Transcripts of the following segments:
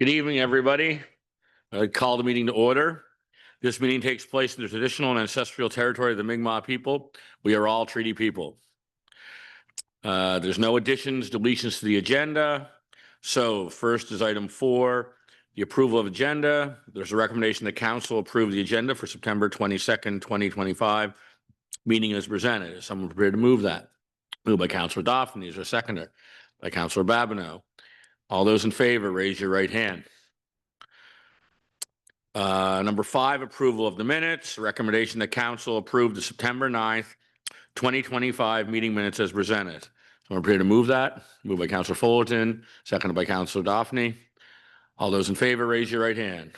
Good evening, everybody. I call the meeting to order. This meeting takes place in the traditional and ancestral territory of the Mi'kmaq people. We are all treaty people. There's no additions, deletions to the agenda. So first is item 4, the approval of agenda. There's a recommendation that council approve the agenda for September 22nd, 2025. Meeting is presented. Is someone prepared to move that? Moved by Councillor Dauphin. Is there a seconder? By Councillor Babineau. All those in favor, raise your right hand. Number 5, approval of the minutes. Recommendation that council approve the September 9th, 2025 meeting minutes as presented. Someone prepared to move that? Moved by Councillor Fullerton, seconded by Councillor Dauphin. All those in favor, raise your right hand.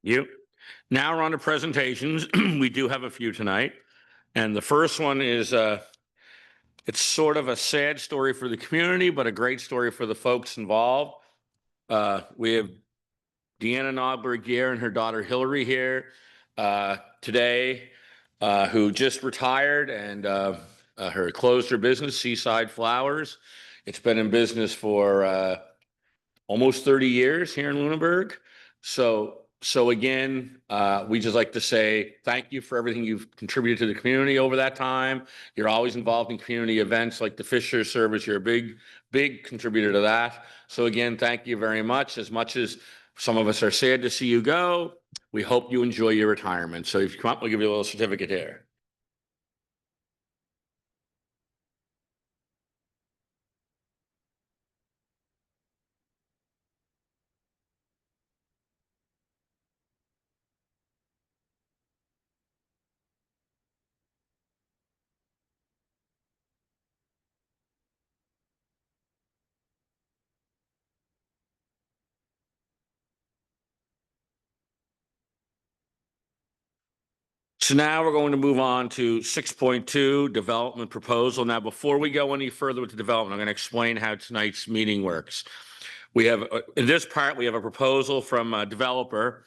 You. Now we're on to presentations. We do have a few tonight. And the first one is, it's sort of a sad story for the community, but a great story for the folks involved. We have Deanna Naugler and her daughter Hillary here today, who just retired and her closed her business, Seaside Flowers. It's been in business for almost 30 years here in Lunenburg. So again, we just like to say thank you for everything you've contributed to the community over that time. You're always involved in community events like the Fisher Service. You're a big contributor to that. So again, thank you very much. As much as some of us are sad to see you go, we hope you enjoy your retirement. So if you come up, we'll give you a little certificate here. So now we're going to move on to 6.2, development proposal. Now, before we go any further with the development, I'm going to explain how tonight's meeting works. We have, in this part, we have a proposal from a developer.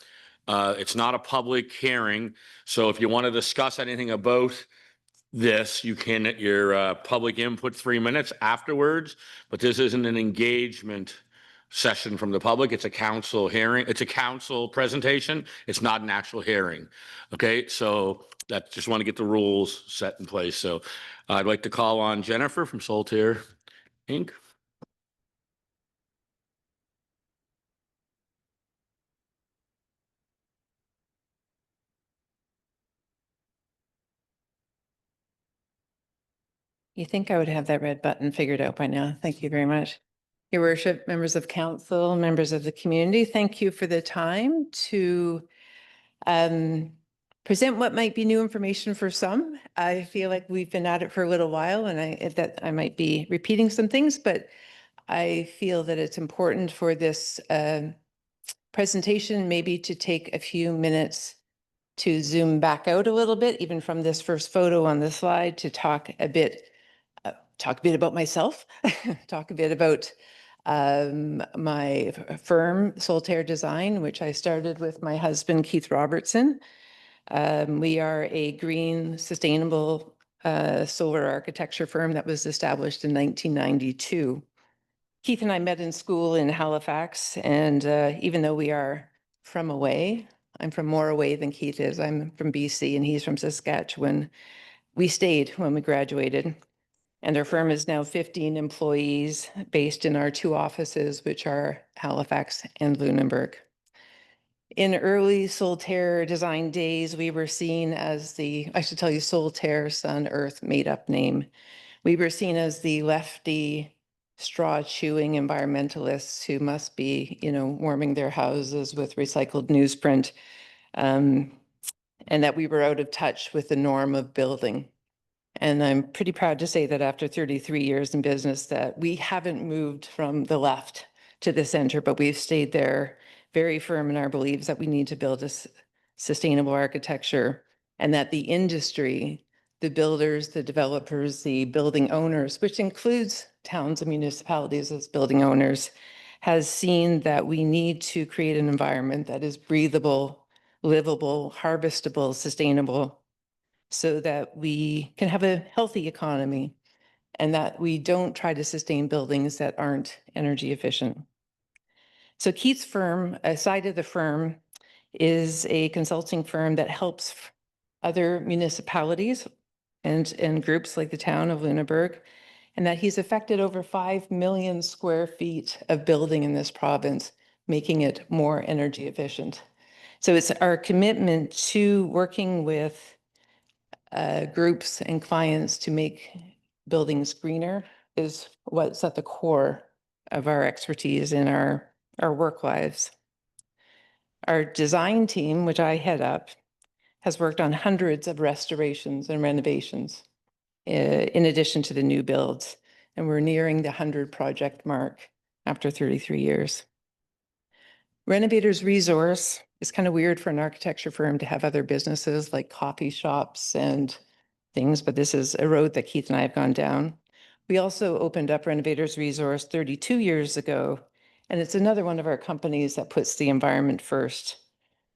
It's not a public hearing. So if you want to discuss anything about this, you can at your public input 3 minutes afterwards, but this isn't an engagement session from the public. It's a council hearing. It's a council presentation. It's not an actual hearing. Okay, so that just want to get the rules set in place. So I'd like to call on Jennifer from Solterre, Inc. You think I would have that red button figured out by now. Thank you very much. Your worship, members of council, members of the community, thank you for the time to present what might be new information for some. I feel like we've been at it for a little while and I might be repeating some things, but I feel that it's important for this presentation maybe to take a few minutes to zoom back out a little bit, even from this first photo on the slide, to talk a bit about myself, talk a bit about my firm, Solterre Design, which I started with my husband, Keith Robertson. We are a green, sustainable solar architecture firm that was established in 1992. Keith and I met in school in Halifax, and even though we are from away, I'm from more away than Keith is. I'm from BC and he's from Saskatchewan. We stayed when we graduated. And our firm is now 15 employees based in our 2 offices, which are Halifax and Lunenburg. In early Solterre Design days, we were seen as I should tell you, Solterre, Sun, Earth, made-up name. We were seen as the lefty, straw-chewing environmentalists who must be, warming their houses with recycled newsprint, and that we were out of touch with the norm of building. And I'm pretty proud to say that after 33 years in business that we haven't moved from the left to the center, but we've stayed there very firm in our beliefs that we need to build a sustainable architecture and that the industry, the builders, the developers, the building owners, which includes towns and municipalities as building owners, has seen that we need to create an environment that is breathable, livable, harvestable, sustainable, so that we can have a healthy economy and that we don't try to sustain buildings that aren't energy efficient. So Keith's firm, a side of the firm, is a consulting firm that helps other municipalities and groups like the town of Lunenburg, and that he's affected over 5 million square feet of building in this province, making it more energy efficient. So it's our commitment to working with groups and clients to make buildings greener is what's at the core of our expertise in our work lives. Our design team, which I head up, has worked on hundreds of restorations and renovations in addition to the new builds. And we're nearing the 100 project mark after 33 years. Renovators Resource is kind of weird for an architecture firm to have other businesses like coffee shops and things, but this is a road that Keith and I have gone down. We also opened up Renovators Resource 32 years ago, and it's another one of our companies that puts the environment first.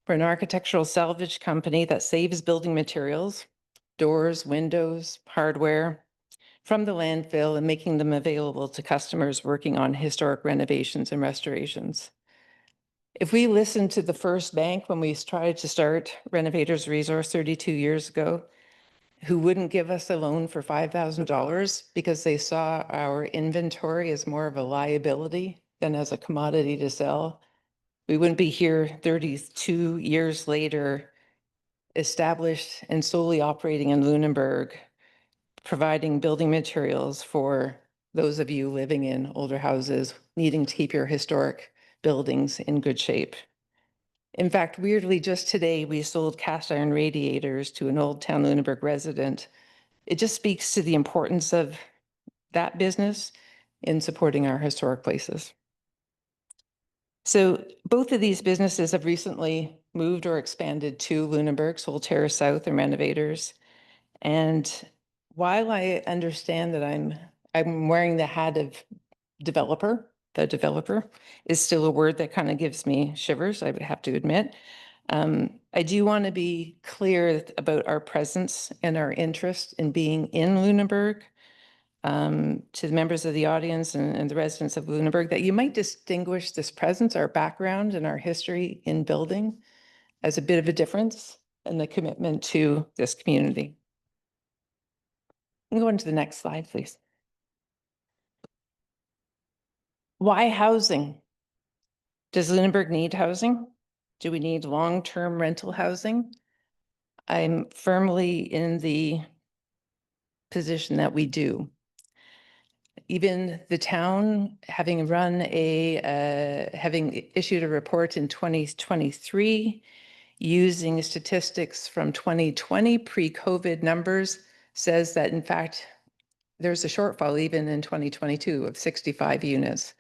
We're an architectural salvage company that saves building materials, doors, windows, hardware from the landfill and making them available to customers working on historic renovations and restorations. If we listened to the first bank when we tried to start Renovators Resource 32 years ago, who wouldn't give us a loan for $5,000 because they saw our inventory as more of a liability than as a commodity to sell, we wouldn't be here 32 years later, established and solely operating in Lunenburg, providing building materials for those of you living in older houses, needing to keep your historic buildings in good shape. In fact, weirdly, just today, we sold cast iron radiators to an Old Town Lunenburg resident. It just speaks to the importance of that business in supporting our historic places. So both of these businesses have recently moved or expanded to Lunenburg, Solterre South and Renovators. And while I understand that I'm wearing the hat of developer, the developer is still a word that kind of gives me shivers, I would have to admit. I do want to be clear about our presence and our interest in being in Lunenburg. To the members of the audience and the residents of Lunenburg, that you might distinguish this presence, our background and our history in building as a bit of a difference in the commitment to this community. Go on to the next slide, please. Why housing? Does Lunenburg need housing? Do we need long-term rental housing? I'm firmly in the position that we do. Even the town, having issued a report in 2023, using statistics from 2020 pre-COVID numbers, says that in fact, there's a shortfall even in 2022 of 65 units.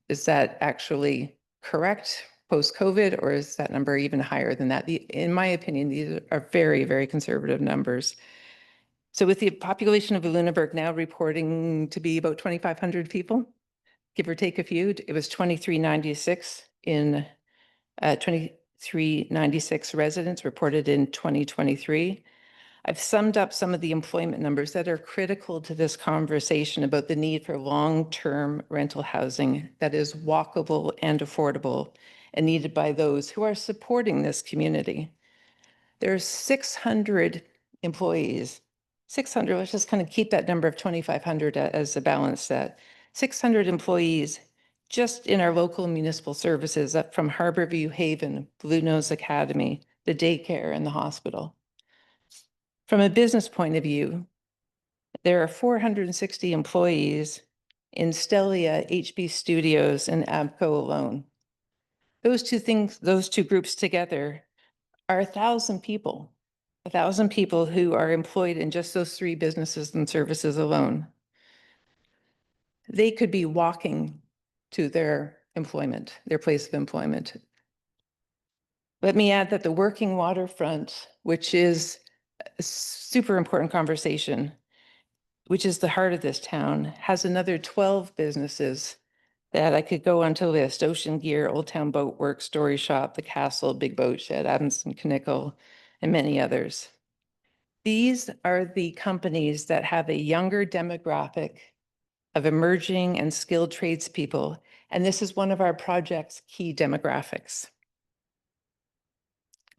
Is that actually correct post-COVID, or is that number even higher than that? In my opinion, these are very, very conservative numbers. So with the population of Lunenburg now reporting to be about 2,500 people, give or take a few, it was 2396 in 2396 residents reported in 2023. I've summed up some of the employment numbers that are critical to this conversation about the need for long-term rental housing that is walkable and affordable and needed by those who are supporting this community. There's 600 employees, 600, let's just kind of keep that number of 2,500 as a balance set. 600 employees just in our local municipal services, up from Harborview Haven, Blue Nose Academy, the daycare and the hospital. From a business point of view, there are 460 employees in Stellia, HB Studios, and Abco alone. Those two groups together are 1,000 people, 1,000 people who are employed in just those three businesses and services alone. They could be walking to their employment, their place of employment. Let me add that the working waterfront, which is a super important conversation, which is the heart of this town, has another 12 businesses that I could go on to list: Ocean Gear, Old Town Boat Works, Story Shop, The Castle, Big Boat Shed, Adamson Knickel, and many others. These are the companies that have a younger demographic of emerging and skilled tradespeople And this is one of our project's key demographics.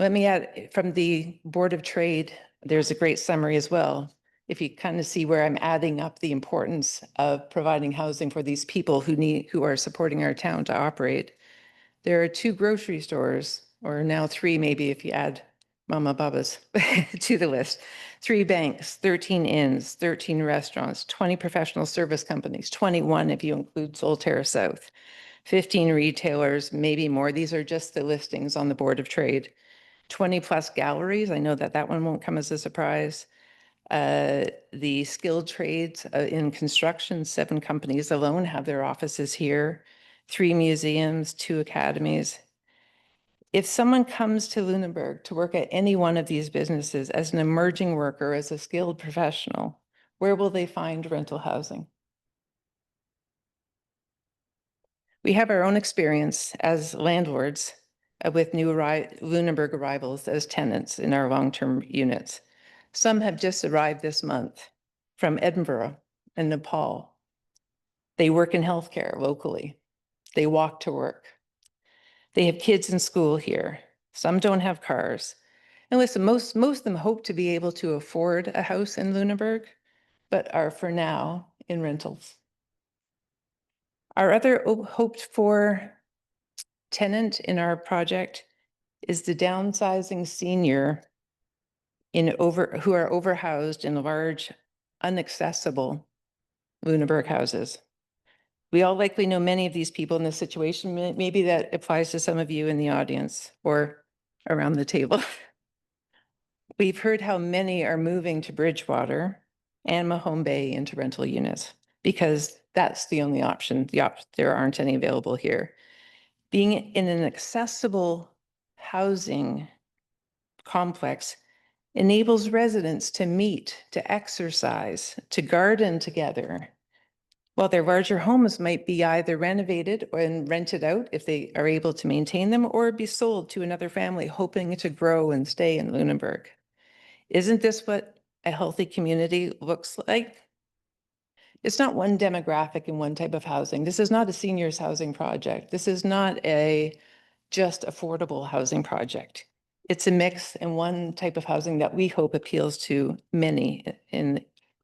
Let me add, from the Board of Trade, there's a great summary as well. If you kind of see where I'm adding up the importance of providing housing for these people who are supporting our town to operate. There are 2 grocery stores, or now 3 maybe if you add Mama Baba's to the list. 3 banks, 13 inns, 13 restaurants, 20 professional service companies, 21 if you include Solterre South, 15 retailers, maybe more. These are just the listings on the Board of Trade. 20 plus galleries. I know that one won't come as a surprise. The skilled trades in construction, 7 companies alone have their offices here, 3 museums, 2 academies. If someone comes to Lunenburg to work at any one of these businesses as an emerging worker, as a skilled professional, where will they find rental housing? We have our own experience as landlords with new Lunenburg arrivals as tenants in our long-term units. Some have just arrived this month from Edinburgh and Nepal. They work in healthcare locally. They walk to work. They have kids in school here. Some don't have cars. And listen, most of them hope to be able to afford a house in Lunenburg, but are for now in rentals. Our other hoped for tenant in our project is the downsizing senior who are overhoused in large, inaccessible Lunenburg houses. We all likely know many of these people in this situation. Maybe that applies to some of you in the audience or around the table. We've heard how many are moving to Bridgewater and Mahone Bay into rental units because that's the only option. There aren't any available here. Being in an accessible housing complex enables residents to meet, to exercise, to garden together, while their larger homes might be either renovated and rented out if they are able to maintain them, or be sold to another family hoping to grow and stay in Lunenburg. Isn't this what a healthy community looks like? It's not one demographic and one type of housing. This is not a seniors housing project. This is not a just affordable housing project. It's a mix and one type of housing that we hope appeals to many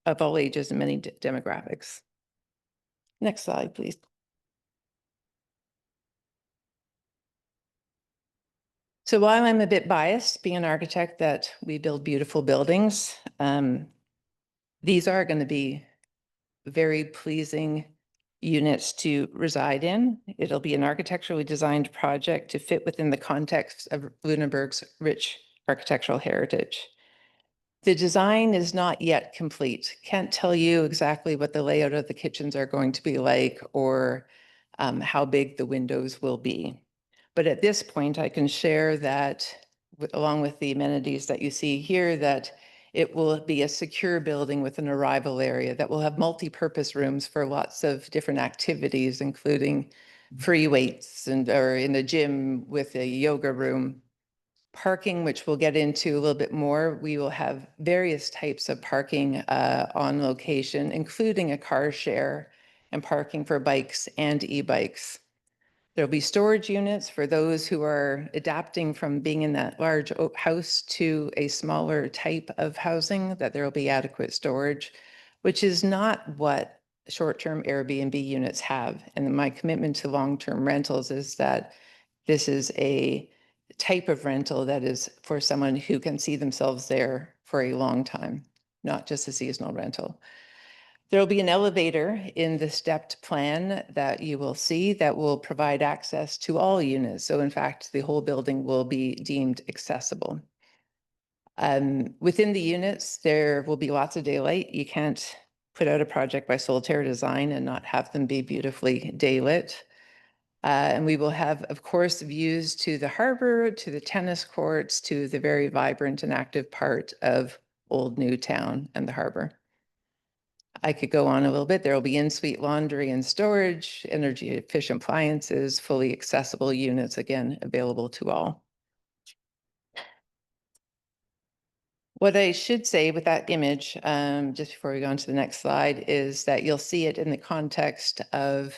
of all ages and many demographics. Next slide, please. So while I'm a bit biased, being an architect, that we build beautiful buildings, these are going to be very pleasing units to reside in. It'll be an architecturally designed project to fit within the context of Lunenburg's rich architectural heritage. The design is not yet complete. Can't tell you exactly what the layout of the kitchens are going to be like or how big the windows will be. But at this point, I can share that along with the amenities that you see here, that it will be a secure building with an arrival area that will have multi-purpose rooms for lots of different activities, including free weights or in a gym with a yoga room. Parking, which we'll get into a little bit more, we will have various types of parking on location, including a car share and parking for bikes and e-bikes. There'll be storage units for those who are adapting from being in that large house to a smaller type of housing, that there will be adequate storage, which is not what short-term Airbnb units have. And my commitment to long-term rentals is that this is a type of rental that is for someone who can see themselves there for a long time, not just a seasonal rental. There'll be an elevator in the stepped plan that you will see that will provide access to all units. So in fact, the whole building will be deemed accessible. Within the units, there will be lots of daylight. You can't put out a project by Solterre Design and not have them be beautifully daylit. And we will have, of course, views to the harbor, to the tennis courts, to the very vibrant and active part of Old Newtown and the harbor. I could go on a little bit. There will be in-suite laundry and storage, energy efficient appliances, fully accessible units, again, available to all. What I should say with that image, just before we go on to the next slide, is that you'll see it in the context of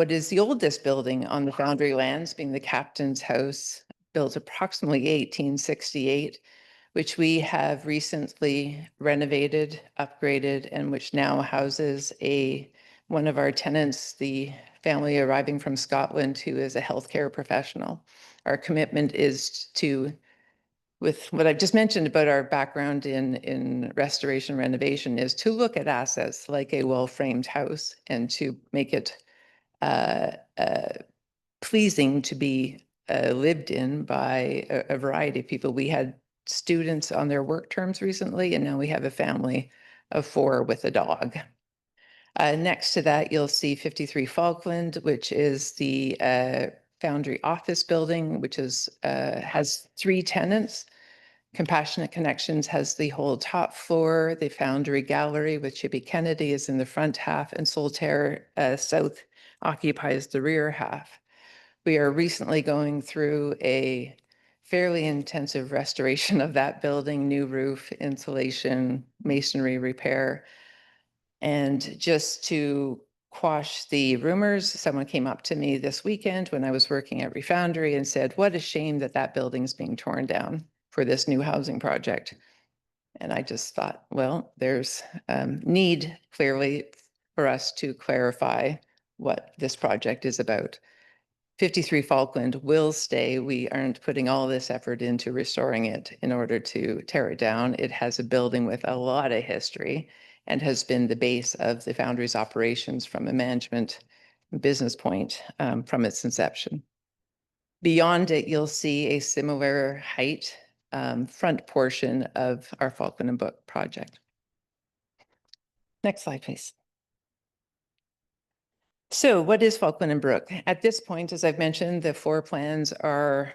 what is the oldest building on the Foundry lands, being the Captain's House, built approximately 1868, which we have recently renovated, upgraded, and which now houses one of our tenants, the family arriving from Scotland, who is a healthcare professional. Our commitment is to, with what I've just mentioned about our background in restoration renovation, is to look at assets like a well-framed house and to make it pleasing to be lived in by a variety of people. We had students on their work terms recently, and now we have a family of 4 with a dog. Next to that, you'll see 53 Falkland, which is the Foundry office building, which has 3 tenants. Compassionate Connections has the whole top floor. The Foundry Gallery with Chippy Kennedy is in the front half, and Solterre South occupies the rear half. We are recently going through a fairly intensive restoration of that building, new roof, insulation, masonry repair. And just to quash the rumors, someone came up to me this weekend when I was working at Refoundry and said, what a shame that that building's being torn down for this new housing project. And I just thought, well, there's need clearly for us to clarify what this project is about. 53 Falkland will stay. We aren't putting all this effort into restoring it in order to tear it down. It has a building with a lot of history and has been the base of the Foundry's operations from a management business point from its inception. Beyond it, you'll see a similar height front portion of our Falkland and Brook project. Next slide, please. So what is Falkland and Brook? At this point, as I've mentioned, the 4 plans are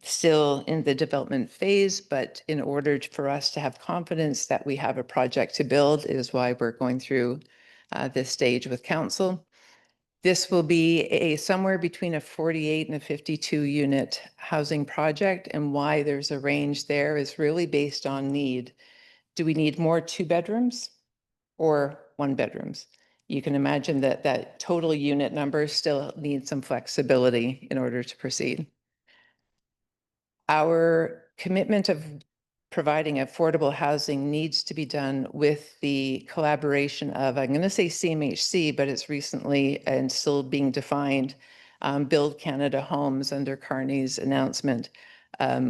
still in the development phase, but in order for us to have confidence that we have a project to build is why we're going through this stage with council. This will be somewhere between a 48 and a 52 unit housing project, and why there's a range there is really based on need. Do we need more 2 bedrooms or 1 bedrooms? You can imagine that that total unit number still needs some flexibility in order to proceed. Our commitment of providing affordable housing needs to be done with the collaboration of, I'm going to say CMHC, but it's recently and still being defined, Build Canada Homes under Carney's announcement,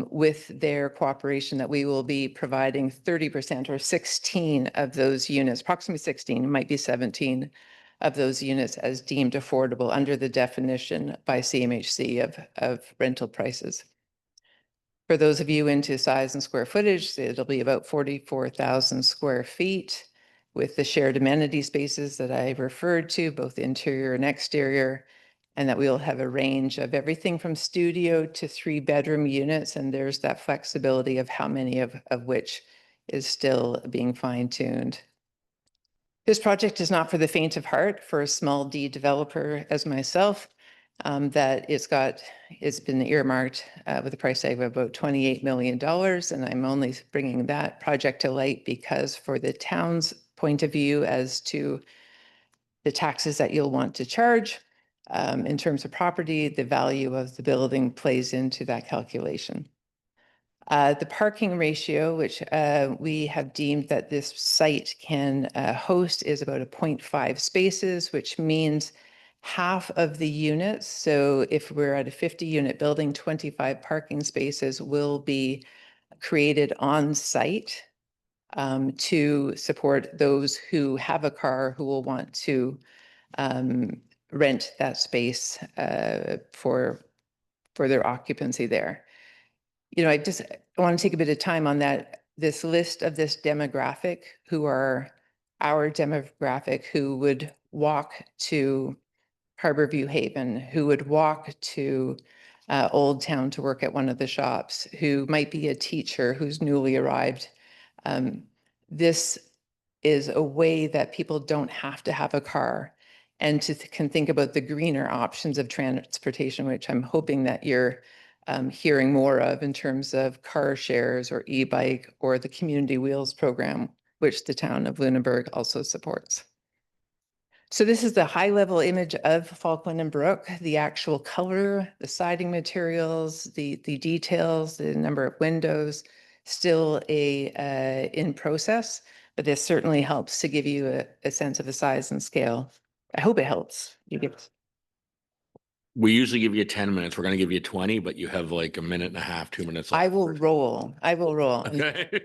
with their cooperation that we will be providing 30% or 16 of those units, approximately 16, it might be 17 of those units as deemed affordable under the definition by CMHC of rental prices. For those of you into size and square footage, it'll be about 44,000 square feet with the shared amenity spaces that I referred to, both interior and exterior, and that we'll have a range of everything from studio to 3-bedroom units. And there's that flexibility of how many of which is still being fine-tuned. This project is not for the faint of heart for a small D developer as myself. That it's been earmarked with a price tag of about $28 million. And I'm only bringing that project to light because for the town's point of view as to the taxes that you'll want to charge in terms of property, the value of the building plays into that calculation. The parking ratio, which we have deemed that this site can host, is about a 0.5 spaces, which means half of the units. So if we're at a 50-unit building, 25 parking spaces will be created on site to support those who have a car who will want to rent that space for their occupancy there. You know, I want to take a bit of time on that. This list of this demographic, who are our demographic, who would walk to Harborview Haven, who would walk to Old Town to work at one of the shops, who might be a teacher who's newly arrived. This is a way that people don't have to have a car and can think about the greener options of transportation, which I'm hoping that you're hearing more of in terms of car shares or e-bike or the Community Wheels program, which the town of Lunenburg also supports. So this is the high-level image of Falkland and Brook, the actual color, the siding materials, the details, the number of windows, still in process, but this certainly helps to give you a sense of the size and scale. I hope it helps. You get We usually give you 10 minutes. We're going to give you 20, but you have like a minute and a half, 2 minutes left. I will roll. I will roll. And Okay.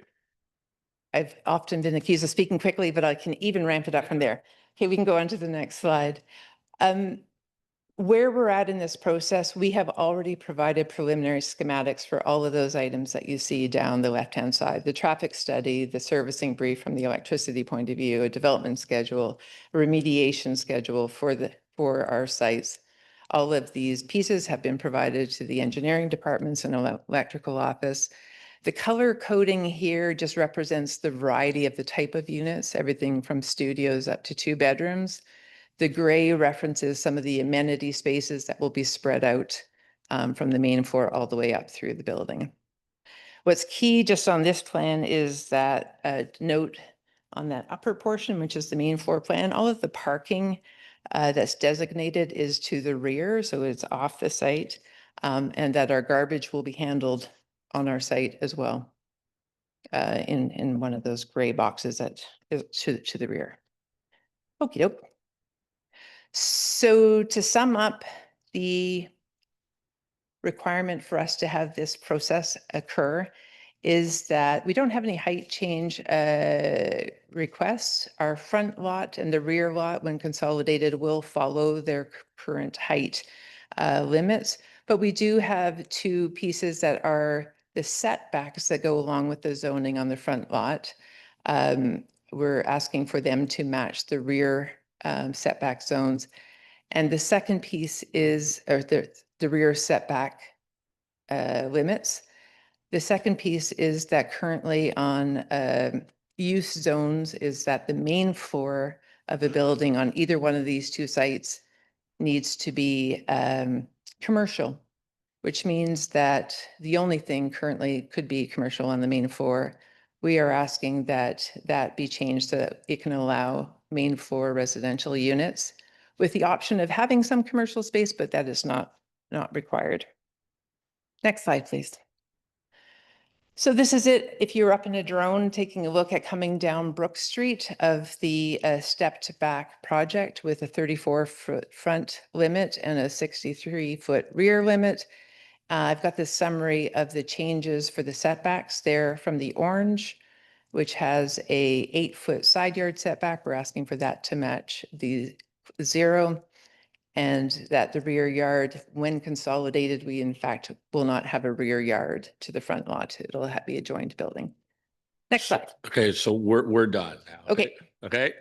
I've often been accused of speaking quickly, but I can even ramp it up from there. Okay, we can go on to the next slide. Where we're at in this process, we have already provided preliminary schematics for all of those items that you see down the left-hand side, the traffic study, the servicing brief from the electricity point of view, a development schedule, a remediation schedule for our sites. All of these pieces have been provided to the engineering departments and electrical office. The color coding here just represents the variety of the type of units, everything from studios up to 2 bedrooms. The gray references some of the amenity spaces that will be spread out from the main floor all the way up through the building. What's key just on this plan is that note on that upper portion, which is the main floor plan, all of the parking that's designated is to the rear, so it's off the site, and that our garbage will be handled on our site as well in one of those gray boxes that is to the rear. Okie doke. So to sum up, the requirement for us to have this process occur is that we don't have any height change requests. Our front lot and the rear lot, when consolidated, will follow their current height limits. But we do have 2 pieces that are the setbacks that go along with the zoning on the front lot. We're asking for them to match the rear setback zones. And the second piece is, or the rear setback limits. The second piece is that currently on use zones is that the main floor of a building on either one of these 2 sites needs to be commercial, which means that the only thing currently could be commercial on the main floor. We are asking that that be changed so that it can allow main floor residential units with the option of having some commercial space, but that is not required. Next slide, please. So this is it. If you're up in a drone taking a look at coming down Brook Street of the stepped back project with a 34-foot front limit and a 63-foot rear limit. I've got this summary of the changes for the setbacks there from the orange, which has a 8-foot side yard setback. We're asking for that to match the 0. And that the rear yard, when consolidated, we in fact will not have a rear yard to the front lot. It'll be a joined building. Next slide. Okay, so we're done now. Okay. Okay.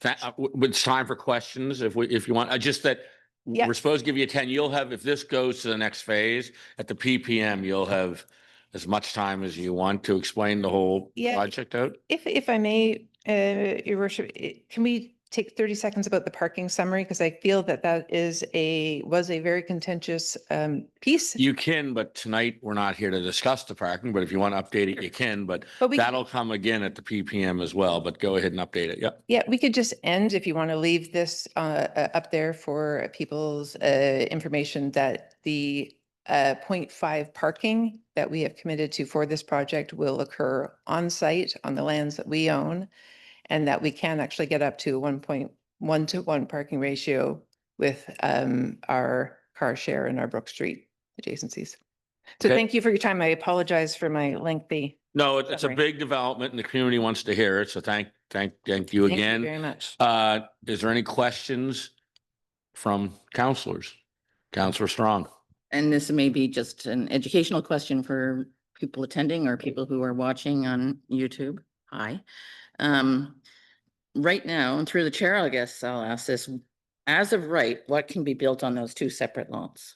It's time for questions if you want. Just that Yeah. we're supposed to give you 10. You'll have, if this goes to the next phase at the PPM, you'll have as much time as you want to explain the whole project out. If I may, Your Worship, can we take 30 seconds about the parking summary? Because I feel that that was a very contentious piece. You can, but tonight we're not here to discuss the parking, but if you want to update it, you can, but that'll come again at the PPM as well, but go ahead and update it. Yep. Yeah, we could just end if you want to leave this up there for people's information that the 0.5 parking that we have committed to for this project will occur on site on the lands that we own, and that we can actually get up to 1.1 to 1 parking ratio with our car share and our Brook Street adjacencies. So thank you for your time. I apologize for my lengthy. No, it's a big development and the community wants to hear it. So thank you again. Thank you very much. Is there any questions from councilors? Councillor Strong. And this may be just an educational question for people attending or people who are watching on YouTube. Hi. Right now, and through the chair, I guess I'll ask this. As of right, what can be built on those 2 separate lots?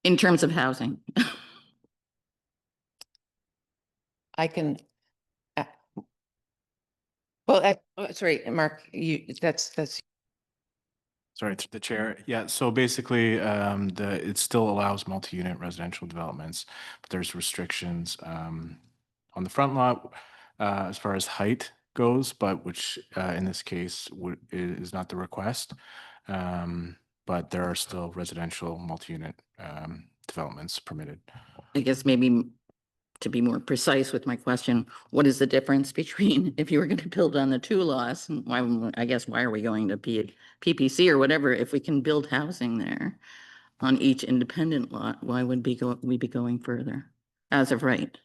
In terms of housing. I can. Well, sorry, Mark, that's. Sorry, to the chair. Yeah, so basically, it still allows multi-unit residential developments, but there's restrictions on the front lot as far as height. goes, but which in this case is not the request. But there are still residential multi-unit developments permitted. I guess maybe to be more precise with my question, what is the difference between if you were going to build on the 2 lots, and why are we going to PPC or whatever, if we can build housing there on each independent lot, why would we be going further as of right?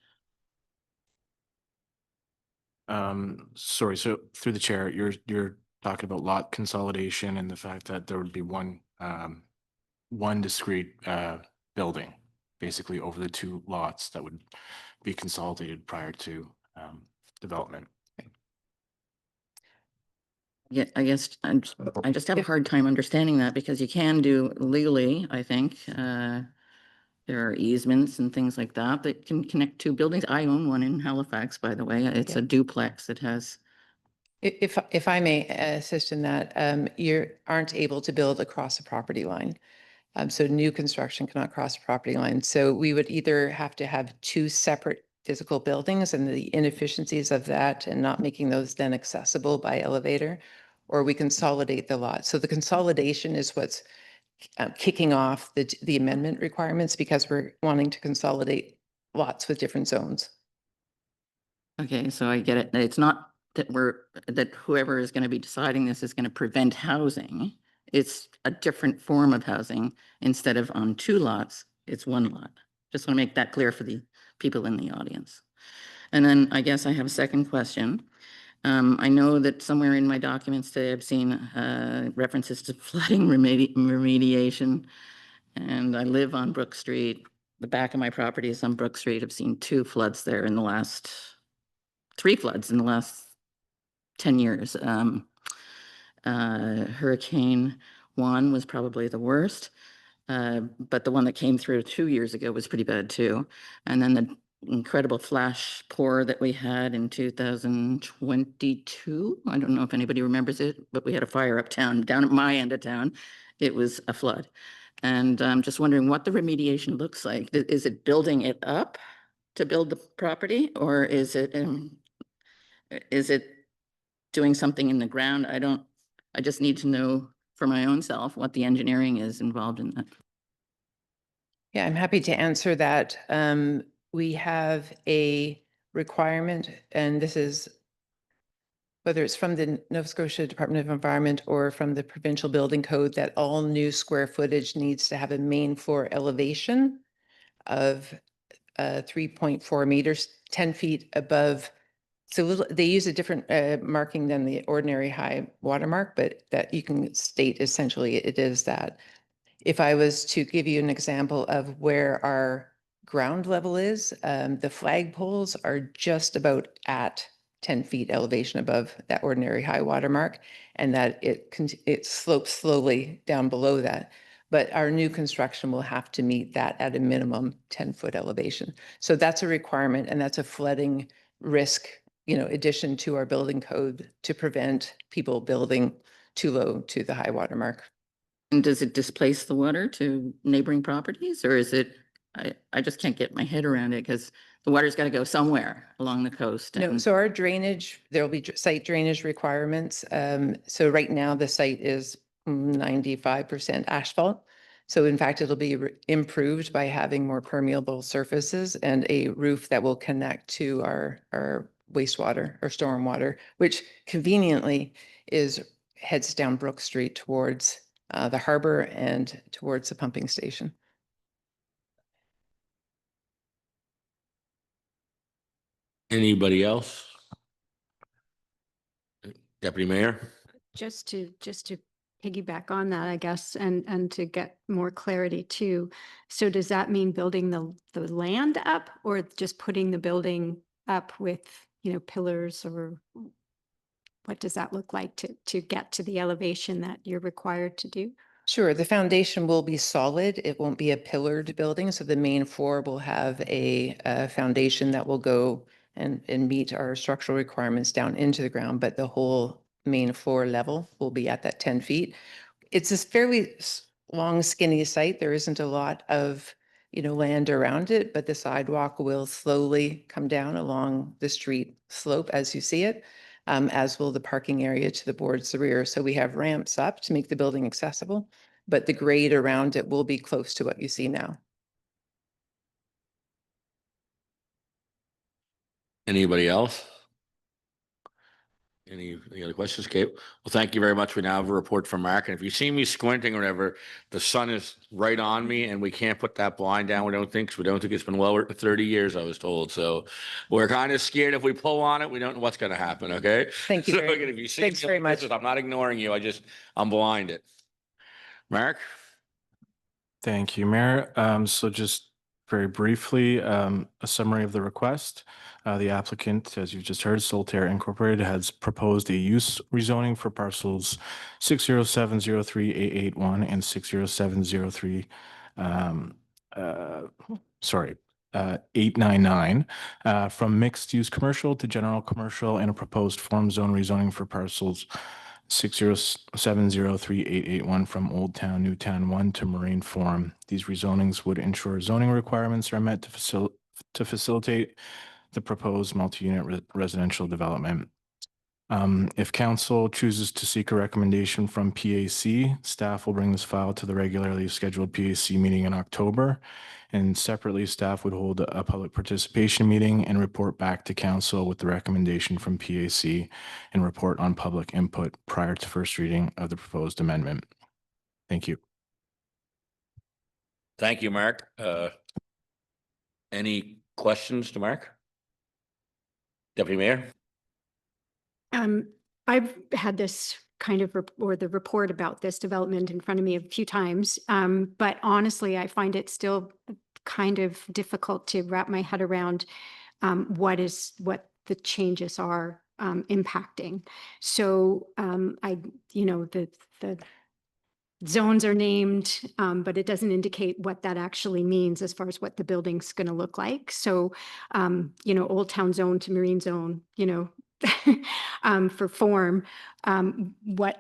Sorry, so through the chair, you're talking about lot consolidation and the fact that there would be one discrete building, basically over the 2 lots that would be consolidated prior to development. Yeah, I guess I just have a hard time understanding that because you can do legally, I think. There are easements and things like that that can connect 2 buildings. I own one in Halifax, by the way. It's Yeah. a duplex that has, If I may assist in that, you aren't able to build across a property line. So new construction cannot cross a property line. So we would either have to have 2 separate physical buildings and the inefficiencies of that and not making those then accessible by elevator, or we consolidate the lot. So the consolidation is what's kicking off the amendment requirements because we're wanting to consolidate lots with different zones. okay, so I get it. It's not that that whoever is going to be deciding this is going to prevent housing. It's a different form of housing. Instead of on 2 lots, it's 1 lot. Just want to make that clear for the people in the audience. And then I guess I have a second question. I know that somewhere in my documents today, I've seen references to flooding remediation. And I live on Brook Street. The back of my property is on Brook Street. I've seen 2 floods there in the last 3 floods in the last 10 years. Hurricane Juan was probably the worst, but the one that came through 2 years ago was pretty bad too. And then the incredible flash pour that we had in 2022. I don't know if anybody remembers it, but we had a fire uptown, down at my end of town. It was a flood. And I'm just wondering what the remediation looks like. Is it building it up to build the property, or is it doing something in the ground? I just need to know for my own self what the engineering is involved in that. Yeah, I'm happy to answer that. We have a requirement, and this is whether it's from the Nova Scotia Department of Environment or from the provincial building code, that all new square footage needs to have a main floor elevation of 3.4 meters, 10 feet above. So they use a different marking than the ordinary high watermark, but that you can state essentially it is that. If I was to give you an example of where our ground level is, the flagpoles are just about at 10 feet elevation above that ordinary high water mark, and that it slopes slowly down below that. But our new construction will have to meet that at a minimum 10-foot elevation. So that's a requirement, and that's a flooding risk, addition to our building code to prevent people building too low to the high water mark. And does it displace the water to neighboring properties, or is it, I just can't get my head around it because the water's got to go somewhere along the coast. No, so our drainage, there'll be site drainage requirements. So right now the site is 95% asphalt. So in fact, it'll be improved by having more permeable surfaces and a roof that will connect to our wastewater or stormwater, which conveniently heads down Brook Street towards the harbor and towards the pumping station. Anybody else? Deputy Mayor? Just to piggyback on that, I guess, and to get more clarity too. So does that mean building the land up, or just putting the building up with, pillars, or what does that look like to get to the elevation that you're required to do? Sure, the foundation will be solid. It won't be a pillared building. So the main floor will have a foundation that will go and meet our structural requirements down into the ground, but the whole main floor level will be at that 10 feet. It's a fairly long, skinny site. There isn't a lot of, land around it, but the sidewalk will slowly come down along the street slope as you see it. as will the parking area to the board's rear. So we have ramps up to make the building accessible, but the grade around it will be close to what you see now. Anybody else? Any other questions, Kate? Well, thank you very much. We now have a report from Mark. And if you see me squinting or whatever, the sun is right on me and we can't put that blind down. We don't think, 'cause we don't think it's been well 30 years, I was told. So we're kind of scared if we pull on it, we don't know what's going to happen. Okay. Thank you So very- again, if you see thanks me very like this, much. I'm not ignoring you. I'm blinded. Mark? Thank you, Mayor. So just very briefly, a summary of the request. The applicant, as you've just heard, Solterre Incorporated, has proposed a use rezoning for parcels 60703-881 and 60703, 899, from mixed-use commercial to general commercial, and a proposed form zone rezoning for parcels 60703-881 from Old Town, New Town 1 to Marine Farm. These rezonings would ensure zoning requirements are met to facilitate the proposed multi-unit residential development. If council chooses to seek a recommendation from PAC, staff will bring this file to the regularly scheduled PAC meeting in October. And separately, staff would hold a public participation meeting and report back to council with the recommendation from PAC and report on public input prior to first reading of the proposed amendment. Thank you. Thank you, Mark. Any questions to Mark? Deputy Mayor? I've had this kind of the report about this development in front of me a few times. But honestly, I find it still kind of difficult to wrap my head around what the changes are impacting. So the zones are named, but it doesn't indicate what that actually means as far as what the building's going to look like. So, Old Town Zone to Marine Zone, for form, what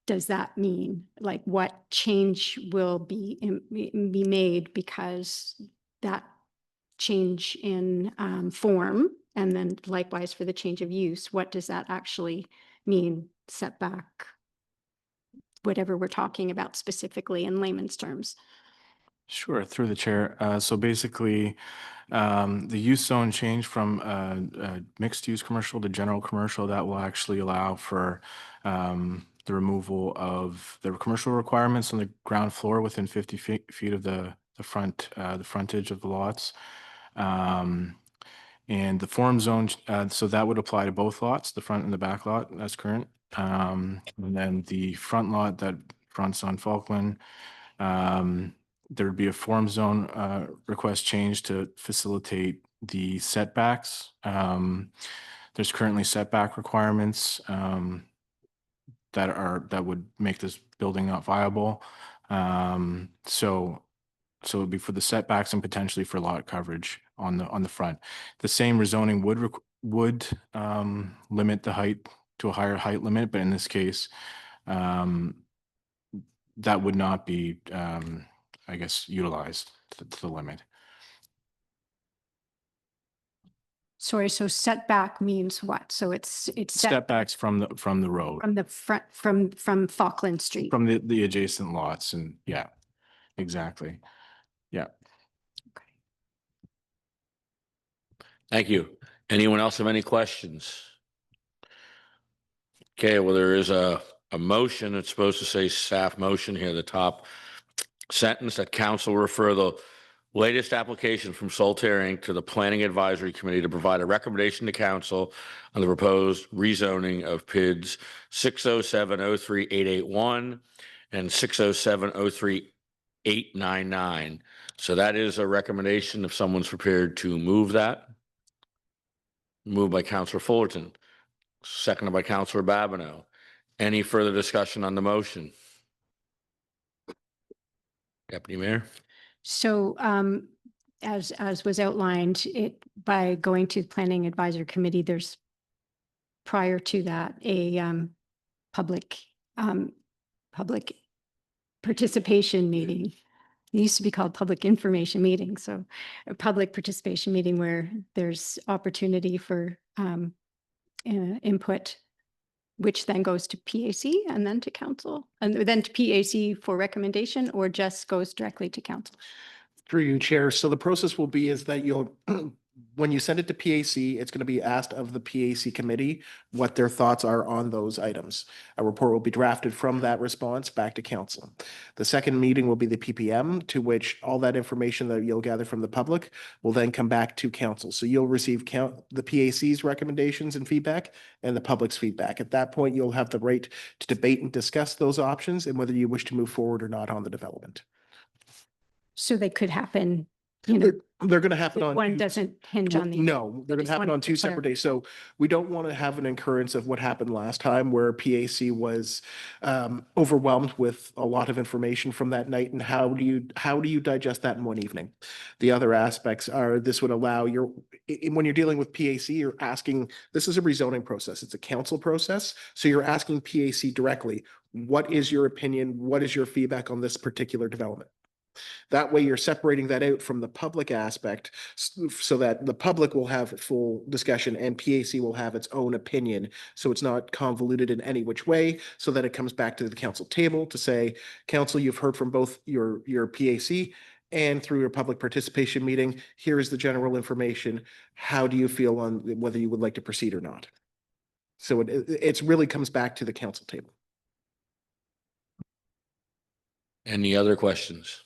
does that mean? Like, what change will be made because that change in form, and then likewise for the change of use, what does that actually mean? Setback, whatever we're talking about specifically in layman's terms. Sure, through the chair. So basically, the use zone change from mixed-use commercial to general commercial, that will actually allow for the removal of the commercial requirements on the ground floor within 50 feet of the frontage of the lots. And the form zone, so that would apply to both lots, the front and the back lot, that's current. And then the front lot that fronts on Falkland, there would be a form zone request change to facilitate the setbacks. There's currently setback requirements that would make this building not viable. So it would be for the setbacks and potentially for lot coverage on the front. The same rezoning would limit the height to a higher height limit, but in this case, that would not be, I guess, utilized to the limit. Sorry, so setback means what? So it's Setbacks from the road, from the front, from Falkland Street. from the adjacent lots, and yeah, exactly. Yeah. Thank you. Anyone else have any questions? Okay, well, there is a motion. It's supposed to say staff motion here, the top sentence, that council refer the latest application from Solterre Inc. to the Planning Advisory Committee to provide a recommendation to council on the proposed rezoning of PIDs 607-03-881 and 607-03-899. So that is a recommendation if someone's prepared to move that. Moved by Councillor Fullerton, seconded by Councillor Babineau. Any further discussion on the motion? Deputy Mayor? So as was outlined, by going to the Planning Advisory Committee, there's prior to that a public participation meeting. It used to be called public information meeting. So a public participation meeting where there's opportunity for input, which then goes to PAC and then to council, and then to PAC for recommendation, or just goes directly to council? Through you, Chair. So the process will be is that you'll, when you send it to PAC, it's going to be asked of the PAC committee what their thoughts are on those items. A report will be drafted from that response back to council. The second meeting will be the PPM, to which all that information that you'll gather from the public will then come back to council. So you'll receive the PAC's recommendations and feedback and the public's feedback. At that point, you'll have the right to debate and discuss those options and whether you wish to move forward or not on the development. So they could happen, you know, They're going to happen on. one doesn't hinge on the. No, they're going to just happen wanted on to two separate days. So we don't want to have an occurrence of what happened last time where PAC was overwhelmed with a lot of information from that night. And how do you digest that in one evening? The other aspects are this would allow when you're dealing with PAC, you're asking, this is a rezoning process. It's a council process. So you're asking PAC directly, what is your opinion? What is your feedback on this particular development? That way you're separating that out from the public aspect so that the public will have full discussion and PAC will have its own opinion. So it's not convoluted in any which way, so that it comes back to the council table to say, council, you've heard from both your PAC and through your public participation meeting. Here is the general information. How do you feel on whether you would like to proceed or not? So it really comes back to the council table. Any other questions?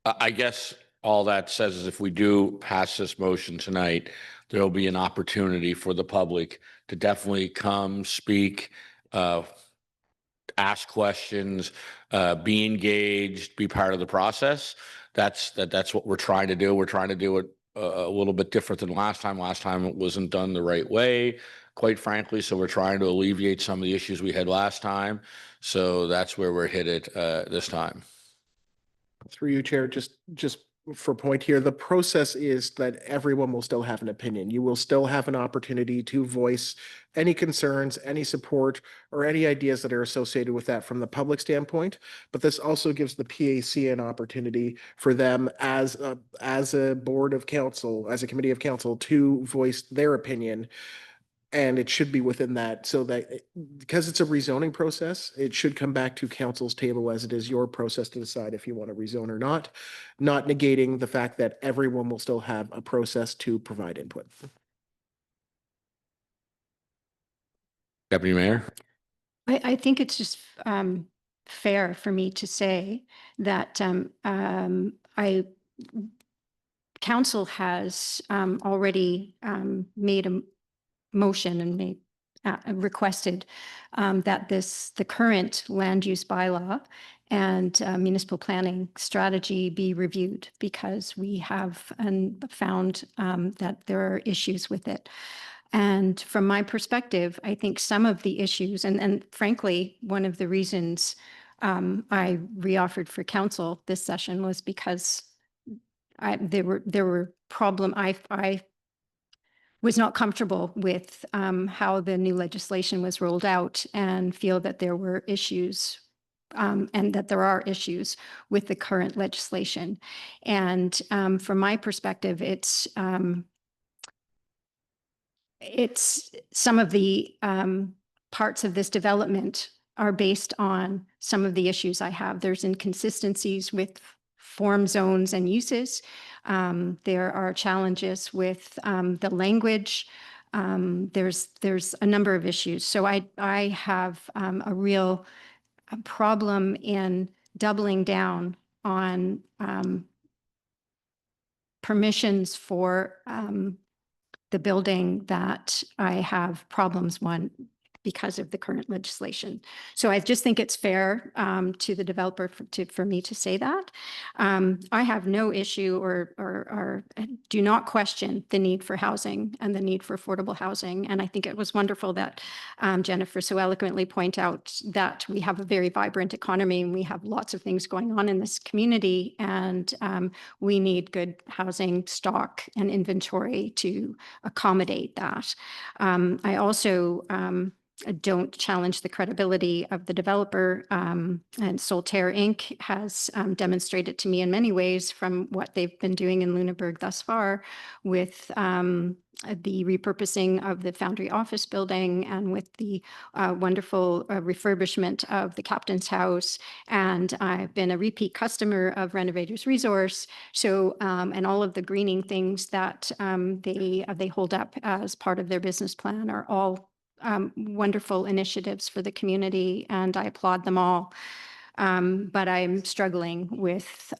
I guess all that says is if we do pass this motion tonight, there'll be an opportunity for the public to definitely come, speak, ask questions, be engaged, be part of the process. That's what we're trying to do. We're trying to do it a little bit different than last time. Last time it wasn't done the right way, quite frankly. So we're trying to alleviate some of the issues we had last time. So that's where we're headed this time. Through you, Chair, just for point here, the process is that everyone will still have an opinion. You will still have an opportunity to voice any concerns, any support, or any ideas that are associated with that from the public standpoint. But this also gives the PAC an opportunity for them as a board of council, as a committee of council, to voice their opinion. And it should be within that, so that because it's a rezoning process, it should come back to council's table as it is your process to decide if you want to rezone or not negating the fact that everyone will still have a process to provide input. Deputy Mayor? I think it's just fair for me to say that council has already made a motion and made requested that the current land use bylaw and municipal planning strategy be reviewed, because we have found that there are issues with it. And from my perspective, I think some of the issues, and frankly, one of the reasons I reoffered for council this session was because there were I was not comfortable with how the new legislation was rolled out, and feel that there were issues and that there are issues with the current legislation. And from my perspective, it's some of the parts of this development are based on some of the issues I have. There's inconsistencies with form zones and uses. There are challenges with the language. There's a number of issues. So I have a real problem in doubling down on permissions for the building that I have problems because of the current legislation. So I just think it's fair to the developer for me to say that. I have no issue or do not question the need for housing and the need for affordable housing. And I think it was wonderful that Jennifer so eloquently pointed out that we have a very vibrant economy and we have lots of things going on in this community, and we need good housing stock and inventory to accommodate that. I also don't challenge the credibility of the developer. And Solterre Inc. has demonstrated to me in many ways from what they've been doing in Lunenburg thus far with the repurposing of the Foundry office building and with the wonderful refurbishment of the Captain's House. And I've been a repeat customer of Renovators Resource. So, and all of the greening things that they hold up as part of their business plan are all wonderful initiatives for the community, and I applaud them all. But I'm struggling with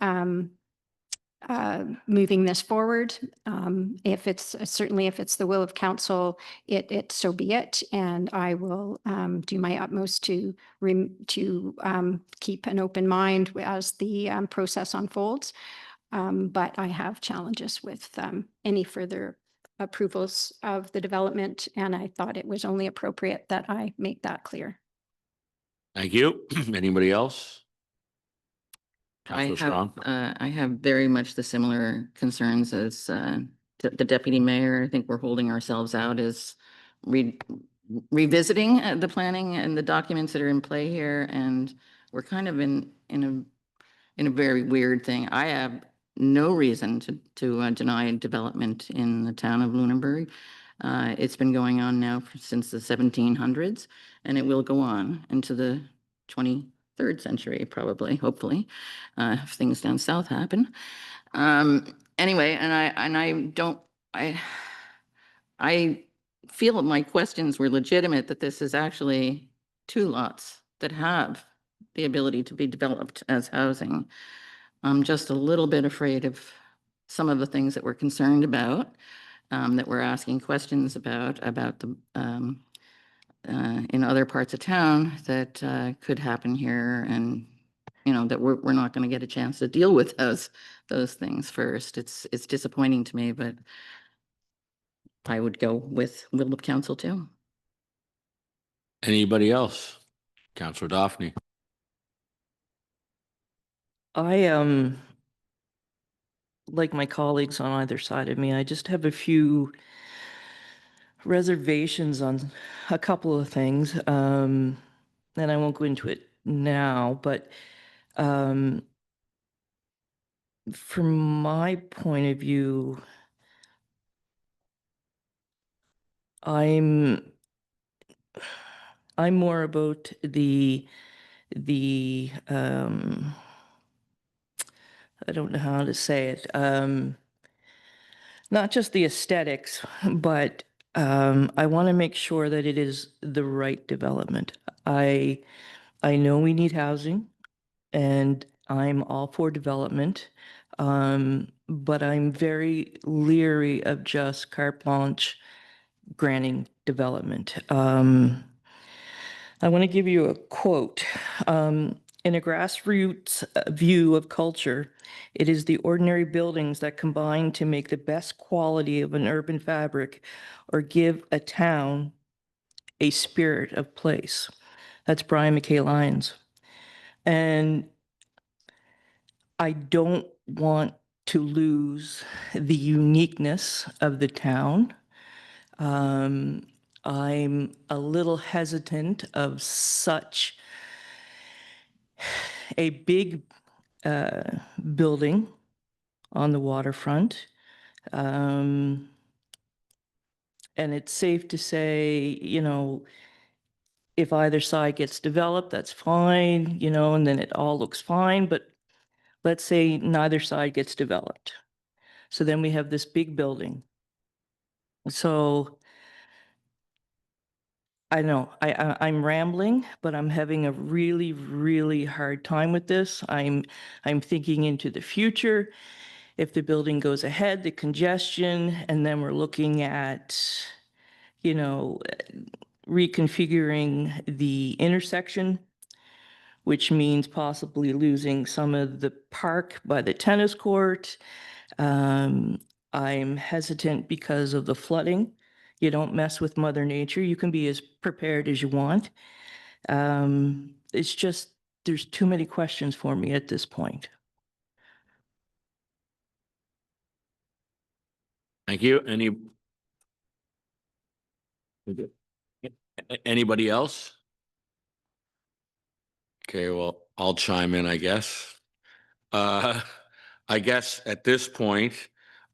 moving this forward. If it's certainly if it's the will of council, it so be it, and I will do my utmost to keep an open mind as the process unfolds. But I have challenges with any further approvals of the development, and I thought it was only appropriate that I make that clear. Thank you. Anybody else? I Councilor Strong? I have very much the similar concerns as the deputy mayor. I think we're holding ourselves out as revisiting the planning and the documents that are in play here, and we're kind of in a very weird thing. I have no reason to deny development in the town of Lunenburg. It's been going on now since the 1700s, and it will go on into the 23rd century, probably, hopefully, if things down south happen. Anyway, I feel my questions were legitimate, that this is actually 2 lots that have the ability to be developed as housing. I'm just a little bit afraid of some of the things that we're concerned about, that we're asking questions about the in other parts of town that could happen here, and that we're not going to get a chance to deal with those things first. It's disappointing to me, but I would go with will of council too. Anybody else? Councilor Daphne? I like my colleagues on either side of me, I just have a few reservations on a couple of things. And I won't go into it now, but from my point of view, I'm more about the I don't know how to say it. Not just the aesthetics, but I want to make sure that it is the right development. I know we need housing, and I'm all for development, but I'm very leery of just carte blanche granting development. I want to give you a quote. In a grassroots view of culture, it is the ordinary buildings that combine to make the best quality of an urban fabric or give a town a spirit of place. That's Brian McKay Lyons. And I don't want to lose the uniqueness of the town. I'm a little hesitant of such a big building on the waterfront. And it's safe to say, if either side gets developed, that's fine, and then it all looks fine. But let's say neither side gets developed. So then we have this big building. So I know I'm rambling, but I'm having a really, really hard time with this. I'm thinking into the future. If the building goes ahead, the congestion, and then we're looking at, reconfiguring the intersection, which means possibly losing some of the park by the tennis court. I'm hesitant because of the flooding. You don't mess with Mother Nature. You can be as prepared as you want. It's just, there's too many questions for me at this point. Thank you. Anybody else? Okay, well, I'll chime in, I guess. I guess at this point,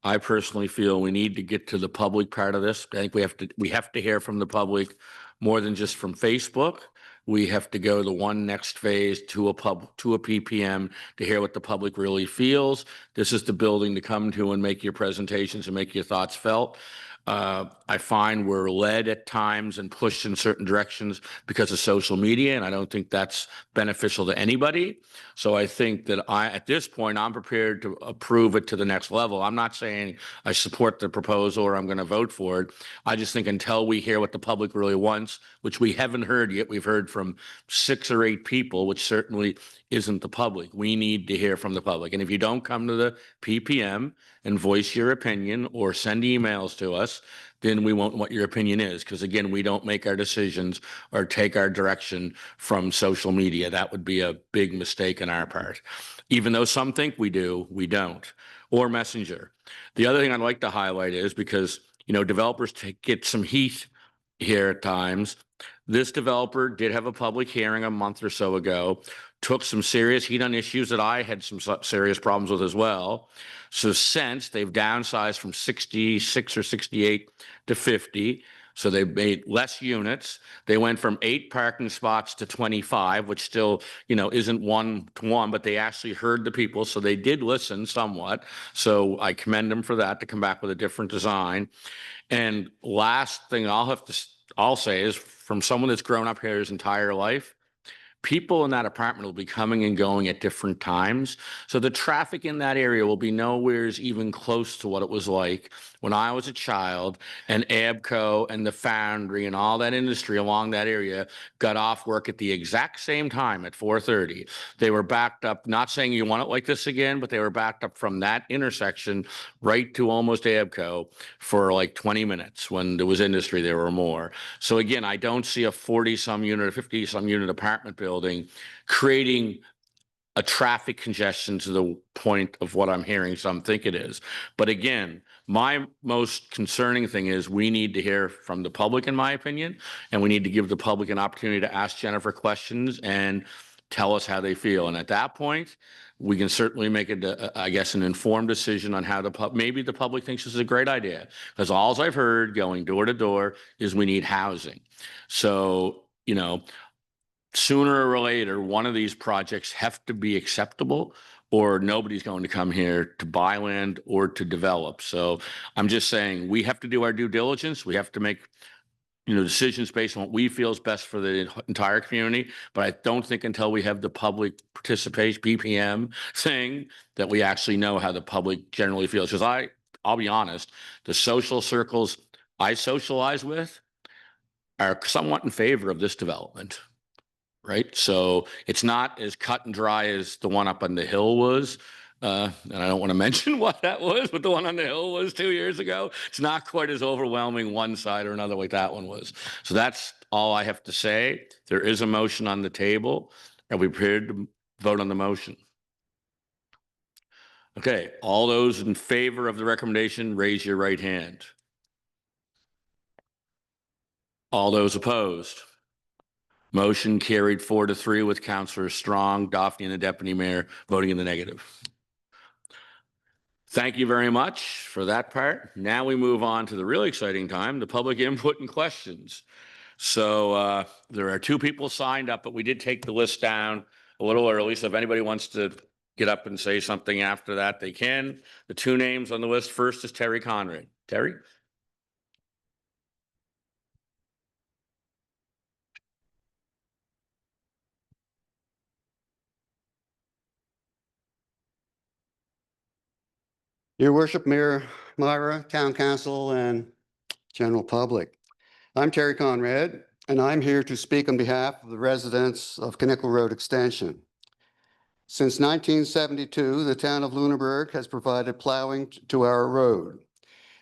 I personally feel we need to get to the public part of this. I think we have to hear from the public more than just from Facebook. We have to go the one next phase to a PPM to hear what the public really feels. This is the building to come to and make your presentations and make your thoughts felt. I find we're led at times and pushed in certain directions because of social media, and I don't think that's beneficial to anybody. So I think that at this point, I'm prepared to approve it to the next level. I'm not saying I support the proposal or I'm going to vote for it. I just think until we hear what the public really wants, which we haven't heard yet, we've heard from 6 or 8 people, which certainly isn't the public. We need to hear from the public. And if you don't come to the PPM and voice your opinion or send emails to us, then we won't know what your opinion is. Because again, we don't make our decisions or take our direction from social media. That would be a big mistake on our part. Even though some think we do, we don't. Or Messenger. The other thing I'd like to highlight is because, developers get some heat here at times. This developer did have a public hearing a month or so ago, took some serious heat on issues that I had some serious problems with as well. So since they've downsized from 66 or 68 to 50, so they made less units. They went from 8 parking spots to 25, which still, isn't 1-to-1, but they actually heard the people. So they did listen somewhat. So I commend them for that, to come back with a different design. And last thing I'll say is, from someone that's grown up here his entire life, people in that apartment will be coming and going at different times. So the traffic in that area will be nowhere even close to what it was like when I was a child, and Abco and the foundry and all that industry along that area got off work at the exact same time at 4:30. They were backed up, not saying you want it like this again, but they were backed up from that intersection right to almost Abco for like 20 minutes. When there was industry, there were more. So again, I don't see a 40-some unit or 50-some unit apartment building creating a traffic congestion to the point of what I'm hearing some think it is. But again, my most concerning thing is we need to hear from the public, in my opinion, and we need to give the public an opportunity to ask Jennifer questions and tell us how they feel. And at that point, we can certainly make an informed decision on how maybe the public thinks this is a great idea. Because all I've heard going door to door is we need housing. So, sooner or later, one of these projects have to be acceptable, or nobody's going to come here to buy land or to develop. So I'm just saying we have to do our due diligence. We have to make decisions based on what we feel is best for the entire community. But I don't think until we have the public participation, PPM thing, that we actually know how the public generally feels. Because I'll be honest, the social circles I socialize with are somewhat in favor of this development. Right. So it's not as cut and dry as the one up on the hill was. And I don't want to mention what that was, but the one on the hill was 2 years ago. It's not quite as overwhelming one side or another like that one was. So that's all I have to say. There is a motion on the table. Are we prepared to vote on the motion? Okay. All those in favor of the recommendation, raise your right hand. All those opposed? Motion carried 4-3 with Councillor Strong, Daphne, and the Deputy Mayor voting in the negative. Thank you very much for that part. Now we move on to the really exciting time, the public input and questions. So there are 2 people signed up, but we did take the list down a little early. So if anybody wants to get up and say something after that, they can. The 2 names on the list, first is Terry Conrad. Terry? Your Worship, Mayor Myra, Town Council, and general public. I'm Terry Conrad, and I'm here to speak on behalf of the residents of Knickel Road Extension. Since 1972, the town of Lunenburg has provided plowing to our road.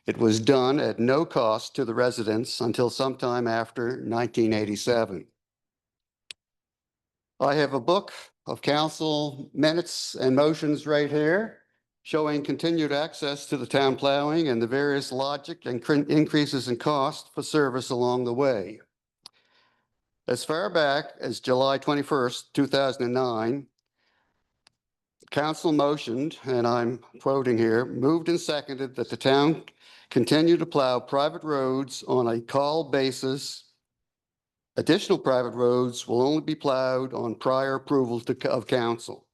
It was done at no cost to the residents until sometime after 1987. I have a book of council minutes and motions right here, showing continued access to the town plowing and the various logic and increases in cost for service along the way. As far back as July 21st, 2009, council motioned, and I'm quoting here, moved and seconded that the town continue to plow private roads on a call basis. Additional private roads will only be plowed on prior approval of council.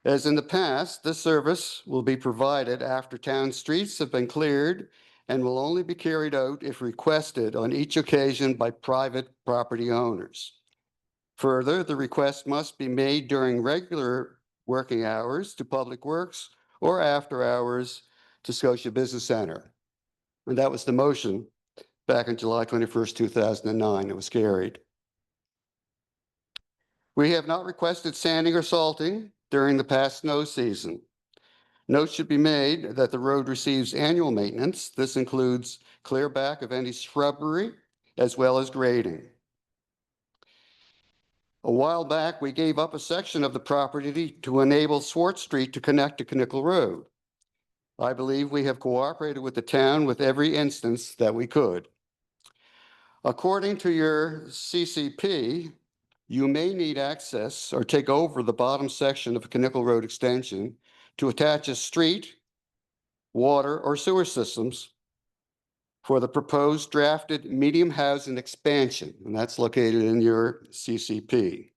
As in the past, this service will be provided after town streets have been cleared and will only be carried out if requested on each occasion by private property owners. Further, the request must be made during regular working hours to Public Works or after hours to Scotia Business Center. And that was the motion back on July 21st, 2009. It was carried. We have not requested sanding or salting during the past snow season. Note should be made that the road receives annual maintenance. This includes clear back of any shrubbery as well as grading. A while back, we gave up a section of the property to enable Swart Street to connect to Knickle Road. I believe we have cooperated with the town with every instance that we could. According to your CCP, you may need access or take over the bottom section of Knickle Road extension to attach a street, water, or sewer systems for the proposed drafted medium housing expansion, and that's located in your CCP.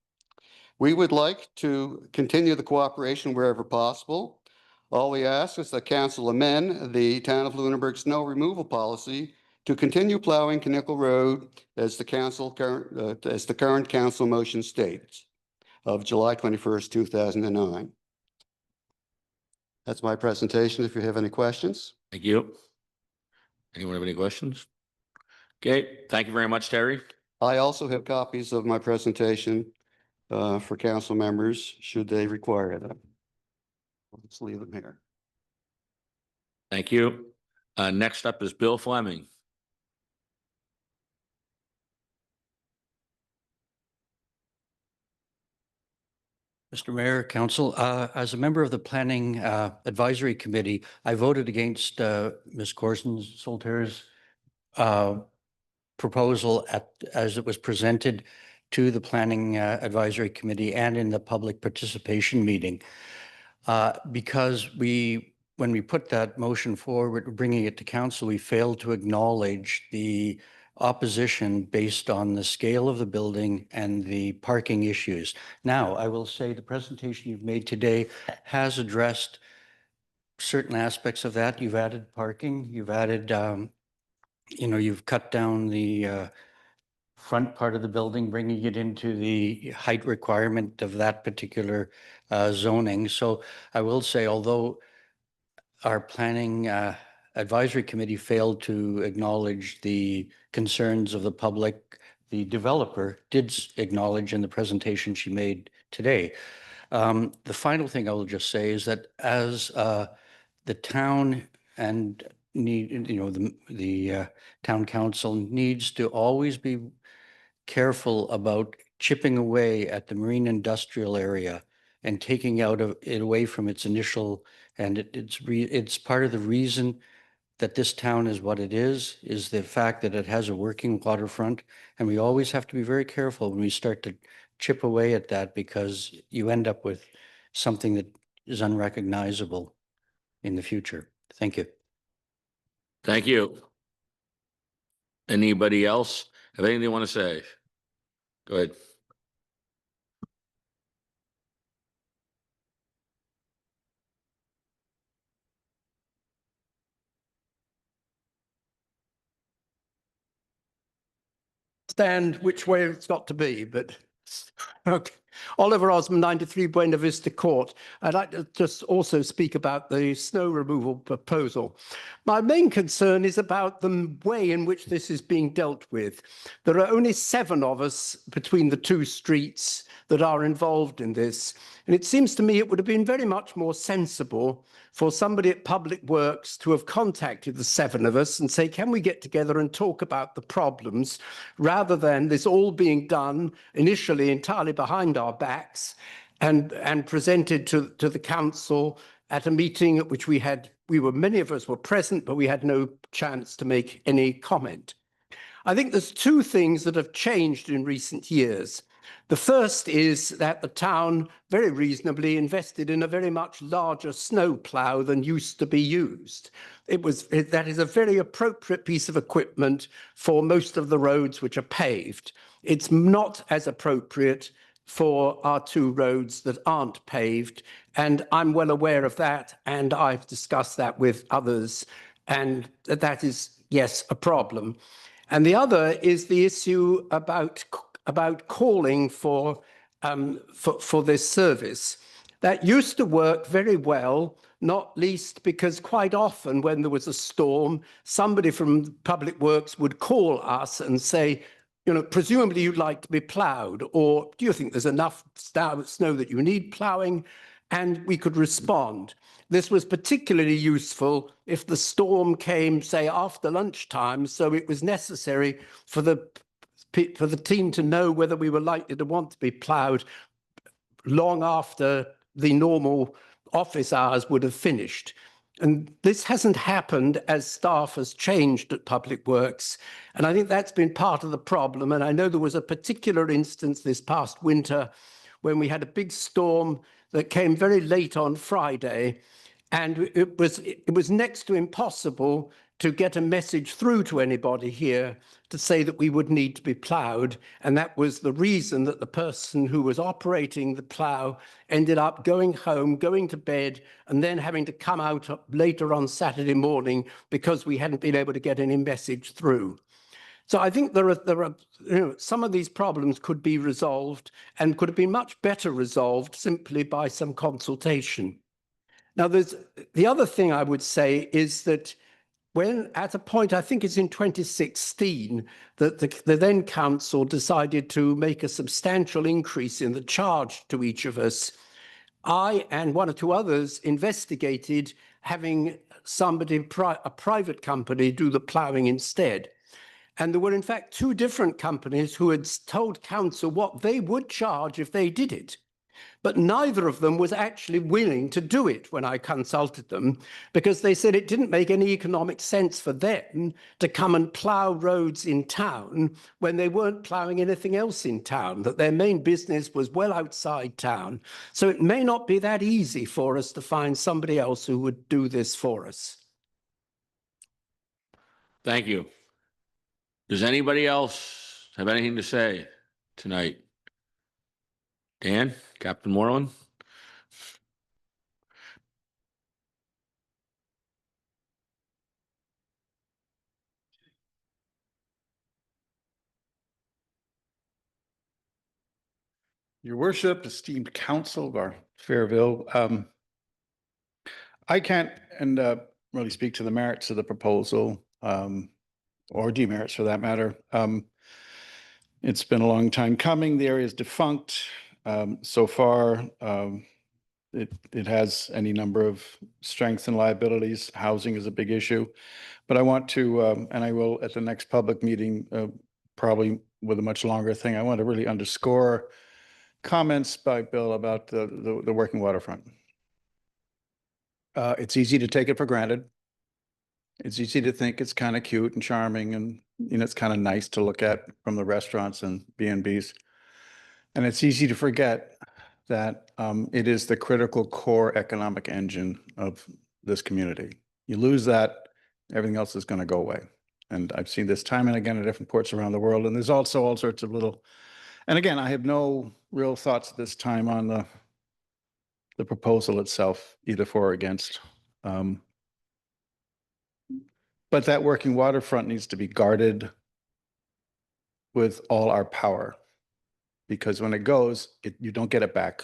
We would like to continue the cooperation wherever possible. All we ask is that council amend the town of Lunenburg snow removal policy to continue plowing Knickle Road as the current council motion states of July 21st, 2009. That's my presentation. If you have any questions. Thank you. Anyone have any questions? Okay, thank you very much, Terry. I also have copies of my presentation for council members, should they require them. Let's leave them here. Thank you. Next up is Bill Fleming. Mr. Mayor, Council, as a member of the Planning Advisory Committee, I voted against Ms. Solterre's proposal as it was presented to the Planning Advisory Committee and in the public participation meeting. Because when we put that motion forward, bringing it to council, we failed to acknowledge the opposition based on the scale of the building and the parking issues. Now, I will say the presentation you've made today has addressed certain aspects of that. You've added parking, you've added, you've cut down the front part of the building, bringing it into the height requirement of that particular zoning. So I will say, although our planning advisory committee failed to acknowledge the concerns of the public, the developer did acknowledge in the presentation she made today. The final thing I will just say is that as the town and the town council needs to always be careful about chipping away at the marine industrial area and taking it away from its initial, and it's part of the reason that this town is what it is the fact that it has a working waterfront. And we always have to be very careful when we start to chip away at that, because you end up with something that is unrecognizable in the future. Thank you. Thank you. Anybody else have anything they want to say? Go ahead. Stand which way it's got to be, but okay. Oliver Osmond, 93 Buena Vista Court. I'd like to just also speak about the snow removal proposal. My main concern is about the way in which this is being dealt with. There are only 7 of us between the 2 streets that are involved in this. And it seems to me it would have been very much more sensible for somebody at Public Works to have contacted the 7 of us and say, can we get together and talk about the problems, rather than this all being done initially entirely behind our backs and presented to the council at a meeting at which many of us were present, but we had no chance to make any comment. I think there's two things that have changed in recent years. The first is that the town very reasonably invested in a very much larger snow plough than used to be used. That is a very appropriate piece of equipment for most of the roads which are paved. It's not as appropriate for our two roads that aren't paved, and I'm well aware of that, and I've discussed that with others, and that is, yes, a problem. And the other is the issue about calling for this service. That used to work very well, not least because quite often when there was a storm, somebody from Public Works would call us and say, you know, presumably you'd like to be ploughed, or do you think there's enough snow that you need ploughing? And we could respond. This was particularly useful if the storm came, say, after lunchtime, so it was necessary for the team to know whether we were likely to want to be ploughed long after the normal office hours would have finished. And this hasn't happened as staff has changed at Public Works. And I think that's been part of the problem. And I know there was a particular instance this past winter when we had a big storm that came very late on Friday. And it was next to impossible to get a message through to anybody here to say that we would need to be ploughed. And that was the reason that the person who was operating the plough ended up going home, going to bed, and then having to come out later on Saturday morning because we hadn't been able to get any message through. So I think there are some of these problems could be resolved and could have been much better resolved simply by some consultation. Now, there's the other thing I would say is that when at a point, I think it's in 2016, that the then council decided to make a substantial increase in the charge to each of us, I and one or two others investigated having somebody, a private company, do the ploughing instead. And there were, in fact, two different companies who had told council what they would charge if they did it. But neither of them was actually willing to do it when I consulted them, because they said it didn't make any economic sense for them to come and plough roads in town when they weren't ploughing anything else in town, that their main business was well outside town. So it may not be that easy for us to find somebody else who would do this for us. Thank you. Does anybody else have anything to say tonight? Dan, Captain Moreland? Your worship, esteemed council of our Fairville, I can't really speak to the merits of the proposal, or demerits for that matter. It's been a long time coming. The area is defunct. So far, it has any number of strengths and liabilities. Housing is a big issue. But I want to, and I will at the next public meeting, probably with a much longer thing, I want to really underscore comments by Bill about the working waterfront. It's easy to take it for granted. It's easy to think it's kind of cute and charming, and it's kind of nice to look at from the restaurants and B&Bs. And it's easy to forget that it is the critical core economic engine of this community. You lose that, everything else is going to go away. And I've seen this time and again at different ports around the world. And there's also all sorts of little, and again, I have no real thoughts at this time on the proposal itself, either for or against. But that working waterfront needs to be guarded with all our power, because when it goes, you don't get it back.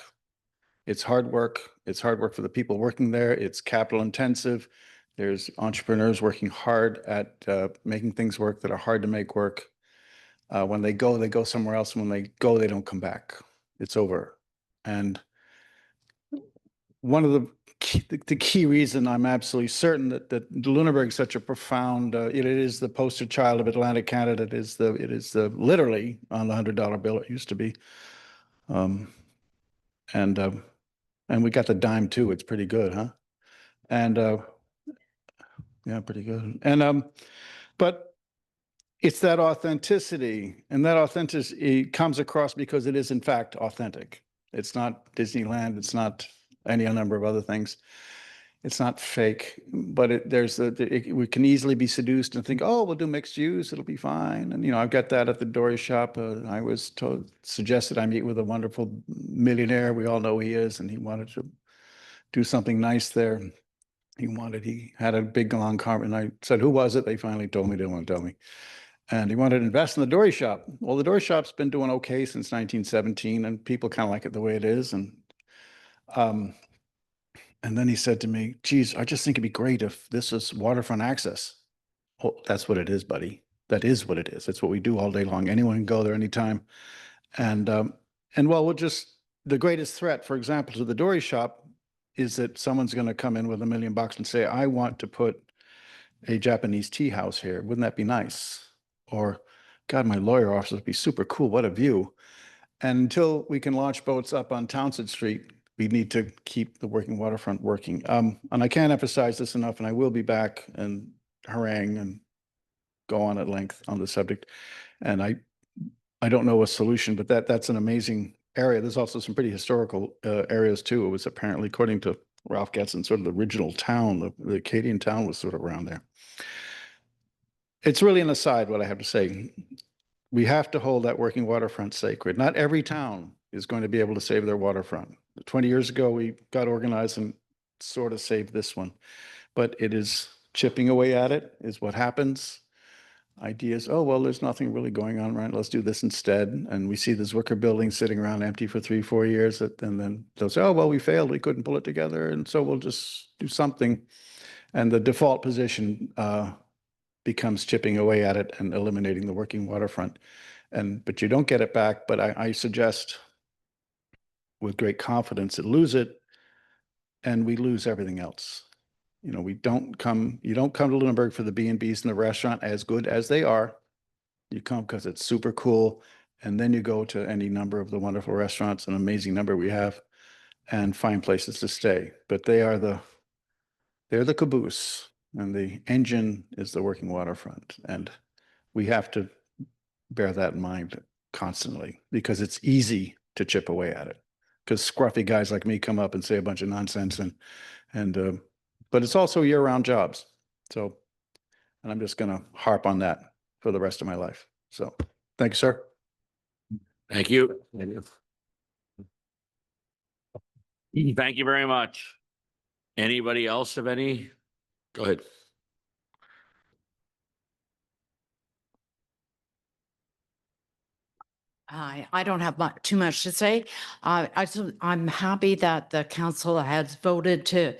It's hard work. It's hard work for the people working there. It's capital intensive. There's entrepreneurs working hard at making things work that are hard to make work. When they go somewhere else. When they go, they don't come back. It's over. And one of the key reason I'm absolutely certain that Lunenburg is such a profound, it is the poster child of Atlantic Canada. It is the literally on the $100 bill it used to be. And we got the dime too. It's pretty good, huh? And yeah, pretty good. And but it's that authenticity, and that authenticity comes across because it is in fact authentic. It's not Disneyland. It's not any number of other things. It's not fake, but we can easily be seduced and think, oh, we'll do mixed use. It'll be fine. And, I've got that at the Dory shop. I was suggested I meet with a wonderful millionaire. We all know who he is, and he wanted to do something nice there. He had a big long car, and I said, who was it? They finally told me. They didn't want to tell me. And he wanted to invest in the Dory shop. Well, the Dory shop's been doing okay since 1917, and people kind of like it the way it is. And then he said to me, geez, I just think it'd be great if this is waterfront access. Oh, that's what it is, buddy. That is what it is. It's what we do all day long. Anyone can go there anytime. And well, the greatest threat, for example, to the Dory shop is that someone's going to come in with $1 million and say, I want to put a Japanese tea house here. Wouldn't that be nice? Or, God, my lawyer office would be super cool. What a view. And until we can launch boats up on Townsend Street, we need to keep the working waterfront working. And I can't emphasize this enough, and I will be back and harangue and go on at length on the subject. And I don't know a solution, but that's an amazing area. There's also some pretty historical areas too. It was apparently, according to Ralph Getson, sort of the original town, the Acadian town was sort of around there. It's really an aside what I have to say. We have to hold that working waterfront sacred. Not every town is going to be able to save their waterfront. 20 years ago, we got organized and sort of saved this one, but it is chipping away at it is what happens. Ideas, oh, well, there's nothing really going on, right? Let's do this instead. And we see the Zwicker building sitting around empty for 3-4 years. And then they'll say, oh, well, we failed. We couldn't pull it together. And so we'll just do something. And the default position becomes chipping away at it and eliminating the working waterfront. But you don't get it back. But I suggest with great confidence that lose it and we lose everything else. You don't come to Lunenburg for the B&Bs and the restaurant, as good as they are. You come because it's super cool. And then you go to any number of the wonderful restaurants, an amazing number we have, and find places to stay. But they're the caboose, and the engine is the working waterfront. And we have to bear that in mind constantly, because it's easy to chip away at it. Because scruffy guys like me come up and say a bunch of nonsense, but it's also year-round jobs. So, and I'm just going to harp on that for the rest of my life. So, thank you, sir. Thank you. Thank you very much. Anybody else have any? Go ahead. I don't have too much to say. I'm happy that the council has voted to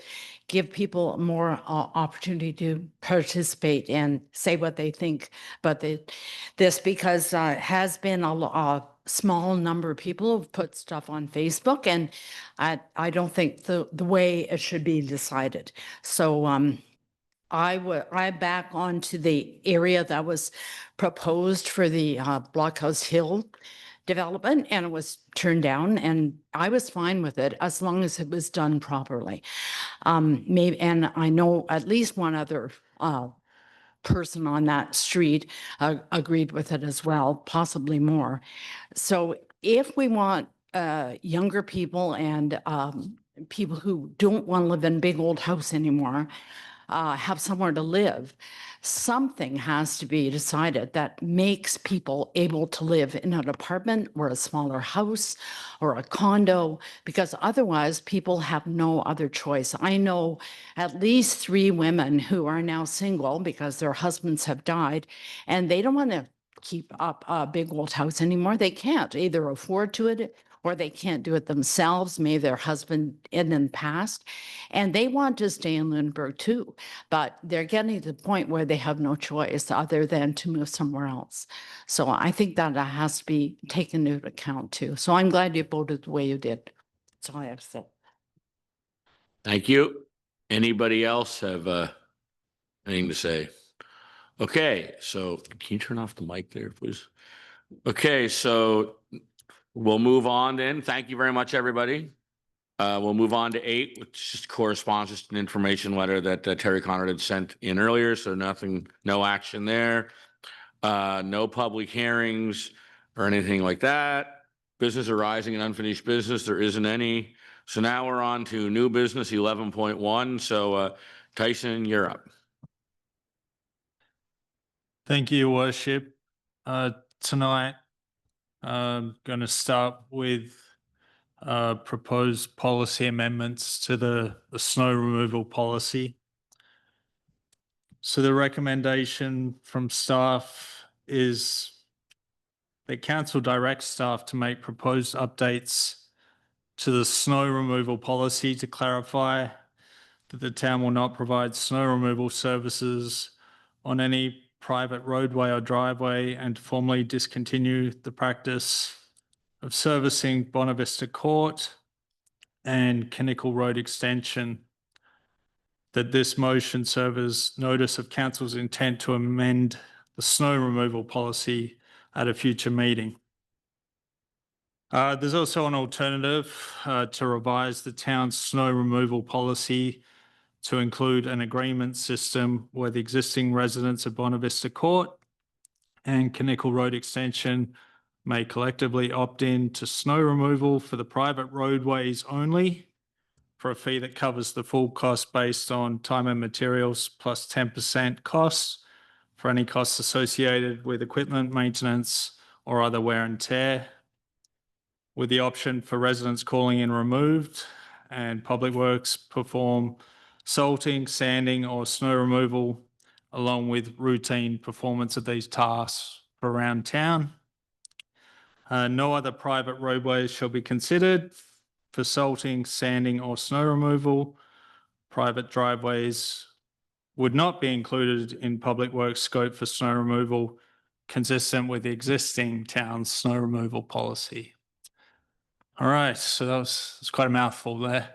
give people more opportunity to participate and say what they think about this, because it has been a small number of people who've put stuff on Facebook, and I don't think the way it should be decided. So I back onto the area that was proposed for the Blockhouse Hill development, and it was turned down, and I was fine with it as long as it was done properly. And I know at least one other person on that street agreed with it as well, possibly more. So if we want younger people and people who don't want to live in a big old house anymore, have somewhere to live, something has to be decided that makes people able to live in an apartment or a smaller house or a condo, because otherwise people have no other choice. I know at least 3 women who are now single because their husbands have died, and they don't want to keep up a big old house anymore. They can't either afford to it, or they can't do it themselves. Maybe their husband in past, and they want to stay in Lunenburg too, but they're getting to the point where they have no choice other than to move somewhere else. So I think that has to be taken into account too. So I'm glad you voted the way you did. That's all I have to say. Thank you. Anybody else have anything to say? Okay, so can you turn off the mic there, please? Okay, so we'll move on then. Thank you very much, everybody. We'll move on to 8, which just corresponds just an information letter that Terry Conrad had sent in earlier. So no action there. No public hearings or anything like that. Business arising and unfinished business, there isn't any. So now we're on to new business 11.1. So Tyson, you're up. Thank you, Worship. Tonight, I'm going to start with proposed policy amendments to the snow removal policy. So the recommendation from staff is that council directs staff to make proposed updates to the snow removal policy to clarify that the town will not provide snow removal services on any private roadway or driveway, and to formally discontinue the practice of servicing Bonavista Court and Kinnickle Road Extension. That this motion serve as notice of council's intent to amend the snow removal policy at a future meeting. There's also an alternative to revise the town's snow removal policy to include an agreement system where the existing residents of Bonavista Court and Kinnickle Road Extension may collectively opt in to snow removal for the private roadways only, for a fee that covers the full cost based on time and materials plus 10% costs for any costs associated with equipment maintenance or other wear and tear, with the option for residents calling in removed and Public Works perform salting, sanding or snow removal along with routine performance of these tasks around town. No other private roadways shall be considered for salting, sanding or snow removal. Private driveways would not be included in Public Works scope for snow removal, consistent with the existing town's snow removal policy. All right, so that's quite a mouthful there.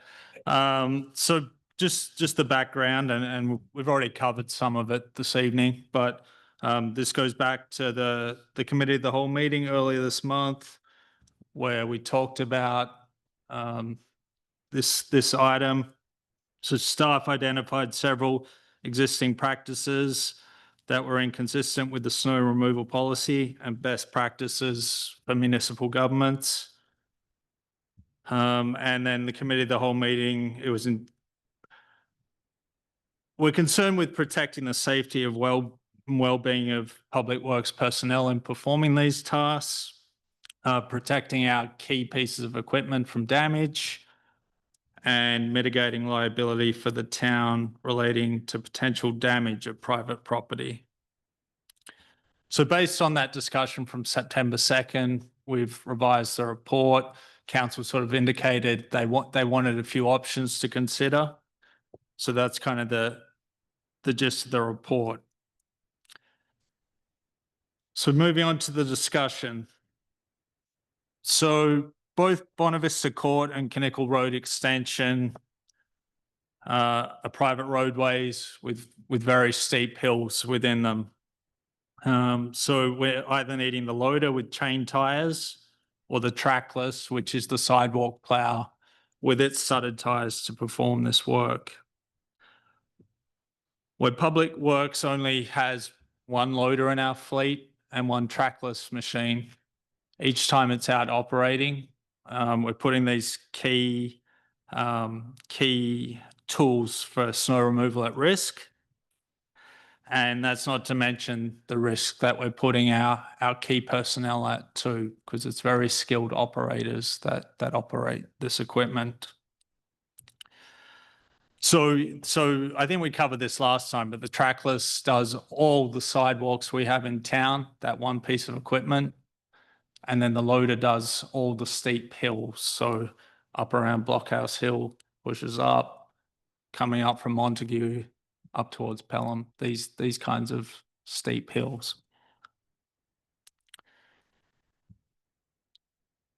So just the background, and we've already covered some of it this evening, but this goes back to the committee of the whole meeting earlier this month, where we talked about this item. So staff identified several existing practices that were inconsistent with the snow removal policy and best practices for municipal governments. And then the committee of the whole meeting, we're concerned with protecting the safety of well-being of Public Works personnel in performing these tasks, protecting our key pieces of equipment from damage, and mitigating liability for the town relating to potential damage of private property. So based on that discussion from September 2nd, we've revised the report. Council sort of indicated they wanted a few options to consider. So that's kind of the gist of the report. So moving on to the discussion. So both Bonavista Court and Kinnickle Road Extension are private roadways with very steep hills within them. So we're either needing the loader with chain tires or the trackless, which is the sidewalk plow with its studded tires to perform this work. Where Public Works only has one loader in our fleet and one trackless machine, each time it's out operating, we're putting these key tools for snow removal at risk. And that's not to mention the risk that we're putting our key personnel at too, because it's very skilled operators that operate this equipment. So I think we covered this last time, but the trackless does all the sidewalks we have in town, that one piece of equipment. And then the loader does all the steep hills. So up around Blockhouse Hill, pushes up, coming up from Montague, up towards Pelham, these kinds of steep hills.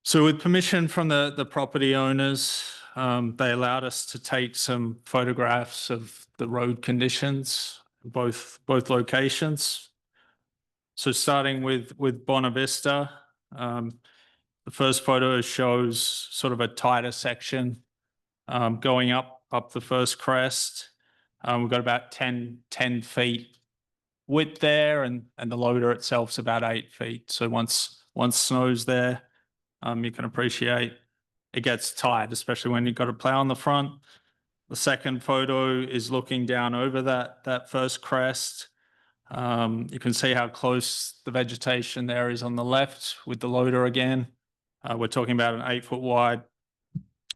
So with permission from the property owners, they allowed us to take some photographs of the road conditions, both locations. So starting with Bonavista, the first photo shows sort of a tighter section going up the first crest. We've got about 10 feet width there, and the loader itself's about 8 feet. So once snow's there, you can appreciate it gets tight, especially when you've got a plow on the front. The second photo is looking down over that first crest. You can see how close the vegetation there is on the left with the loader again. We're talking about an 8-foot wide,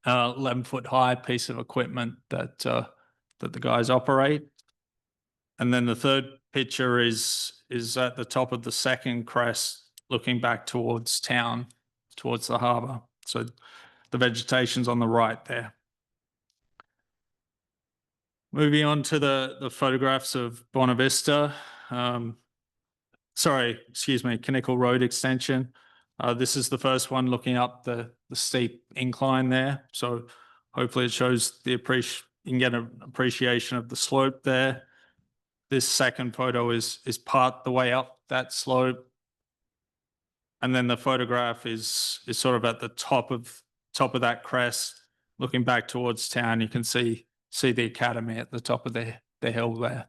11-foot high piece of equipment that the guys operate. And then the third picture is at the top of the second crest, looking back towards town, towards the harbour. So the vegetation's on the right there. Moving on to the photographs of Bonavista. Kinnickle Road extension. This is the first one looking up the steep incline there. So hopefully it shows you can get an appreciation of the slope there. This second photo is part the way up that slope. And then the photograph is sort of at the top of that crest, looking back towards town. You can see the academy at the top of the hill there.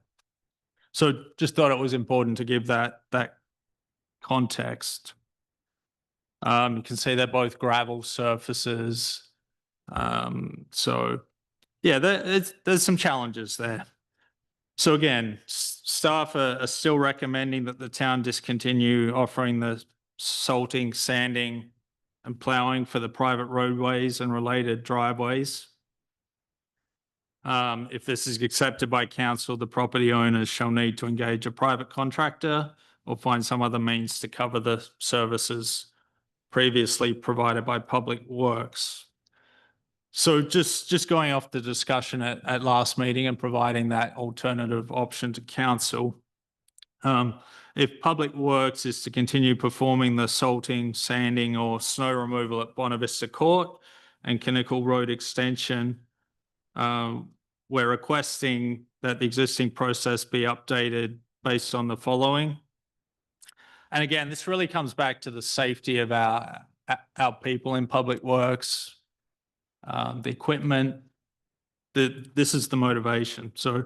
So just thought it was important to give that context. You can see they're both gravel surfaces. So yeah, there's some challenges there. So again, staff are still recommending that the town discontinue offering the salting, sanding and ploughing for the private roadways and related driveways. If this is accepted by council, the property owners shall need to engage a private contractor or find some other means to cover the services previously provided by Public Works. So just going off the discussion at last meeting and providing that alternative option to council, if Public Works is to continue performing the salting, sanding or snow removal at Bonavista Court and Kinnickle Road extension, we're requesting that the existing process be updated based on the following. And again, this really comes back to the safety of our people in Public Works, the equipment. This is the motivation. So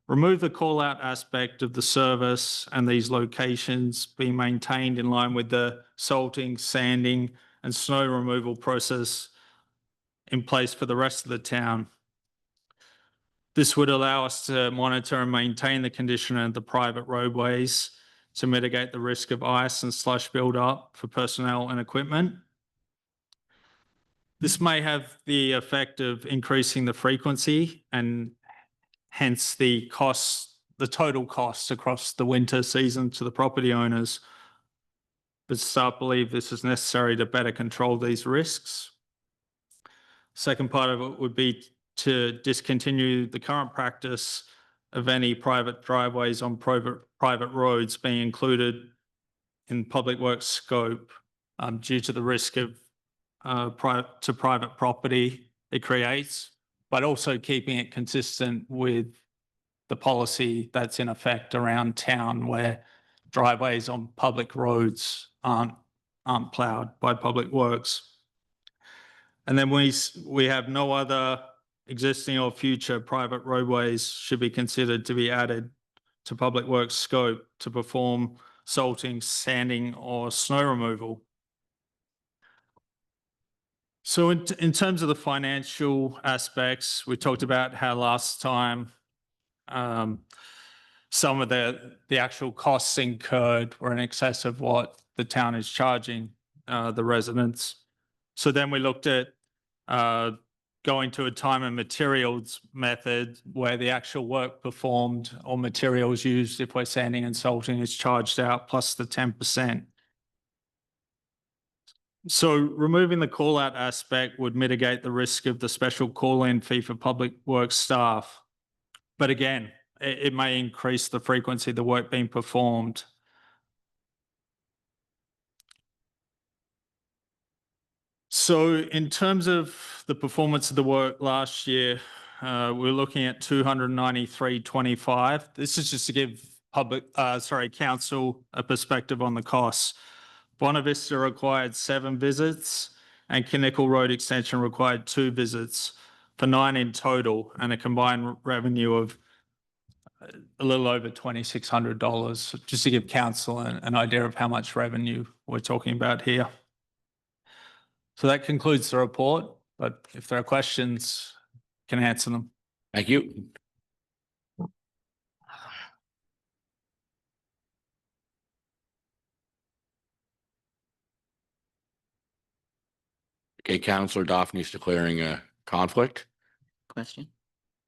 remove the call out aspect of the service and these locations being maintained in line with the salting, sanding and snow removal process in place for the rest of the town. This would allow us to monitor and maintain the condition of the private roadways to mitigate the risk of ice and slush build-up for personnel and equipment. This may have the effect of increasing the frequency and hence the total costs across the winter season to the property owners. But staff believe this is necessary to better control these risks. Second part of it would be to discontinue the current practice of any private driveways on private roads being included in Public Works scope due to the risk of to private property it creates, but also keeping it consistent with the policy that's in effect around town where driveways on public roads aren't ploughed by Public Works. And then we have no other existing or future private roadways should be considered to be added to Public Works scope to perform salting, sanding or snow removal. So in terms of the financial aspects, we talked about how last time some of the actual costs incurred were in excess of what the town is charging the residents. So then we looked at going to a time and materials method where the actual work performed or materials used if we're sanding and salting is charged out plus the 10%. So removing the call out aspect would mitigate the risk of the special call-in fee for Public Works staff. But again, it may increase the frequency of the work being performed. So in terms of the performance of the work last year, we're looking at 293.25. This is just to give council a perspective on the costs. Bonavista required 7 visits and Kinnickle Road extension required 2 visits for 9 in total and a combined revenue of a little over $2,600, just to give council an idea of how much revenue we're talking about here. So that concludes the report, but if there are questions, can answer them. Thank you. Okay, Councillor Daphne's declaring a conflict. Question.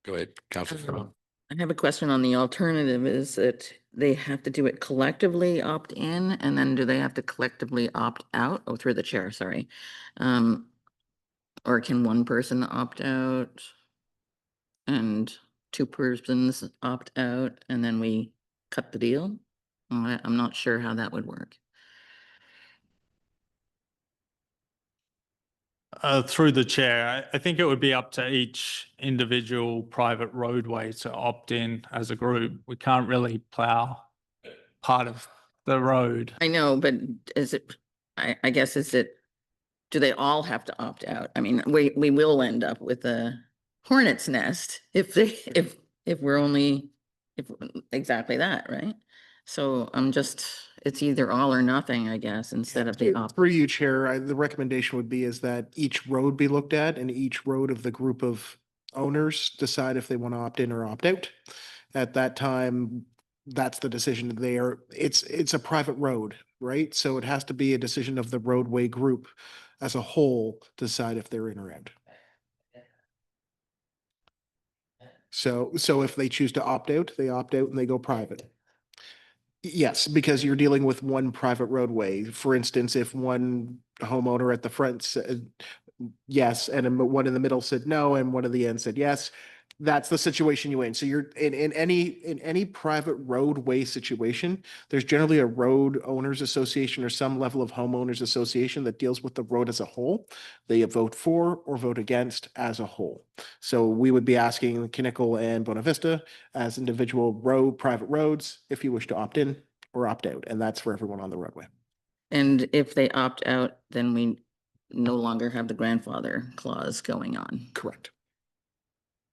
Go ahead, Councillor Furlong. I have a question on the alternative. Is that they have to do it collectively opt in, and then do they have to collectively opt out? Oh, through the chair, sorry. Or can one person opt out and two persons opt out and then we cut the deal? I'm not sure how that would work. Through the chair, I think it would be up to each individual private roadway to opt in as a group. We can't really plow part of the road. I know, but is it, I guess, do they all have to opt out? I mean, we will end up with a hornet's nest if we're only, if exactly that, right? So it's either all or nothing, I guess, instead of the opt. Through you, Chair, the recommendation would be is that each road be looked at and each road of the group of owners decide if they want to opt in or opt out. At that time, that's the decision there. It's a private road, right? So it has to be a decision of the roadway group as a whole to decide if they're in or out. So if they choose to opt out, they opt out and they go private. Yes, because you're dealing with one private roadway. For instance, if one homeowner at the front said yes, and one in the middle said no, and one at the end said yes, that's the situation you're in. So you're in any private roadway situation, there's generally a road owners association or some level of homeowners association that deals with the road as a whole. They vote for or vote against as a whole. So we would be asking Kinnickle and Bona Vista as individual private roads if you wish to opt in or opt out, and that's for everyone on the roadway. And if they opt out, then we no longer have the grandfather clause going on. Correct.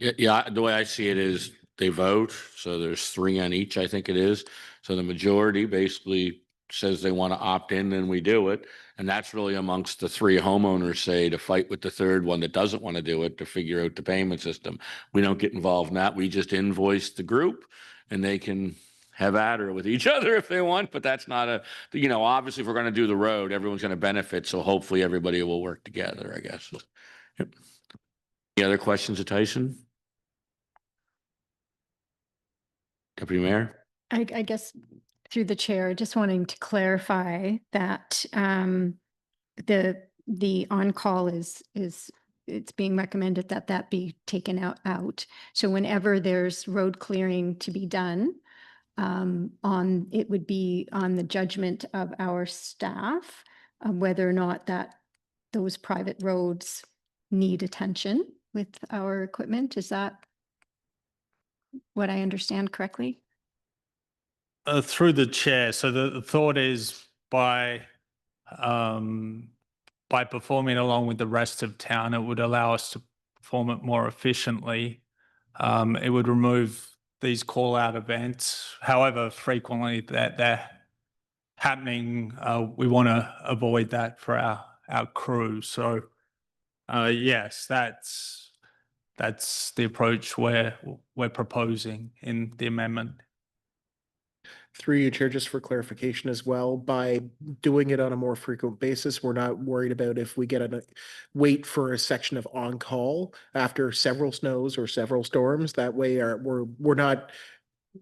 Yeah, the way I see it is they vote, so there's 3 on each, I think it is. So the majority basically says they want to opt in, then we do it. And that's really amongst the 3 homeowners, say, to fight with the third one that doesn't want to do it, to figure out the payment system. We don't get involved in that. We just invoice the group and they can have at her with each other if they want, but that's not obviously if we're going to do the road, everyone's going to benefit. So hopefully everybody will work together, I guess. Yep. Any other questions of Tyson? Deputy Mayor? I guess through the chair, just wanting to clarify that the on-call is it's being recommended that be taken out. So whenever there's road clearing to be done, it would be on the judgment of our staff whether or not that those private roads need attention with our equipment. Is that what I understand correctly? Through the chair. So the thought is by performing along with the rest of town, it would allow us to perform it more efficiently. It would remove these call out events, however frequently that they're happening. We want to avoid that for our crew. So yes, that's the approach we're proposing in the amendment. Through you, Chair, just for clarification as well, by doing it on a more frequent basis, we're not worried about if we get a wait for a section of on-call after several snows or several storms. That way we're not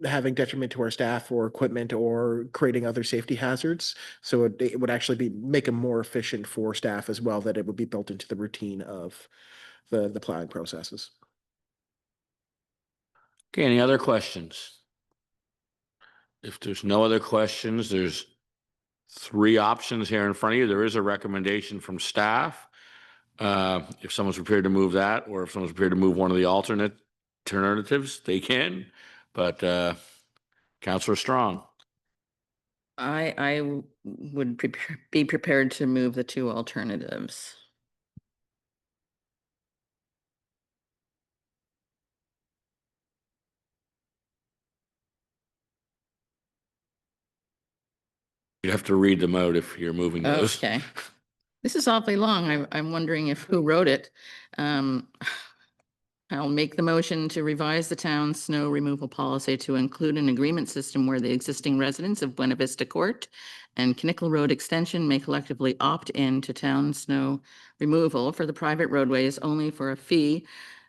having detriment to our staff or equipment or creating other safety hazards. So it would actually make it more efficient for staff as well, that it would be built into the routine of the plowing processes. Okay, any other questions? If there's no other questions, there's 3 options here in front of you. There is a recommendation from staff. If someone's prepared to move that, or if someone's prepared to move one of the alternatives, they can. But Councillor Strong. I would be prepared to move the 2 alternatives. You have to read them out if you're moving those. Okay. This is awfully long. I'm wondering if who wrote it. I'll make the motion to revise the town's snow removal policy to include an agreement system where the existing residents of Buena Vista Court and Knickle Road Extension may collectively opt in to town snow removal for the private roadways only for a fee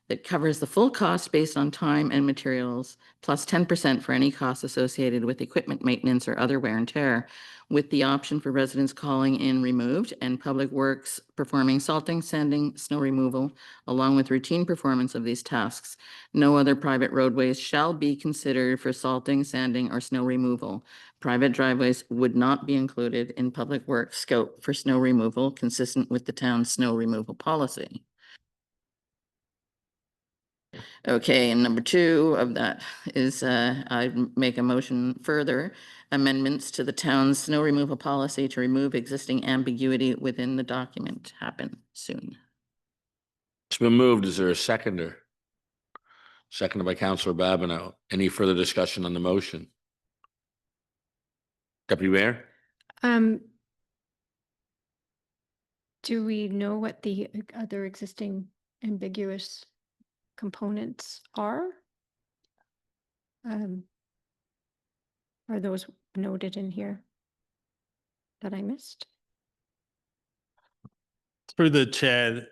that covers the full cost based on time and materials, plus 10% for any costs associated with equipment maintenance or other wear and tear, with the option for residents calling in removed and Public Works performing salting, sanding, snow removal, along with routine performance of these tasks. No other private roadways shall be considered for salting, sanding, or snow removal. Private driveways would not be included in Public Works scope for snow removal, consistent with the town's snow removal policy. Okay, and number 2 of that is I make a motion further amendments to the town's snow removal policy to remove existing ambiguity within the document. Happen soon. It's been moved. Is there a seconder? Seconded by Councillor Babineau. Any further discussion on the motion? Deputy Mayor? Do we know what the other existing ambiguous components are? Are those noted in here that I missed? Through the chair,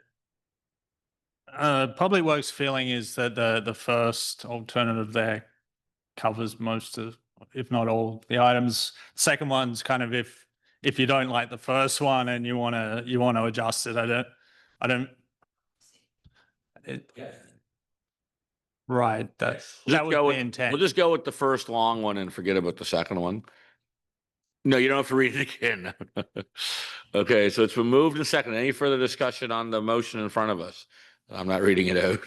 Public Works feeling is that the first alternative there covers most of, if not all, the items. Second one's kind of if you don't like the first one and you want to adjust it. I don't. Right. That was the intent. We'll just go with the first long one and forget about the second one. No, you don't have to read it again. Okay, so it's been moved and seconded. Any further discussion on the motion in front of us? I'm not reading it out.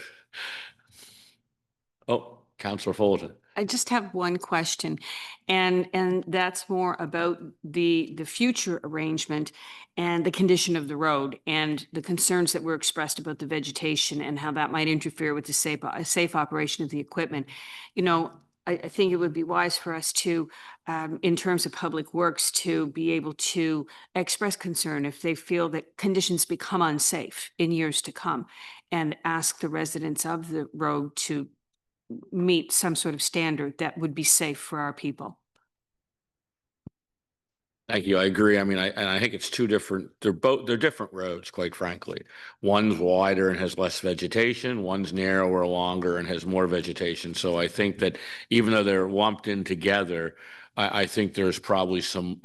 Oh, Councillor Fulton. I just have one question, and that's more about the future arrangement and the condition of the road and the concerns that were expressed about the vegetation and how that might interfere with the safe operation of the equipment. You know, I think it would be wise for us to, in terms of Public Works, to be able to express concern if they feel that conditions become unsafe in years to come, and ask the residents of the road to meet some sort of standard that would be safe for our people. Thank you. I agree. I mean, I think it's two different, they're different roads, quite frankly. One's wider and has less vegetation. One's narrower, longer, and has more vegetation. So I think that even though they're lumped in together, I think there's probably some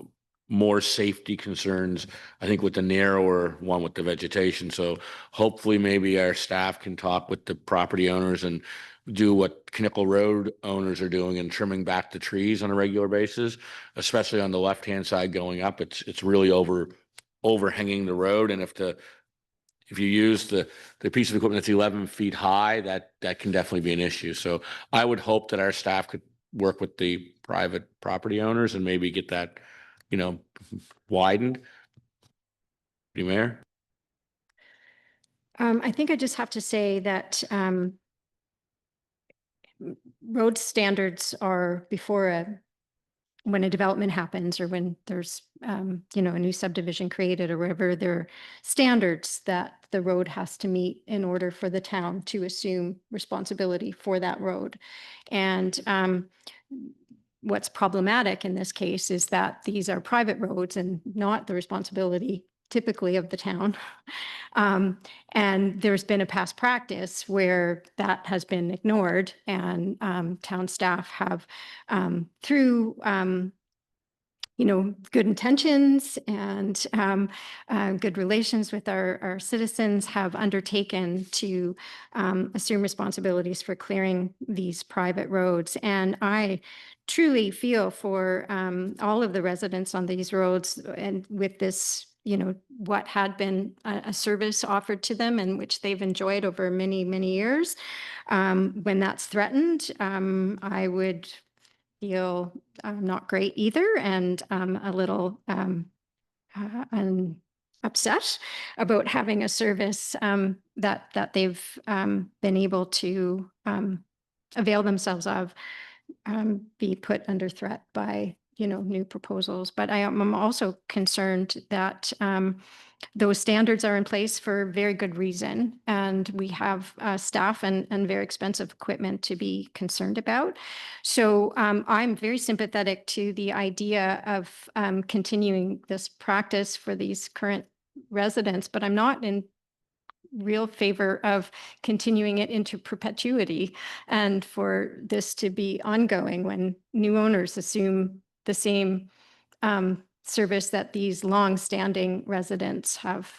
more safety concerns, I think, with the narrower one with the vegetation. So hopefully maybe our staff can talk with the property owners and do what Knickle Road owners are doing and trimming back the trees on a regular basis, especially on the left-hand side going up. It's really overhanging the road. And if you use the piece of equipment that's 11 feet high, that can definitely be an issue. So I would hope that our staff could work with the private property owners and maybe get that, widened. Mayor? I think I just have to say that road standards are when a development happens or when there's, a new subdivision created or wherever, there are standards that the road has to meet in order for the town to assume responsibility for that road. And what's problematic in this case is that these are private roads and not the responsibility typically of the town. And there's been a past practice where that has been ignored, and town staff have, through good intentions and good relations with our citizens, have undertaken to assume responsibilities for clearing these private roads. And I truly feel for all of the residents on these roads, and with this, what had been a service offered to them and which they've enjoyed over many, many years. When that's threatened, I would feel not great either, and a little upset about having a service that they've been able to avail themselves of be put under threat by new proposals. But I'm also concerned that those standards are in place for very good reason. And we have staff and very expensive equipment to be concerned about. So I'm very sympathetic to the idea of continuing this practice for these current residents, but I'm not in real favor of continuing it into perpetuity and for this to be ongoing when new owners assume the same service that these long-standing residents have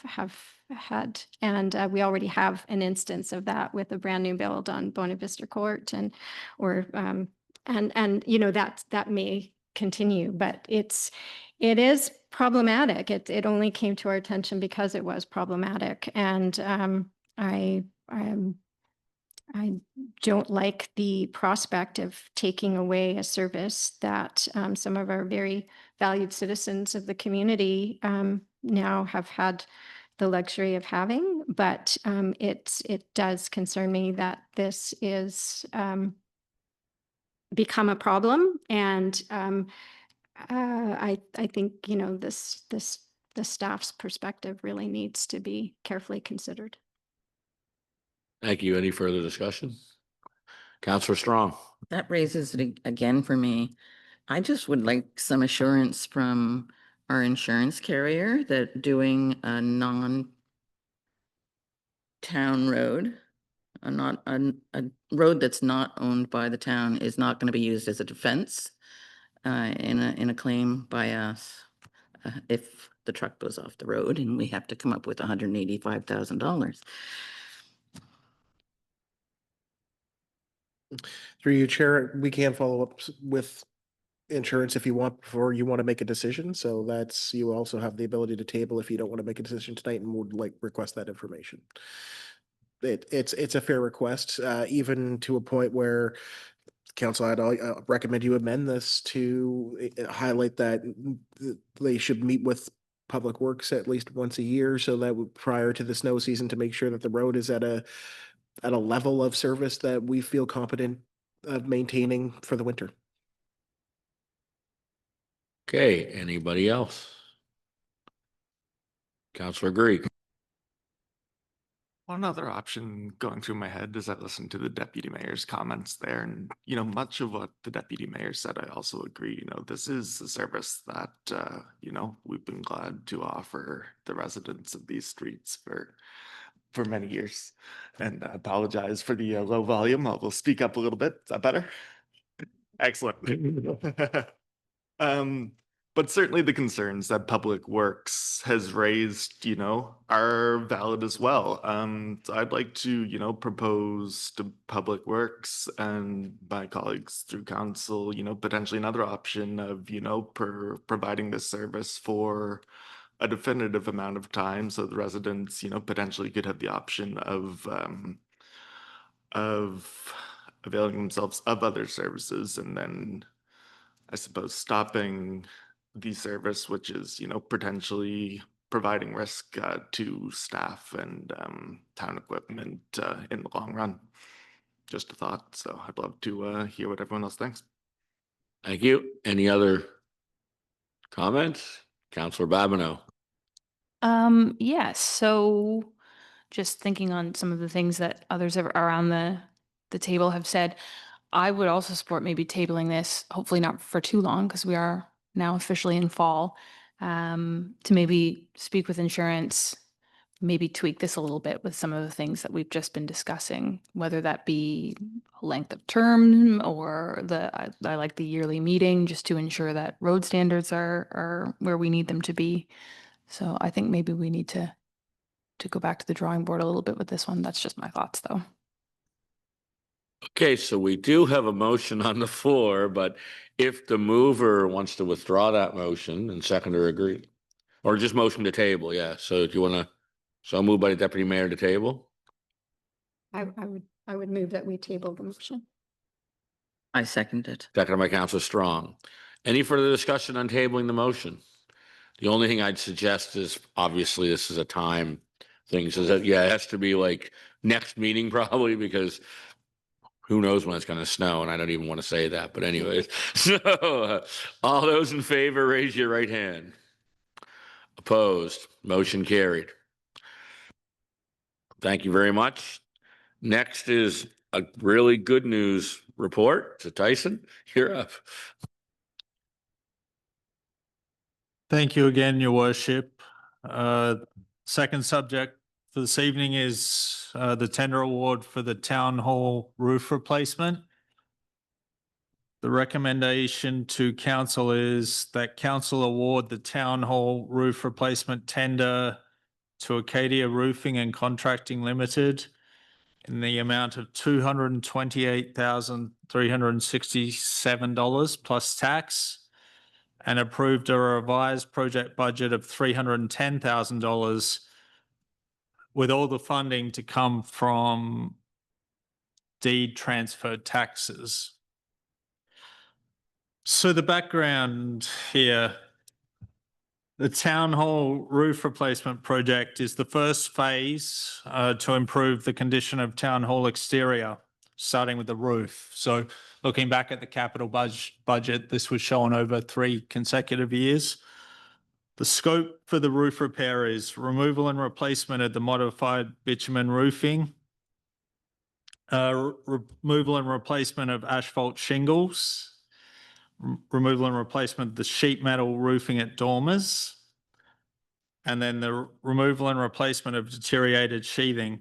had. And we already have an instance of that with a brand new build on Bona Vista Court and that may continue, but it is problematic. It only came to our attention because it was problematic. And I don't like the prospect of taking away a service that some of our very valued citizens of the community now have had the luxury of having. But it does concern me that this is become a problem. And I think, the staff's perspective really needs to be carefully considered. Thank you. Any further discussion? Councillor Strong. That raises it again for me. I just would like some assurance from our insurance carrier that doing a non-town road, a road that's not owned by the town is not going to be used as a defense in a claim by us if the truck goes off the road and we have to come up with $185,000. Through you, Chair, we can follow up with insurance if you want before you want to make a decision. So you also have the ability to table if you don't want to make a decision tonight and would request that information. It's a fair request, even to a point where Council, I'd recommend you amend this to highlight that they should meet with Public Works at least once a year, so that prior to the snow season, to make sure that the road is at a level of service that we feel competent of maintaining for the winter. Okay, anybody else? Councillor Greek. One other option going through my head as I listened to the deputy mayor's comments there, and much of what the deputy mayor said, I also agree. This is a service that we've been glad to offer the residents of these streets for many years. And I apologize for the low volume. I will speak up a little bit. Is that better? Excellent. But certainly the concerns that Public Works has raised, are valid as well. So I'd like to, propose to Public Works and my colleagues through council, potentially another option of, providing this service for a definitive amount of time, so the residents, potentially could have the option of availing themselves of other services, and then I suppose stopping the service, which is, potentially providing risk to staff and town equipment in the long run. Just a thought. So I'd love to hear what everyone else thinks. Thank you. Any other comments? Councillor Babineau. Yes. So just thinking on some of the things that others around the table have said, I would also support maybe tabling this, hopefully not for too long, because we are now officially in fall, to maybe speak with insurance, maybe tweak this a little bit with some of the things that we've just been discussing, whether that be length of term or I like the yearly meeting, just to ensure that road standards are where we need them to be. So I think maybe we need to go back to the drawing board a little bit with this one. That's just my thoughts, though. Okay, so we do have a motion on the floor, but if the mover wants to withdraw that motion and seconder agree, or just motion to table, yeah. So do you want to, so moved by the deputy mayor to table? I would move that we table the motion. I second it. Seconded by Councillor Strong. Any further discussion on tabling the motion? The only thing I'd suggest is, obviously, this is a time thing, so that, yeah, it has to be like next meeting probably, because who knows when it's going to snow, and I don't even want to say that, but anyways. So, all those in favor, raise your right hand. Opposed, motion carried. Thank you very much. Next is a really good news report. So Tyson, you're up. Thank you again, Your Worship. Second subject for this evening is the tender award for the town hall roof replacement. The recommendation to council is that council award the town hall roof replacement tender to Acadia Roofing and Contracting Limited in the amount of $228,367 plus tax, and approved a revised project budget of $310,000 with all the funding to come from deed transfer taxes. So the background here, the town hall roof replacement project is the first phase to improve the condition of town hall exterior, starting with the roof. So looking back at the capital budget, this was shown over 3 consecutive years. The scope for the roof repair is removal and replacement of the modified bitumen roofing, removal and replacement of asphalt shingles, removal and replacement of the sheet metal roofing at dormers, and then the removal and replacement of deteriorated sheathing.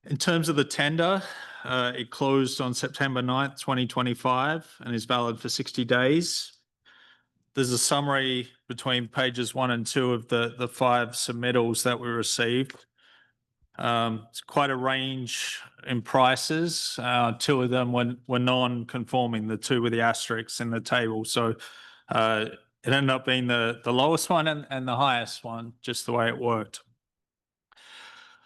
In terms of the tender, it closed on September 9th, 2025 and is valid for 60 days. There's a summary between pages 1 and 2 of the 5 submittals that we received. It's quite a range in prices. 2 of them were non-conforming, the 2 with the asterisks in the table. So it ended up being the lowest one and the highest one, just the way it worked.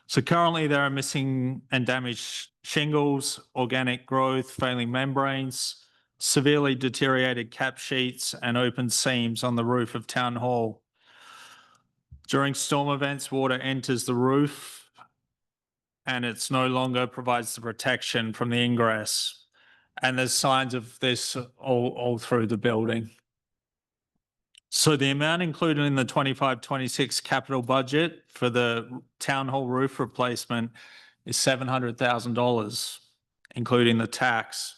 So currently there are missing and damaged shingles, organic growth, failing membranes, severely deteriorated cap sheets, and open seams on the roof of Town Hall. During storm events, water enters the roof and it's no longer provides the protection from the ingress. And there's signs of this all through the building. So the amount included in the 25-26 capital budget for the town hall roof replacement is $700,000, including the tax.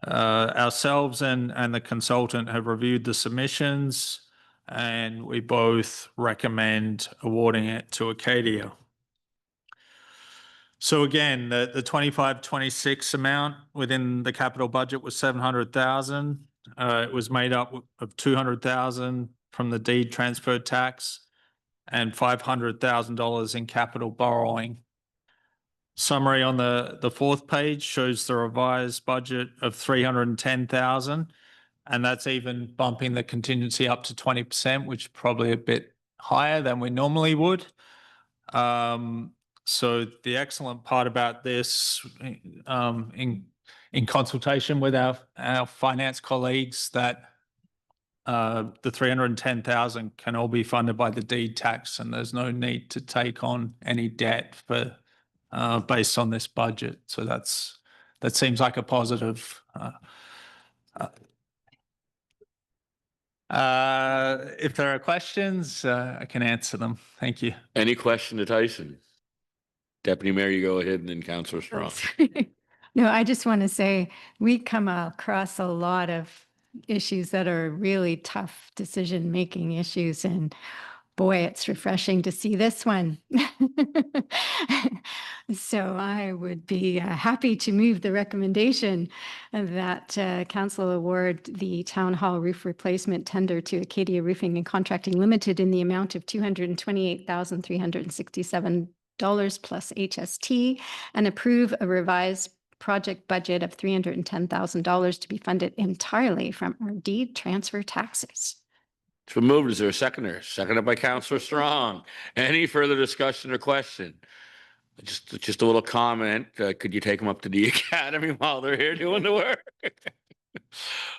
Ourselves and the consultant have reviewed the submissions, and we both recommend awarding it to Acadia. So again, the 25-26 amount within the capital budget was $700,000. It was made up of $200,000 from the deed transfer tax and $500,000 in capital borrowing. Summary on the 4th page shows the revised budget of $310,000, and that's even bumping the contingency up to 20%, which is probably a bit higher than we normally would. So the excellent part about this, in consultation with our finance colleagues, that the $310,000 can all be funded by the deed tax, and there's no need to take on any debt for based on this budget. So that seems like a positive. If there are questions, I can answer them. Thank you. Any question to Tyson? Deputy Mayor, you go ahead, and then Councillor Strong. No, I just want to say we come across a lot of issues that are really tough decision-making issues, and boy, it's refreshing to see this one. So I would be happy to move the recommendation that council award the town hall roof replacement tender to Acadia Roofing and Contracting Limited in the amount of $228,367 plus HST, and approve a revised project budget of $310,000 to be funded entirely from our deed transfer taxes. It's been moved. Is there a seconder? Seconded by Councillor Strong. Any further discussion or question? Just a little comment. Could you take them up to the academy while they're here doing the work?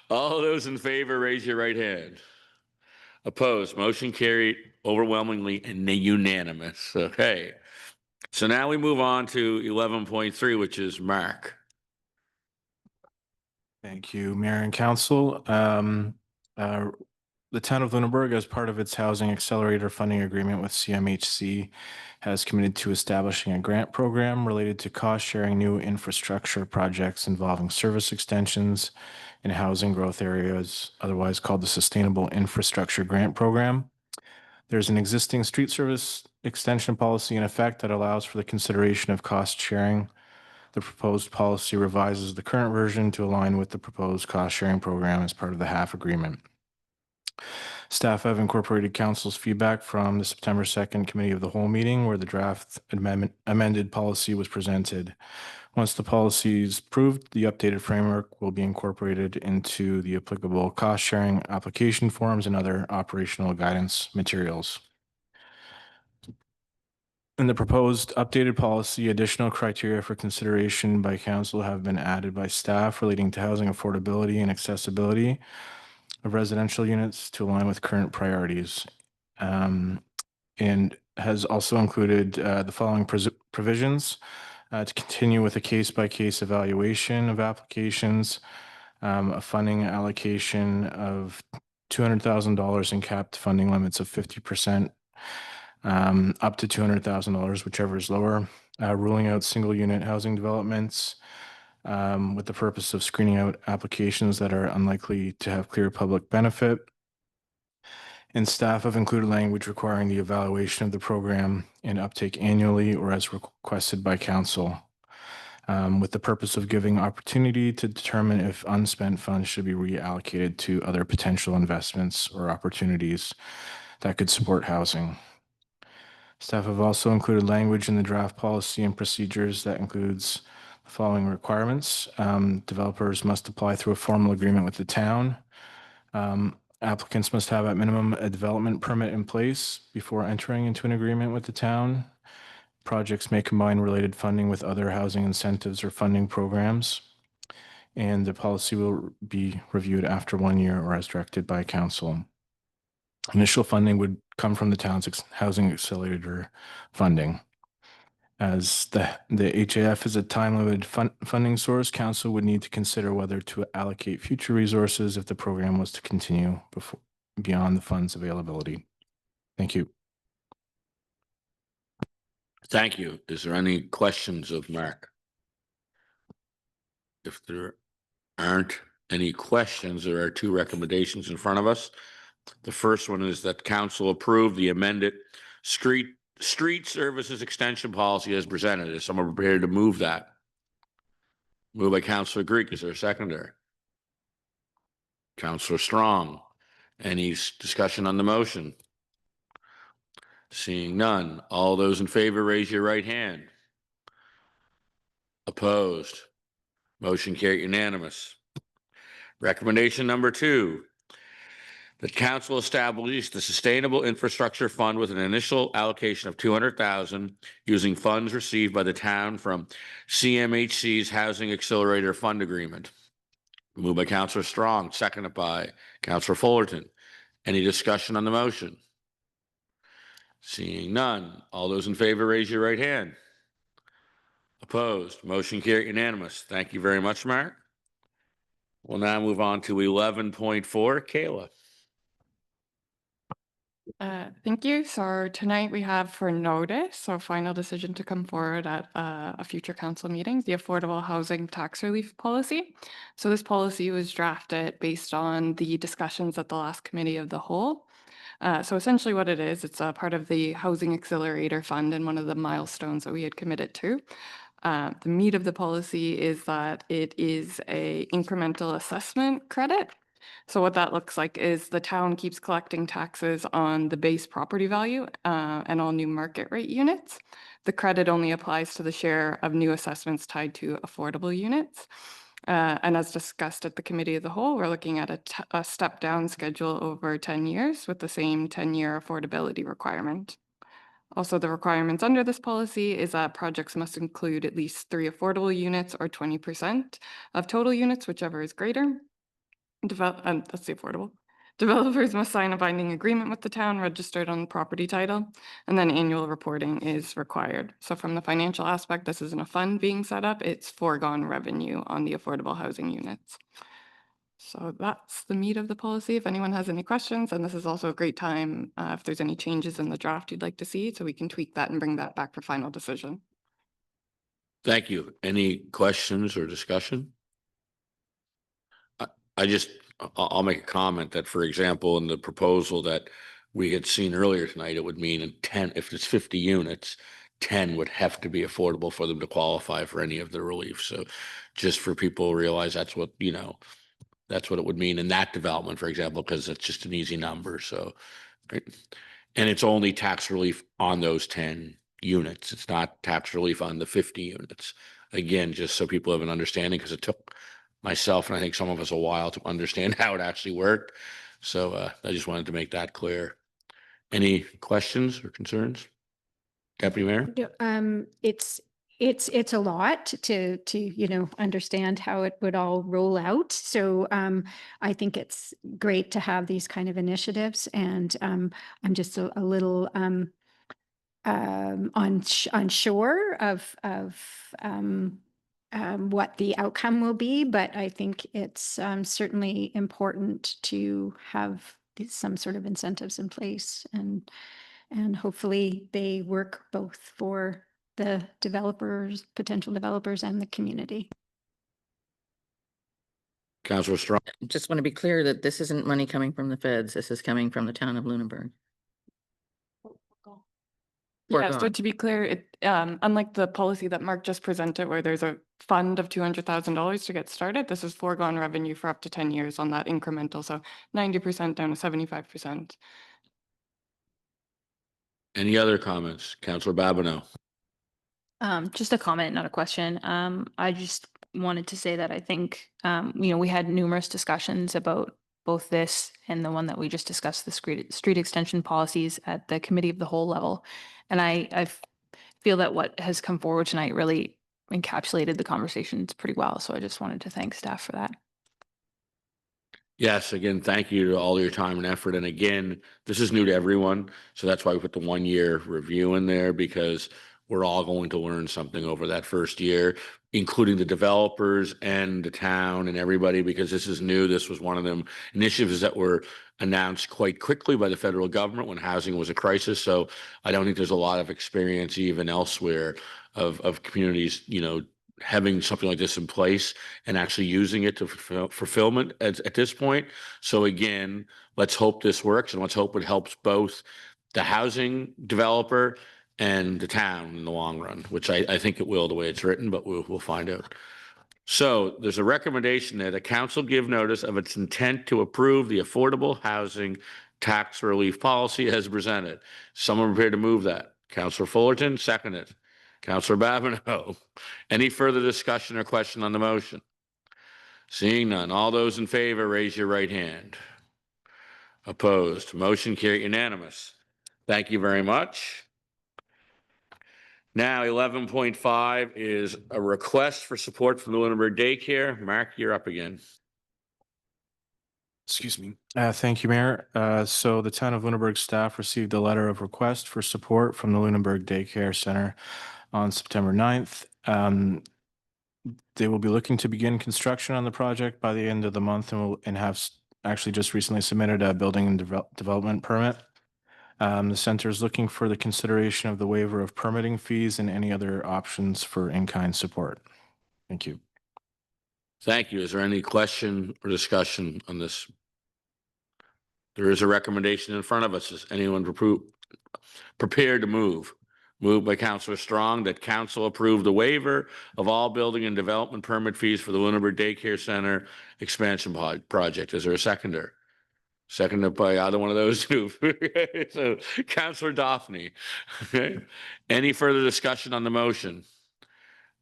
All those in favor, raise your right hand. Opposed? Motion carried overwhelmingly and unanimous. Okay. So now we move on to 11.3, which is Mark. Thank you, Mayor and Council. The town of Lunenburg, as part of its Housing Accelerator funding agreement with CMHC, has committed to establishing a grant program related to cost-sharing new infrastructure projects involving service extensions in housing growth areas, otherwise called the Sustainable Infrastructure Grant Program. There's an existing street service extension policy in effect that allows for the consideration of cost sharing. The proposed policy revises the current version to align with the proposed cost sharing program as part of the HAF agreement. Staff have incorporated council's feedback from the September 2nd Committee of the Whole meeting where the draft amended policy was presented. Once the policy is approved, the updated framework will be incorporated into the applicable cost-sharing application forms and other operational guidance materials. In the proposed updated policy, additional criteria for consideration by council have been added by staff relating to housing affordability and accessibility of residential units to align with current priorities, and has also included the following provisions to continue with a case-by-case evaluation of applications, a funding allocation of $200,000 in capped funding limits of 50%, up to $200,000, whichever is lower, ruling out single-unit housing developments, with the purpose of screening out applications that are unlikely to have clear public benefit. And staff have included language requiring the evaluation of the program and uptake annually or as requested by council, with the purpose of giving opportunity to determine if unspent funds should be reallocated to other potential investments or opportunities that could support housing. Staff have also included language in the draft policy and procedures that includes the following requirements. Developers must apply through a formal agreement with the town. Applicants must have at minimum a development permit in place before entering into an agreement with the town. Projects may combine related funding with other housing incentives or funding programs. And the policy will be reviewed after 1 year or as directed by council. Initial funding would come from the town's housing accelerator funding. As the HAF is a time-limited funding source, council would need to consider whether to allocate future resources if the program was to continue beyond the funds availability. Thank you. Thank you. Is there any questions of Mark? If there aren't any questions, there are two recommendations in front of us. The first one is that council approve the amended street services extension policy as presented. Is someone prepared to move that? Moved by Councillor Greek. Is there a seconder? Councillor Strong. Any discussion on the motion? Seeing none. All those in favor, raise your right hand. Opposed? Motion carried unanimous. Recommendation number 2. That council establish the Sustainable Infrastructure Fund with an initial allocation of $200,000 using funds received by the town from CMHC's Housing Accelerator Fund Agreement. Moved by Councillor Strong, seconded by Councillor Fullerton. Any discussion on the motion? Seeing none. All those in favor, raise your right hand. Opposed? Motion carried unanimous. Thank you very much, Mark. We'll now move on to 11.4. Kayla. Thank you. So tonight we have for notice, so final decision to come forward at a future council meeting, the Affordable Housing Tax Relief Policy. So this policy was drafted based on the discussions at the last committee of the whole. So essentially what it is, it's a part of the Housing Accelerator Fund and one of the milestones that we had committed to. The meat of the policy is that it is a incremental assessment credit. So what that looks like is the town keeps collecting taxes on the base property value and all new market rate units. The credit only applies to the share of new assessments tied to affordable units. And as discussed at the committee of the whole, we're looking at a step down schedule over 10 years with the same 10-year affordability requirement. Also, the requirements under this policy is that projects must include at least 3 affordable units or 20% of total units, whichever is greater. That's the affordable. Developers must sign a binding agreement with the town registered on the property title, and then annual reporting is required. So from the financial aspect, this isn't a fund being set up, it's foregone revenue on the affordable housing units. So that's the meat of the policy. If anyone has any questions, and this is also a great time if there's any changes in the draft you'd like to see, so we can tweak that and bring that back for final decision. Thank you. Any questions or discussion? I'll make a comment that, for example, in the proposal that we had seen earlier tonight, it would mean in 10, if it's 50 units, 10 would have to be affordable for them to qualify for any of the relief. So just for people to realize that's what, that's what it would mean in that development, for example, because it's just an easy number. So, right. And it's only tax relief on those 10 units. It's not tax relief on the 50 units. Again, just so people have an understanding, because it took myself and I think some of us a while to understand how it actually worked. So I just wanted to make that clear. Any questions or concerns? Deputy Mayor? It's a lot to understand how it would all roll out. So I think it's great to have these kind of initiatives, and I'm just a little unsure of what the outcome will be, but I think it's certainly important to have some sort of incentives in place, and hopefully they work both for the developers, potential developers, and the community. Councillor Strong. Just want to be clear that this isn't money coming from the feds. This is coming from the town of Lunenburg. Yeah, so Foregone. to be clear, it unlike the policy that Mark just presented, where there's a fund of $200,000 to get started, this is foregone revenue for up to 10 years on that incremental. So 90% down to 75%. Any other comments? Councillor Babineau. Just a comment, not a question. I just wanted to say that I think, we had numerous discussions about both this and the one that we just discussed, the street extension policies at the committee of the whole level. And I feel that what has come forward tonight really encapsulated the conversations pretty well. So I just wanted to thank staff for that. Yes, again, thank you to all your time and effort. And again, this is new to everyone. So that's why we put the 1-year review in there, because we're all going to learn something over that first year, including the developers and the town and everybody, because this is new. This was one of them initiatives that were announced quite quickly by the federal government when housing was a crisis. So I don't think there's a lot of experience even elsewhere of communities, having something like this in place and actually using it to fulfillment at this point. So again, let's hope this works, and let's hope it helps both the housing developer and the town in the long run, which I think it will the way it's written, but we'll find out. So there's a recommendation that a council give notice of its intent to approve the affordable housing tax relief policy as presented. Someone prepared to move that? Councillor Fullerton, seconded. Councillor Babineau. Any further discussion or question on the motion? Seeing none, all those in favor, raise your right hand. Opposed? Motion carried unanimous. Thank you very much. Now, 11.5 is a request for support from the Lunenburg Daycare. Mark, you're up again. Excuse me. Thank you, Mayor. So the town of Lunenburg staff received a letter of request for support from the Lunenburg Daycare Center on September 9th. They will be looking to begin construction on the project by the end of the month, and have actually just recently submitted a building and development permit. The center is looking for the consideration of the waiver of permitting fees and any other options for in-kind support. Thank you. Thank you. Is there any question or discussion on this? There is a recommendation in front of us. Is anyone prepared to move? Moved by Councillor Strong that council approve the waiver of all building and development permit fees for the Lunenburg Daycare Center expansion project. Is there a seconder? Seconded by either one of those two. So Councillor Daphne. Any further discussion on the motion?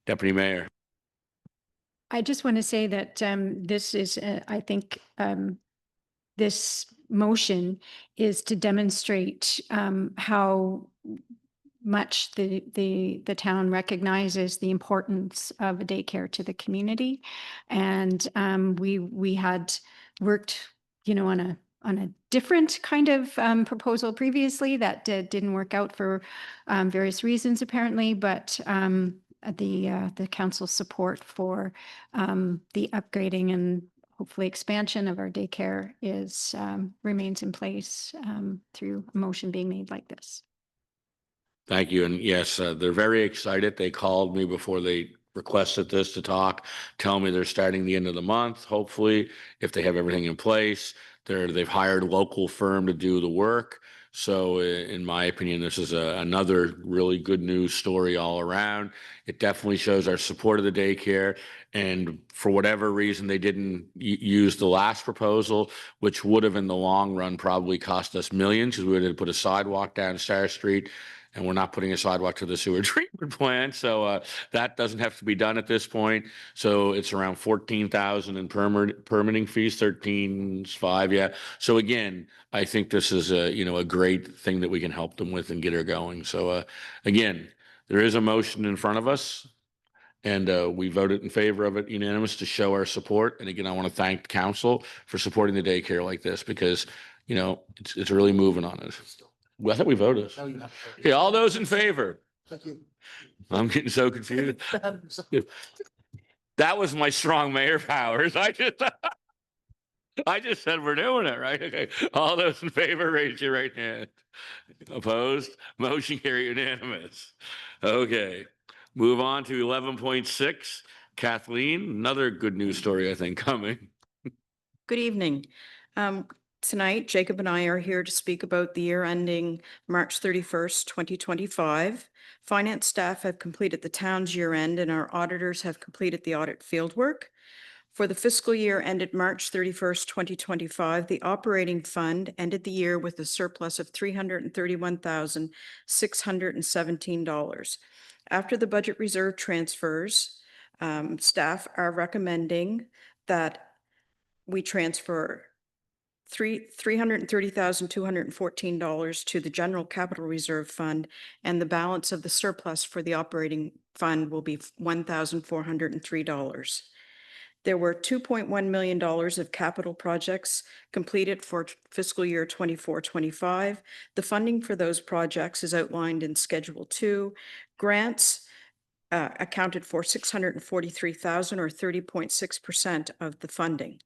Deputy Mayor. I just want to say that this is, I think, this motion is to demonstrate how much the town recognizes the importance of a daycare to the community, and we had worked, on on a different kind of proposal previously that didn't work out for various reasons apparently, but the council's support for the upgrading and hopefully expansion of our daycare is remains in place through a motion being made like this. Thank you. And yes, they're very excited. They called me before they requested this to talk, tell me they're starting the end of the month, hopefully, if they have everything in place. They've hired a local firm to do the work. So in my opinion, this is another really good news story all around. It definitely shows our support of the daycare. And for whatever reason, they didn't use the last proposal, which would have in the long run probably cost us millions, because we would have put a sidewalk down Star Street. And we're not putting a sidewalk to the sewer treatment plant. So that doesn't have to be done at this point. So it's around 14,000 in permitting fees, 13.5. Yeah. So again, I think this is a great thing that we can help them with and get her going. So again, there is a motion in front of us, and we voted in favor of it unanimous to show our support. And again, I want to thank the council for supporting the daycare like this, because it's really moving on it. Well, I thought we voted. Okay, all those in favor? Thank you. I'm getting so confused. That was my strong mayor powers. I just said we're doing it, right? Okay. All those in favor, raise your right hand. Opposed? Motion carried unanimous. Okay. Move on to 11.6. Kathleen, another good news story, I think, coming. Good evening. Tonight, Jacob and I are here to speak about the year ending March 31st, 2025. Finance staff have completed the town's year end, and our auditors have completed the audit fieldwork. For the fiscal year ended March 31st, 2025, the operating fund ended the year with a surplus of $331,617. After the budget reserve transfers, staff are recommending that we transfer $330,214 to the General Capital Reserve Fund, and the balance of the surplus for the operating fund will be $1,403. There were $2.1 million of capital projects completed for fiscal year 24-25. The funding for those projects is outlined in Schedule 2. Grants accounted for $643,000 or 30.6% of the funding.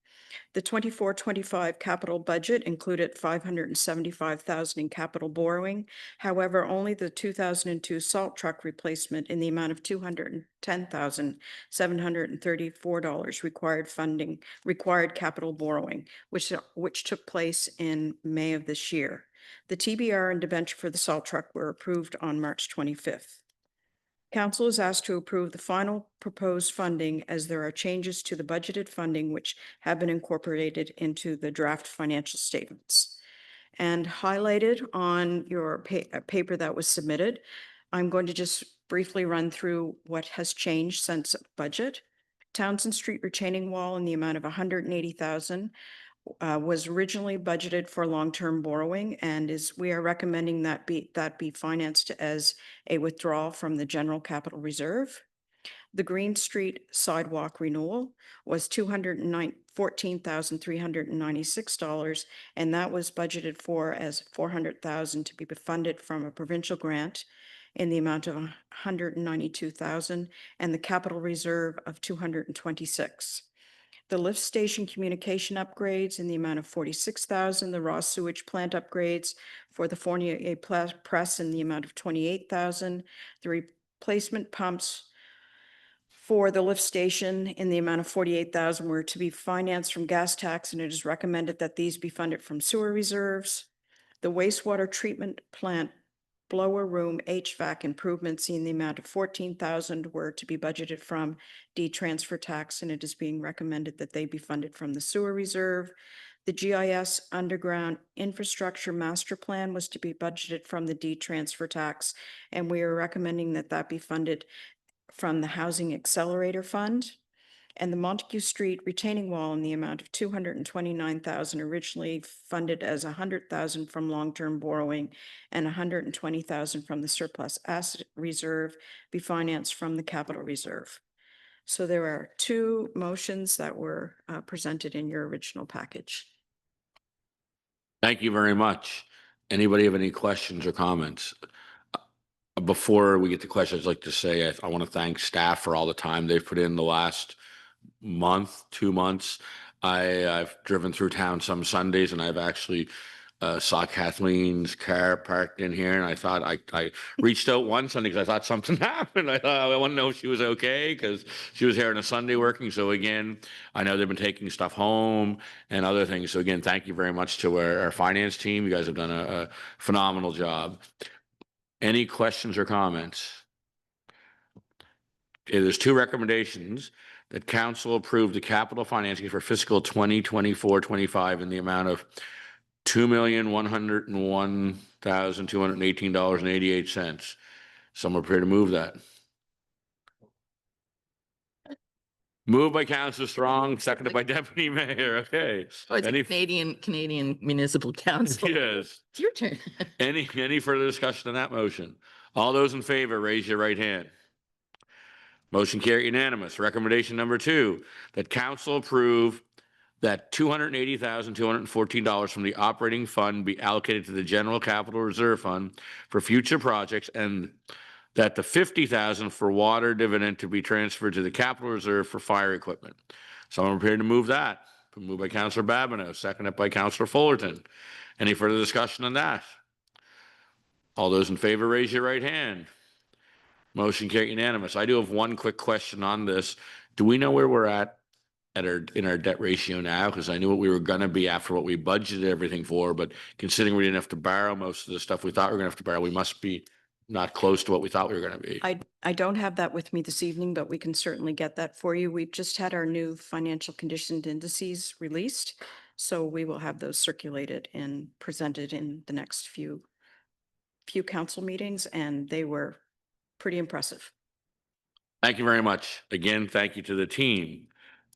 The 24-25 capital budget included $575,000 in capital borrowing. However, only the 2002 salt truck replacement in the amount of $210,734 required capital borrowing, which took place in May of this year. The TBR and debenture for the salt truck were approved on March 25th. Council is asked to approve the final proposed funding, as there are changes to the budgeted funding which have been incorporated into the draft financial statements. And highlighted on your paper that was submitted, I'm going to just briefly run through what has changed since budget. Townsend Street retaining wall in the amount of $180,000 was originally budgeted for long-term borrowing, and we are recommending that be financed as a withdrawal from the General Capital Reserve. The Green Street sidewalk renewal was $214,396, and that was budgeted for as $400,000 to be funded from a provincial grant in the amount of $192,000, and the capital reserve of $226,000. The lift station communication upgrades in the amount of $46,000, the raw sewage plant upgrades for the Fournier press in the amount of $28,000, the replacement pumps for the lift station in the amount of $48,000 were to be financed from gas tax, and it is recommended that these be funded from sewer reserves. The wastewater treatment plant blower room HVAC improvements in the amount of $14,000 were to be budgeted from transfer tax, and it is being recommended that they be funded from the sewer reserve. The GIS underground infrastructure master plan was to be budgeted from the transfer tax, and we are recommending that that be funded from the Housing Accelerator Fund. And the Montague Street retaining wall in the amount of $229,000, originally funded as $100,000 from long-term borrowing and $120,000 from the surplus asset reserve, be financed from the capital reserve. So there are two motions that were presented in your original package. Thank you very much. Anybody have any questions or comments? Before we get to questions, I'd like to say I want to thank staff for all the time they've put in the last month, 2 months. I've driven through town some Sundays and I've actually saw Kathleen's car parked in here, and I thought I reached out one Sunday because I thought something happened. I thought I want to know if she was okay because she was here on a Sunday working. So again, I know they've been taking stuff home and other things. So again, thank you very much to our finance team. You guys have done a phenomenal job. Any questions or comments? Okay, there's 2 recommendations that council approve the capital financing for fiscal 2024-25 in the amount of $2,101,218.88. Someone prepared to move that. Moved by Councillor Strong, seconded by Deputy Mayor. Okay. Oh, it's Any- Canadian Municipal Council. Yes. It's your turn. Any further discussion on that motion? All those in favor, raise your right hand. Motion carried unanimous. Recommendation number 2, that council approve that $280,214 from the operating fund be allocated to the general capital reserve fund for future projects, and that the $50,000 for water dividend to be transferred to the capital reserve for fire equipment. Someone prepared to move that. Moved by Councillor Babineau, seconded by Councillor Fullerton. Any further discussion on that? All those in favor, raise your right hand. Motion carried unanimous. I do have one quick question on this. Do we know where we're at in our debt ratio now? Because I knew what we were going to be after what we budgeted everything for, but considering we didn't have to borrow most of the stuff we thought we were going to have to borrow, we must be not close to what we thought we were going to be. I don't have that with me this evening, but we can certainly get that for you. We've just had our new financial conditioned indices released, so we will have those circulated and presented in the next few council meetings, and they were pretty impressive. Thank you very much. Again, thank you to the team.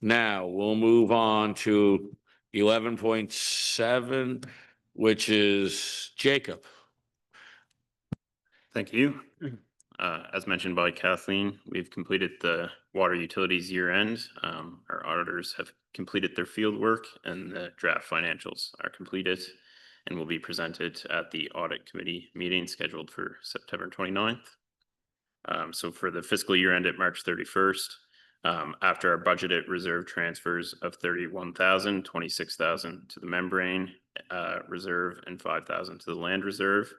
Now we'll move on to 11.7, which is Jacob. Thank you. As mentioned by Kathleen, we've completed the water utilities year end. Our auditors have completed their field work and the draft financials are completed and will be presented at the audit committee meeting scheduled for September 29th. So for the fiscal year end at March 31st, after our budgeted reserve transfers of 31,000, 26,000 to the membrane reserve and 5,000 to the land reserve,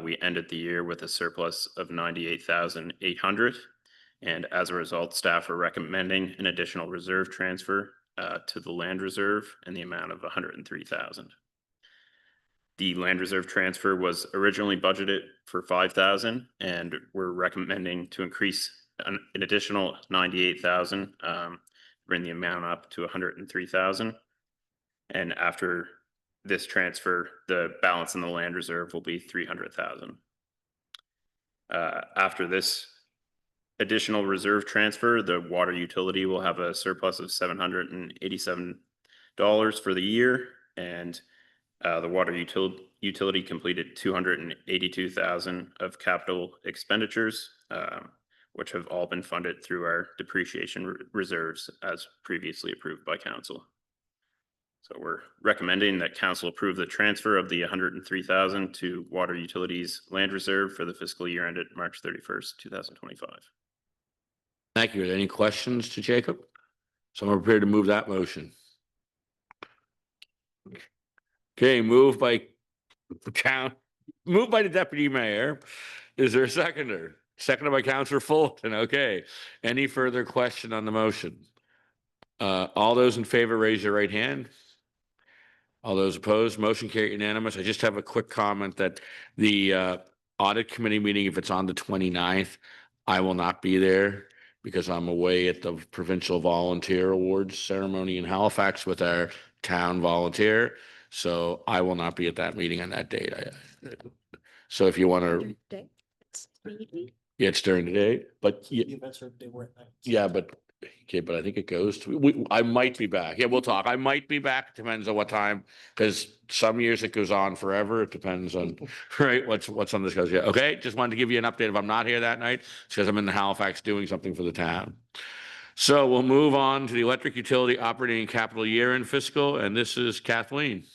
we ended the year with a surplus of 98,800. And as a result, staff are recommending an additional reserve transfer to the land reserve in the amount of 103,000. The land reserve transfer was originally budgeted for 5,000, and we're recommending to increase an additional 98,000, bring the amount up to 103,000. And after this transfer, the balance in the land reserve will be 300,000. After this additional reserve transfer, the water utility will have a surplus of $787 for the year, and the water utility completed 282,000 of capital expenditures, which have all been funded through our depreciation reserves as previously approved by council. So we're recommending that council approve the transfer of the 103,000 to water utilities land reserve for the fiscal year ended March 31st, 2025. Thank you. Are there any questions to Jacob? Someone prepared to move that motion. Okay, moved by the deputy mayor. Is there a seconder? Seconded by Councillor Fulton. Okay. Any further question on the motion? All those in favor, raise your right hand. All those opposed, motion carried unanimous. I just have a quick comment that the audit committee meeting, if it's on the 29th, I will not be there because I'm away at the Provincial Volunteer Awards ceremony in Halifax with our town volunteer. So I will not be at that meeting on that date. So if you want to, yeah, it's during the day, but yeah, but okay, but I think it goes to, I might be back. Yeah, we'll talk. I might be back. Depends on what time, because some years it goes on forever. It depends on, right, what's on this goes. Yeah, okay. Just wanted to give you an update. If I'm not here that night, it's because I'm in the Halifax doing something for the town. So we'll move on to the electric utility operating capital year end fiscal, and this is Kathleen.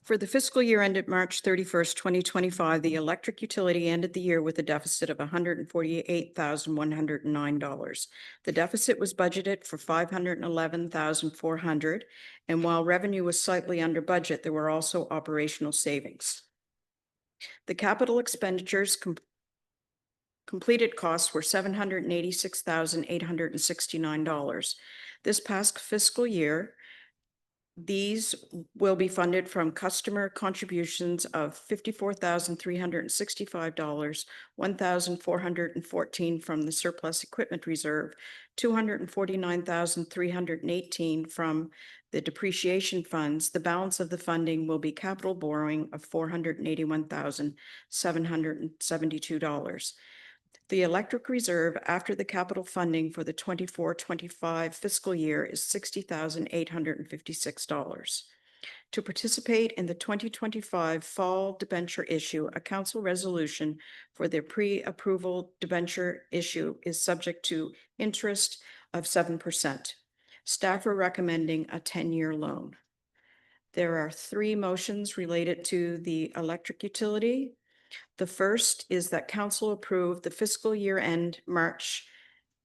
For the fiscal year ended March 31st, 2025, the electric utility ended the year with a deficit of $148,109. The deficit was budgeted for $511,400, and while revenue was slightly under budget, there were also operational savings. The capital expenditures completed costs were $786,869. This past fiscal year, these will be funded from customer contributions of $54,365, $1,414 from the surplus equipment reserve, $249,318 from the depreciation funds. The balance of the funding will be capital borrowing of $481,772. The electric reserve after the capital funding for the 24-25 fiscal year is $60,856. To participate in the 2025 fall debenture issue, a council resolution for the pre-approval debenture issue is subject to interest of 7%. Staff are recommending a 10-year loan. There are 3 motions related to the electric utility. The first is that council approve the fiscal year ended March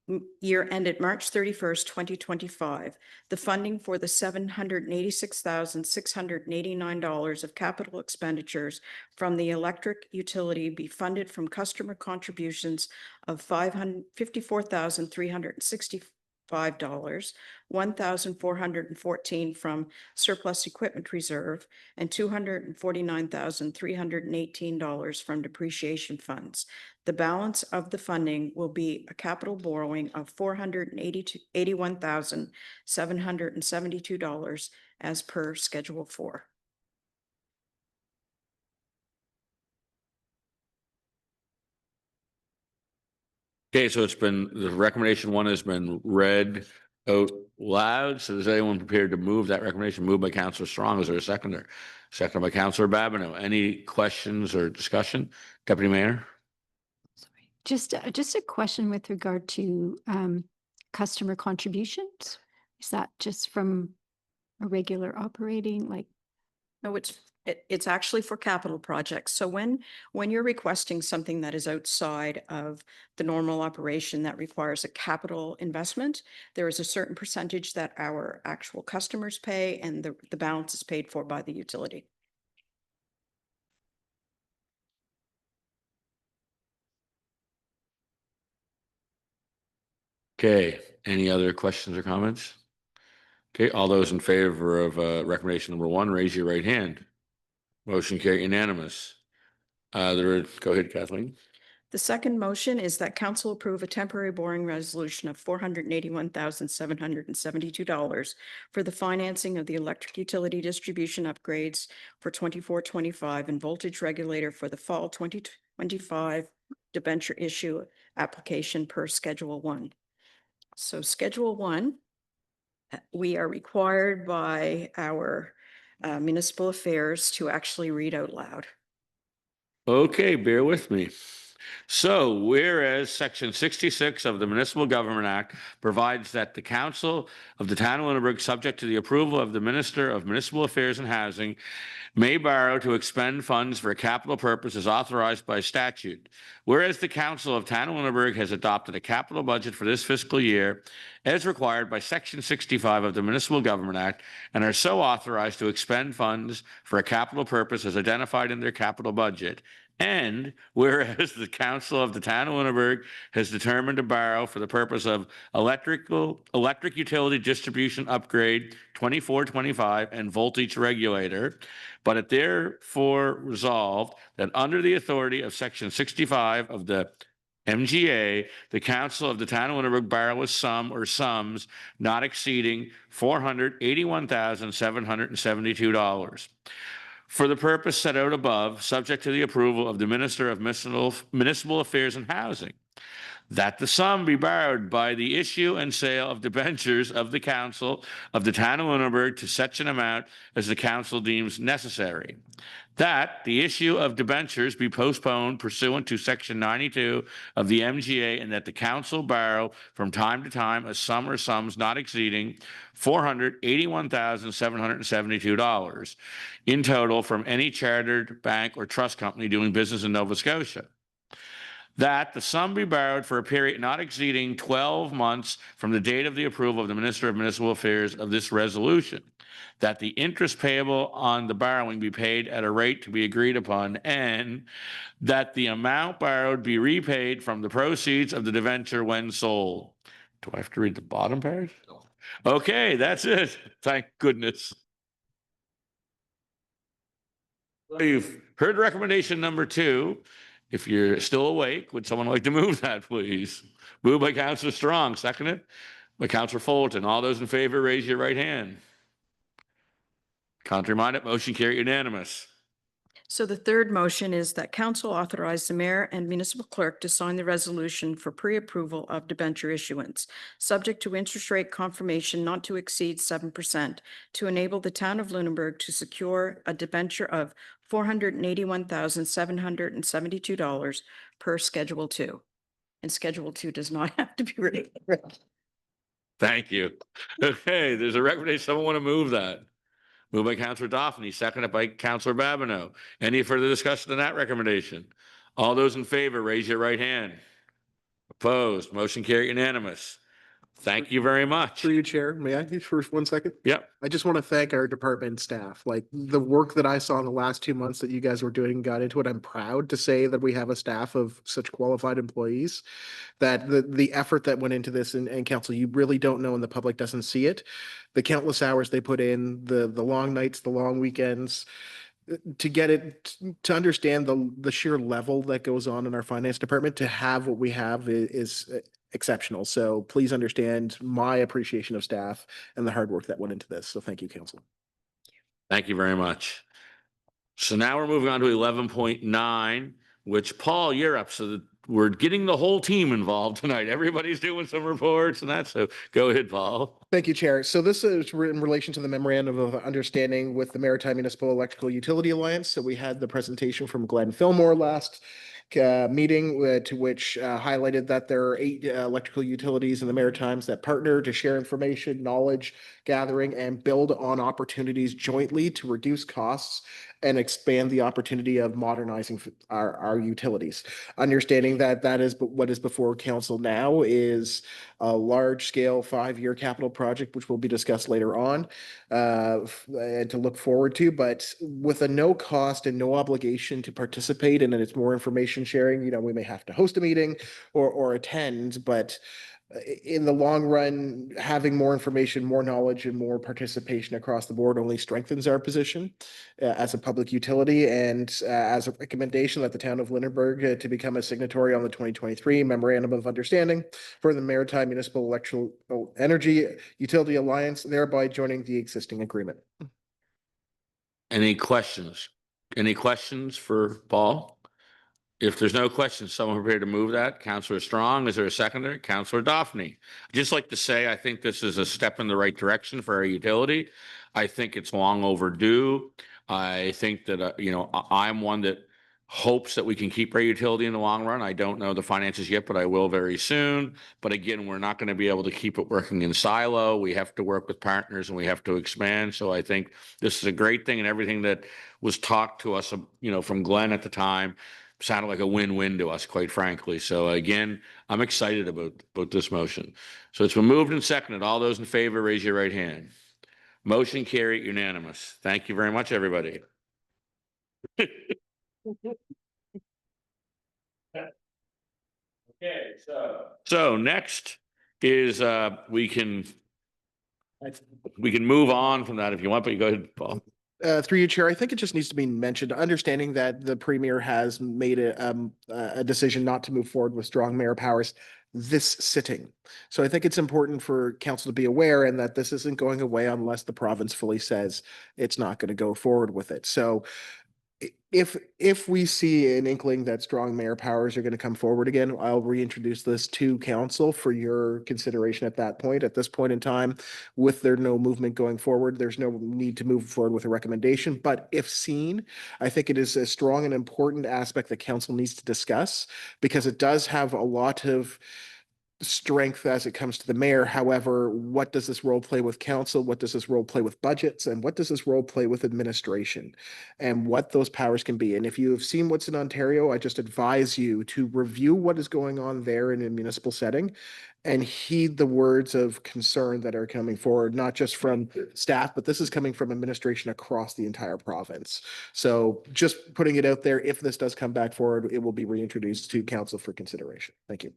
31st, 2025. The funding for the $786,689 of capital expenditures from the electric utility be funded from customer contributions of $54,365, $1,414 from surplus equipment reserve, and $249,318 from depreciation funds. The balance of the funding will be a capital borrowing of $481,772 as per Schedule 4. Okay, so the recommendation 1 has been read out loud. So is anyone prepared to move that recommendation? Moved by Councillor Strong. Is there a seconder? Seconded by Councillor Babineau. Any questions or discussion? Deputy Mayor? Just a question with regard to customer contributions. Is that just from a regular operating, like? No, it's actually for capital projects. So when you're requesting something that is outside of the normal operation that requires a capital investment, there is a certain percentage that our actual customers pay, and the balance is paid for by the utility. Okay, any other questions or comments? Okay, all those in favor of recommendation number 1, raise your right hand. Motion carried unanimous. Go ahead, Kathleen. The second motion is that council approve a temporary borrowing resolution of $481,772 for the financing of the electric utility distribution upgrades for 24-25 and voltage regulator for the fall 2025 debenture issue application per Schedule 1. So Schedule 1, we are required by our municipal affairs to actually read out loud. Okay, bear with me. So whereas Section 66 of the Municipal Government Act provides that the Council of the Town of Lunenburg, subject to the approval of the Minister of Municipal Affairs and Housing, may borrow to expend funds for capital purposes authorized by statute. Whereas the Council of Town of Lunenburg has adopted a capital budget for this fiscal year as required by Section 65 of the Municipal Government Act and are so authorized to expend funds for a capital purpose as identified in their capital budget. And whereas the Council of the Town of Lunenburg has determined to borrow for the purpose of electric utility distribution upgrade 24-25 and voltage regulator, but it therefore resolved that under the authority of Section 65 of the MGA, the Council of the Town of Lunenburg borrow a sum or sums not exceeding $481,772. For the purpose set out above, subject to the approval of the Minister of Municipal Affairs and Housing, that the sum be borrowed by the issue and sale of debentures of the Council of the Town of Lunenburg to such an amount as the Council deems necessary. That the issue of debentures be postponed pursuant to Section 92 of the MGA, and that the council borrow from time to time a sum or sums not exceeding $481,772 in total from any chartered bank or trust company doing business in Nova Scotia. That the sum be borrowed for a period not exceeding 12 months from the date of the approval of the Minister of Municipal Affairs of this resolution. That the interest payable on the borrowing be paid at a rate to be agreed upon, and that the amount borrowed be repaid from the proceeds of the debenture when sold. Do I have to read the bottom part? Okay, that's it. Thank goodness. You've heard recommendation number 2. If you're still awake, would someone like to move that, please? Moved by Councillor Strong, seconded by Councillor Fullerton. All those in favor, raise your right hand. Contrary minded, motion carried unanimous. So the third motion is that council authorize the mayor and municipal clerk to sign the resolution for pre-approval of debenture issuance, subject to interest rate confirmation not to exceed 7%, to enable the town of Lunenburg to secure a debenture of $481,772 per Schedule 2. And Schedule 2 does not have to be read. Thank you. Okay, there's a recommendation. Someone want to move that? Moved by Councillor Daphne, seconded by Councillor Babineau. Any further discussion on that recommendation? All those in favor, raise your right hand. Opposed, motion carried unanimous. Thank you very much. Through you, Chair, may I for 1 second? Yep. I just want to thank our department staff. Like the work that I saw in the last 2 months that you guys were doing got into it. I'm proud to say that we have a staff of such qualified employees, that the effort that went into this and council, you really don't know and the public doesn't see it. The countless hours they put in, the long nights, the long weekends, to get it, to understand the sheer level that goes on in our finance department, to have what we have is exceptional. So please understand my appreciation of staff and the hard work that went into this. So thank you, council. Thank you very much. So now we're moving on to 11.9, which Paul, you're up. So we're getting the whole team involved tonight. Everybody's doing some reports and that. So go ahead, Paul. Thank you, Chair. So this is in relation to the Memorandum of Understanding with the Maritime Municipal Electrical Utility Alliance. So we had the presentation from Glenn Fillmore last meeting to which highlighted that there are 8 electrical utilities in the Maritimes that partner to share information, knowledge gathering, and build on opportunities jointly to reduce costs and expand the opportunity of modernizing our utilities. Understanding that that is what is before council now is a large-scale 5-year capital project, which will be discussed later on and to look forward to, but with a no cost and no obligation to participate, and then it's more information sharing. You know, we may have to host a meeting or attend, but in the long run, having more information, more knowledge, and more participation across the board only strengthens our position as a public utility, and as a recommendation that the town of Lunenburg to become a signatory on the 2023 Memorandum of Understanding for the Maritime Municipal Electrical Energy Utility Alliance, thereby joining the existing agreement. Any questions? Any questions for Paul? If there's no questions, someone prepared to move that? Councillor Strong, is there a seconder? Councillor Daphne. I'd just like to say, I think this is a step in the right direction for our utility. I think it's long overdue. I think that, you know, I'm one that hopes that we can keep our utility in the long run. I don't know the finances yet, but I will very soon. But again, we're not going to be able to keep it working in silo. We have to work with partners and we have to expand. So I think this is a great thing, and everything that was talked to us, you know, from Glenn at the time sounded like a win-win to us, quite frankly. So again, I'm excited about this motion. So it's been moved and seconded. All those in favor, raise your right hand. Motion carried unanimous. Thank you very much, everybody. Okay, so next is we can move on from that if you want, but you go ahead, Paul. Through you, Chair, I think it just needs to be mentioned, understanding that the Premier has made a decision not to move forward with strong mayor powers this sitting. So I think it's important for council to be aware, and that this isn't going away unless the province fully says it's not going to go forward with it. So If we see an inkling that strong mayor powers are going to come forward again, I'll reintroduce this to council for your consideration at that point. At this point in time, with there no movement going forward, there's no need to move forward with a recommendation. But if seen, I think it is a strong and important aspect that council needs to discuss, because it does have a lot of strength as it comes to the mayor. However, what does this role play with council? What does this role play with budgets? And what does this role play with administration? And what those powers can be. And if you have seen what's in Ontario, I just advise you to review what is going on there in a municipal setting and heed the words of concern that are coming forward, not just from staff, but this is coming from administration across the entire province. So just putting it out there, if this does come back forward, it will be reintroduced to council for consideration. Thank you.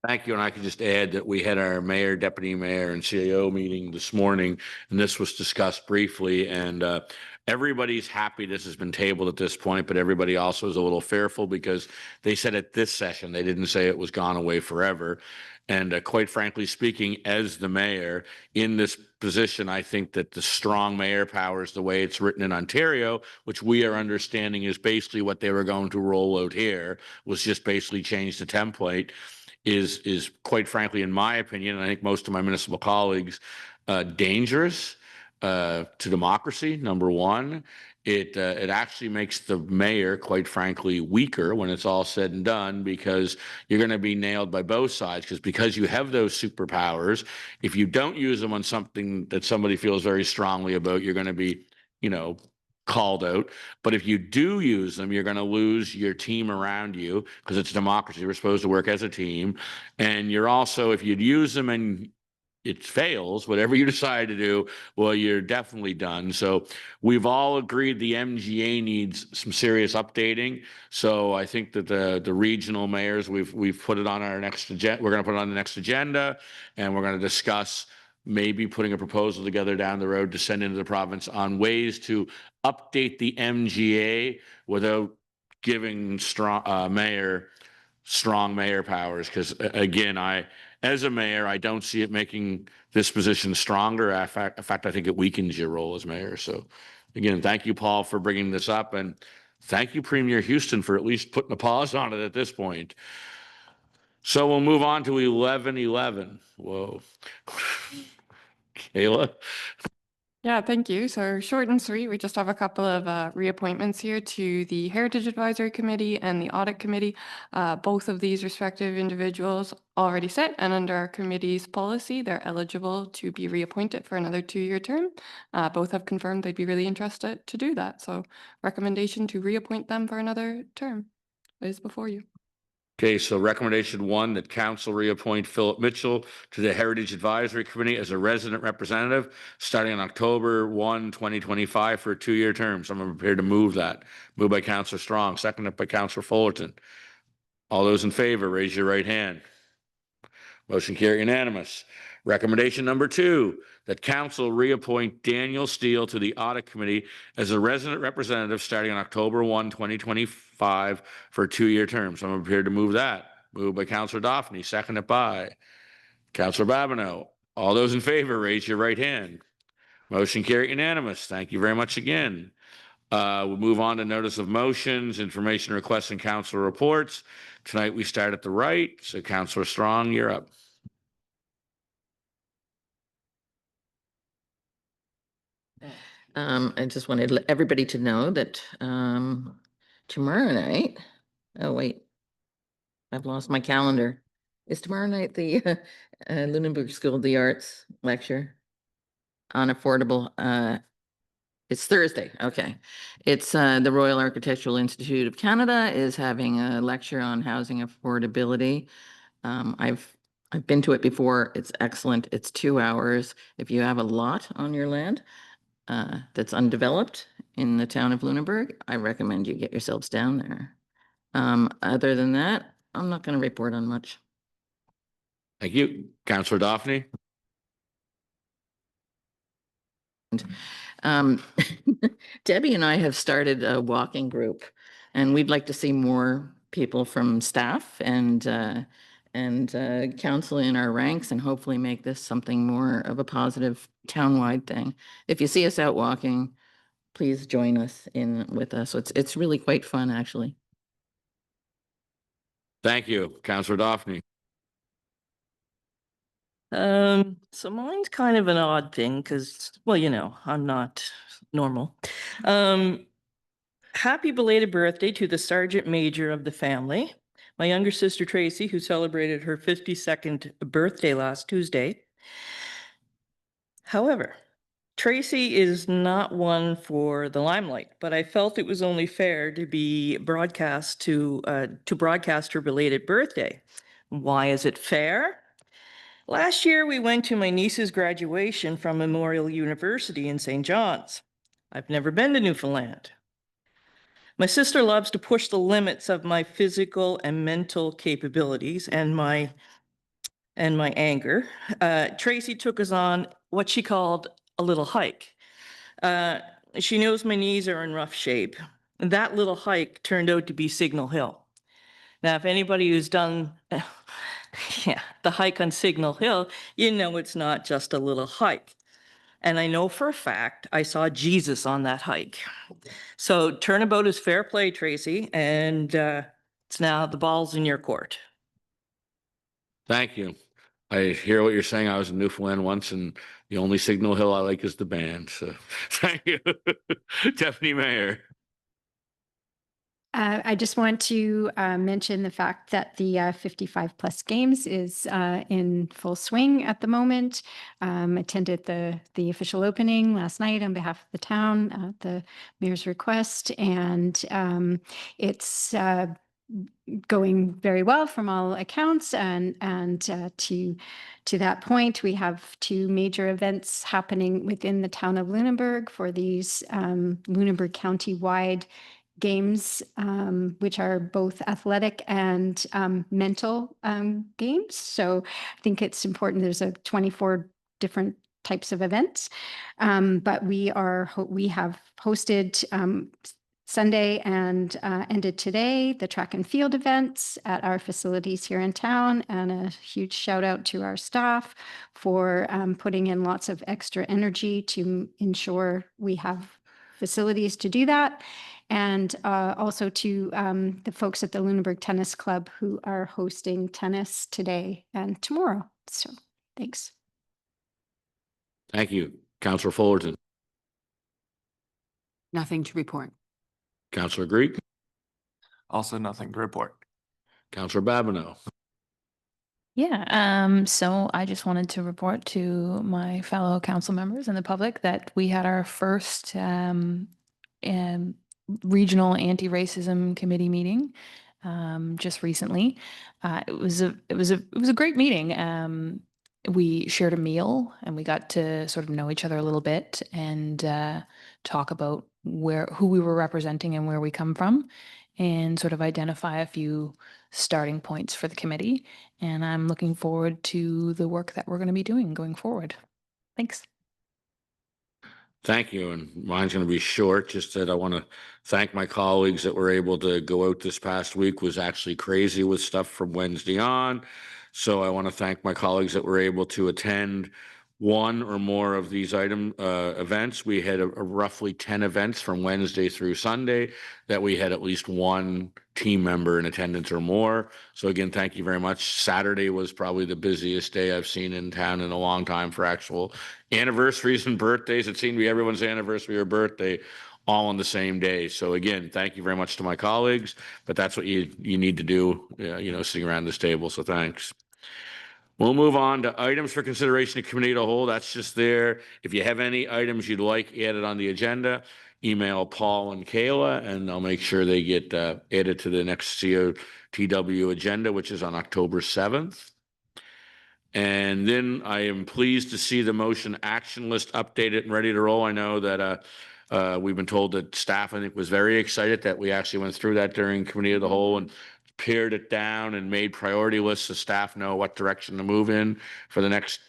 Thank you. And I could just add that we had our mayor, deputy mayor, and CAO meeting this morning, and this was discussed briefly. And everybody's happy this has been tabled at this point, but everybody also is a little fearful because they said at this session, they didn't say it was gone away forever. And quite frankly speaking, as the mayor in this position, I think that the strong mayor powers, the way it's written in Ontario, which we are understanding is basically what they were going to roll out here, was just basically change the template. Is quite frankly, in my opinion, and I think most of my municipal colleagues, dangerous to democracy. Number one, it actually makes the mayor, quite frankly, weaker when it's all said and done, because you're going to be nailed by both sides. Because you have those superpowers, if you don't use them on something that somebody feels very strongly about, you're going to be, called out. But if you do use them, you're going to lose your team around you, because it's democracy. We're supposed to work as a team. And you're also, if you'd use them and it fails, whatever you decide to do, well, you're definitely done. So we've all agreed the MGA needs some serious updating. So I think that the regional mayors, we've put it on our next agenda. We're going to put it on the next agenda, and we're going to discuss maybe putting a proposal together down the road to send into the province on ways to update the MGA without giving strong mayor powers. Because again, as a mayor, I don't see it making this position stronger. In fact, I think it weakens your role as mayor. So again, thank you, Paul, for bringing this up, and thank you, Premier Houston, for at least putting a pause on it at this point. So we'll move on to 1111. Whoa. Kayla? Yeah, thank you. So short and sweet, we just have a couple of reappointments here to the Heritage Advisory Committee and the Audit Committee. Both of these respective individuals already sit, and under our committee's policy, they're eligible to be reappointed for another 2-year term. Both have confirmed they'd be really interested to do that. So recommendation to reappoint them for another term is before you. Okay, so recommendation 1, that council reappoint Philip Mitchell to the Heritage Advisory Committee as a resident representative starting on October 1, 2025 for a 2-year term. So I'm prepared to move that. Moved by Councillor Strong, seconded by Councillor Fullerton. All those in favor, raise your right hand. Motion carried unanimous. Recommendation number 2, that council reappoint Daniel Steele to the Audit Committee as a resident representative starting on October 1, 2025 for a 2-year term. So I'm prepared to move that. Moved by Councillor Daphne, seconded by Councillor Babineau. All those in favor, raise your right hand. Motion carried unanimous. Thank you very much again. We'll move on to notice of motions, information requests, and council reports. Tonight we start at the right. So Councillor Strong, you're up. I just wanted everybody to know that tomorrow night, oh wait, I've lost my calendar. Is tomorrow night the Lunenburg School of the Arts lecture on affordable? It's Thursday. Okay. It's the Royal Architectural Institute of Canada is having a lecture on housing affordability. I've been to it before. It's excellent. It's 2 hours. If you have a lot on your land that's undeveloped in the town of Lunenburg, I recommend you get yourselves down there. Other than that, I'm not going to report on much. Thank you. Councillor Daphne? Debbie and I have started a walking group, and we'd like to see more people from staff and council in our ranks, and hopefully make this something more of a positive townwide thing. If you see us out walking, please join us with us. So it's really quite fun, actually. Thank you, Councillor Daphne. So mine's kind of an odd thing because, well, you know, I'm not normal. Happy belated birthday to the Sergeant Major of the family, my younger sister Tracy, who celebrated her 52nd birthday last Tuesday. However, Tracy is not one for the limelight, but I felt it was only fair to be broadcast to broadcast her belated birthday. Why is it fair? Last year, we went to my niece's graduation from Memorial University in St. John's. I've never been to Newfoundland. My sister loves to push the limits of my physical and mental capabilities and my anger. Tracy took us on what she called a little hike. She knows my knees are in rough shape. That little hike turned out to be Signal Hill. Now, if anybody who's done the hike on Signal Hill, you know it's not just a little hike. And I know for a fact I saw Jesus on that hike. So turnabout is fair play, Tracy, and it's now the ball's in your court. Thank you. I hear what you're saying. I was in Newfoundland once, and the only Signal Hill I like is the band. So thank you, Deputy Mayor. I just want to mention the fact that the 55 plus games is in full swing at the moment. Attended the official opening last night on behalf of the town at the mayor's request, and it's going very well from all accounts. And to that point, we have two major events happening within the town of Lunenburg for these Lunenburg County-wide games, which are both athletic and mental games. So I think it's important. There's 24 different types of events, but we have hosted Sunday and ended today the track and field events at our facilities here in town, and a huge shout out to our staff for putting in lots of extra energy to ensure we have facilities to do that. And also to the folks at the Lunenburg Tennis Club who are hosting tennis today and tomorrow. So thanks. Thank you, Councillor Fullerton. Nothing to report. Councillor Greek. Also nothing to report. Councillor Babineau. Yeah, so I just wanted to report to my fellow council members and the public that we had our first regional anti-racism committee meeting just recently. It was a great meeting. We shared a meal and we got to sort of know each other a little bit and talk about who we were representing and where we come from, and sort of identify a few starting points for the committee. And I'm looking forward to the work that we're going to be doing going forward. Thanks. Thank you. And mine's going to be short. Just that I want to thank my colleagues that were able to go out this past week. Was actually crazy with stuff from Wednesday on. So I want to thank my colleagues that were able to attend one or more of these events. We had a roughly 10 events from Wednesday through Sunday that we had at least one team member in attendance or more. So again, thank you very much. Saturday was probably the busiest day I've seen in town in a long time for actual anniversaries and birthdays. It seemed to be everyone's anniversary or birthday all on the same day. So again, thank you very much to my colleagues, but that's what you need to do, sitting around this table. So thanks. We'll move on to items for consideration of committee of the whole. That's just there. If you have any items you'd like added on the agenda, email Paul and Kayla, and I'll make sure they get added to the next COTW agenda, which is on October 7th. And then I am pleased to see the motion action list updated and ready to roll. I know that we've been told that staff, I think, was very excited that we actually went through that during committee of the whole and pared it down and made priority lists so staff know what direction to move in for the next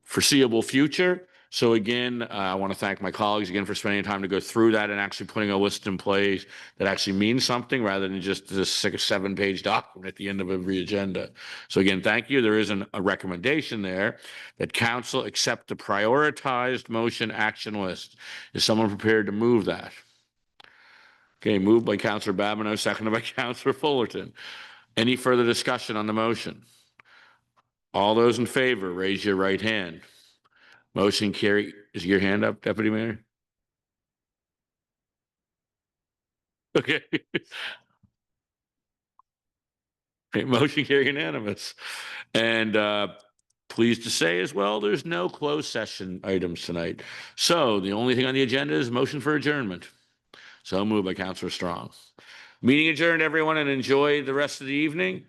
foreseeable future. So again, I want to thank my colleagues again for spending time to go through that and actually putting a list in place that actually means something rather than just this 6-7 page document at the end of every agenda. So again, thank you. There is a recommendation there that council accept the prioritized motion action list. Is someone prepared to move that? Okay, moved by Councillor Babineau, seconded by Councillor Fullerton. Any further discussion on the motion? All those in favor, raise your right hand. Motion carry. Is your hand up, Deputy Mayor? Okay. Okay, motion carry unanimous. And pleased to say as well, there's no closed session items tonight. So the only thing on the agenda is motion for adjournment. So moved by Councillor Strong. Meeting adjourned, everyone, and enjoy the rest of the evening.